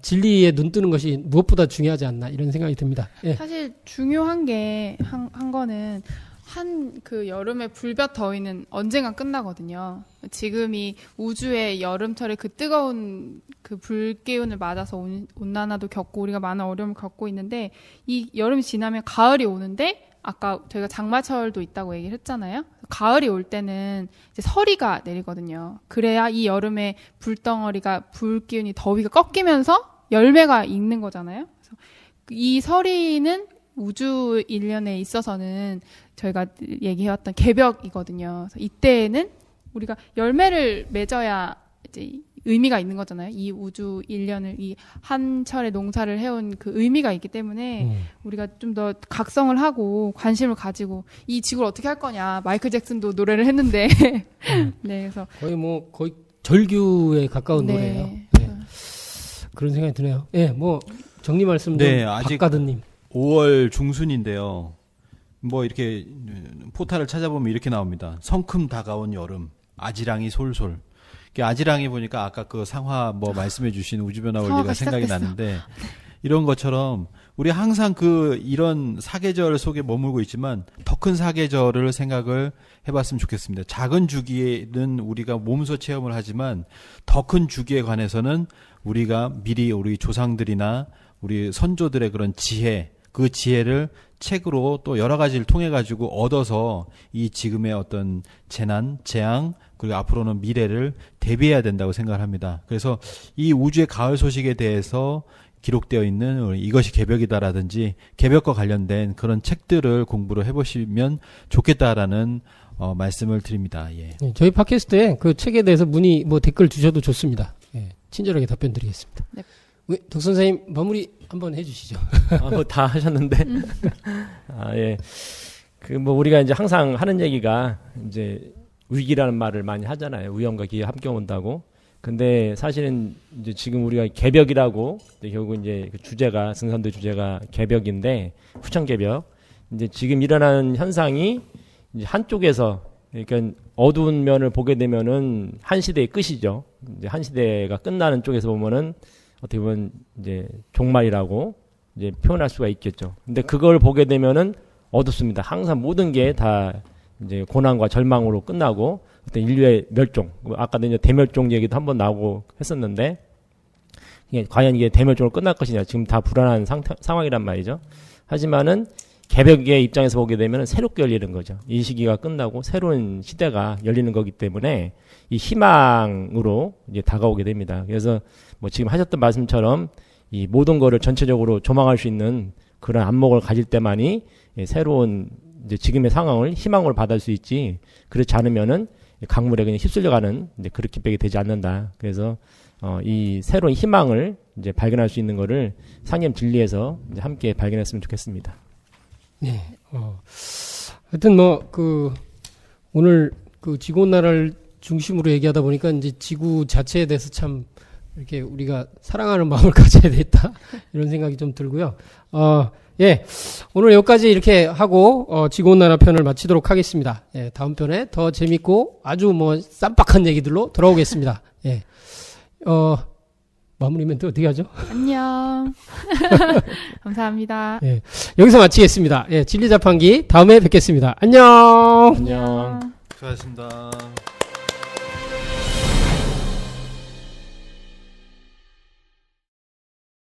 진리에 눈 뜨는 것이 무엇보다 중요하지 않나 이런 생각이 듭니다. 예.
사실 중요한 게 한 거는 그 여름의 불볕 더위는 언젠가 끝나거든요. 지금이 우주의 여름철에 그 뜨거운 그 불기운을 맞아서 온난화도 겪고 우리가 많은 어려움을 겪고 있는데 이 여름이 지나면 가을이 오는데 아까 저희가 장마철도 있다고 얘기를 했잖아요. 가을이 올 때는 이제 서리가 내리거든요. 그래야 이 여름의 불기운이 더위가 꺾이면서 열매가 익는 거잖아요. 그래서 이 서리는 우주 일련에 있어서는 저희가 얘기해왔던 개벽이거든요. 그래서 이때에는 우리가 열매를 맺어야 이제 의미가 있는 거잖아요. 이 우주 일련을 이 한 철의 농사를 해온 그 의미가 있기 때문에 우리가 좀 더 각성을 하고 관심을 가지고 이 지구를 어떻게 할 거냐. 마이클 잭슨도 노래를 했는데 네, 그래서
거의 절규에 가까운
네.
노래예요. 네. 그런 생각이 드네요. 예, 뭐 정리 말씀 좀
네, 아직
박가드님.
5월 중순인데요. 뭐 이렇게 포탈을 찾아보면 이렇게 나옵니다. 성큼 다가온 여름, 아지랑이 솔솔. 이게 아지랑이 보니까 아까 그 상화 뭐 말씀해주신 우주변화 원리가
상화가
생각이
시작됐어.
나는데 이런 것처럼 우리 항상 그 이런 사계절 속에 머물고 있지만 더 큰 사계절을 생각을 해봤으면 좋겠습니다. 작은 주기에는 우리가 몸소 체험을 하지만 더 큰 주기에 관해서는 우리가 미리 우리 조상들이나 우리 선조들의 그런 지혜, 그 지혜를 책으로 또 여러 가지를 통해 가지고 얻어서 이 지금의 어떤 재난, 재앙, 그리고 앞으로는 미래를 대비해야 된다고 생각을 합니다. 그래서 이 우주의 가을 소식에 대해서 기록되어 있는 이것이 개벽이다라든지 개벽과 관련된 그런 책들을 공부를 해보시면 좋겠다라는 말씀을 드립니다. 예.
예, 저희 팟캐스트에 그 책에 대해서 문의 뭐 댓글 주셔도 좋습니다. 예, 친절하게 답변 드리겠습니다.
네.
덕 선생님 마무리 한번 해주시죠.
뭐 다 하셨는데. 예. 그 뭐 우리가 이제 항상 하는 얘기가 이제 위기라는 말을 많이 하잖아요. 위험과 기회 함께 온다고. 근데 사실은 이제 지금 우리가 개벽이라고 이제 결국 이제 그 주제가 승선도 주제가 개벽인데 후천 개벽. 이제 지금 일어나는 현상이 이제 한쪽에서 그러니까 어두운 면을 보게 되면은 한 시대의 끝이죠. 이제 한 시대가 끝나는 쪽에서 보면은 어떻게 보면 이제 종말이라고 이제 표현할 수가 있겠죠. 근데 그걸 보게 되면은 어둡습니다. 항상 모든 게 다 이제 고난과 절망으로 끝나고 그때 인류의 멸종. 아까도 이제 대멸종 얘기도 한번 나오고 했었는데 이게 과연 이게 대멸종으로 끝날 것이냐. 지금 다 불안한 상황이란 말이죠. 하지만은 개벽의 입장에서 보게 되면 새롭게 열리는 거죠. 이 시기가 끝나고 새로운 시대가 열리는 거기 때문에 이 희망으로 이제 다가오게 됩니다. 그래서 뭐 지금 하셨던 말씀처럼 이 모든 거를 전체적으로 조망할 수 있는 그런 안목을 가질 때만이 새로운 이제 지금의 상황을 희망으로 받을 수 있지 그렇지 않으면은 강물에 그냥 휩쓸려가는 이제 그렇게 빼게 되지 않는다. 그래서 이 새로운 희망을 이제 발견할 수 있는 거를 상념 진리에서 이제 함께 발견했으면 좋겠습니다.
네. 하여튼 뭐 오늘 그 지구온난화를 중심으로 얘기하다 보니까 이제 지구 자체에 대해서 참 이렇게 우리가 사랑하는 마음을 가져야 되겠다 이런 생각이 좀 들고요. 예, 오늘 여기까지 이렇게 하고 지구온난화 편을 마치도록 하겠습니다. 예, 다음 편에 더 재밌고 아주 뭐 쌈박한 얘기들로 돌아오겠습니다. 예, 마무리 멘트 어떻게 하죠?
안녕. 감사합니다.
예, 여기서 마치겠습니다. 예, 진리자판기 다음에 뵙겠습니다. 안녕.
안녕.
수고하셨습니다.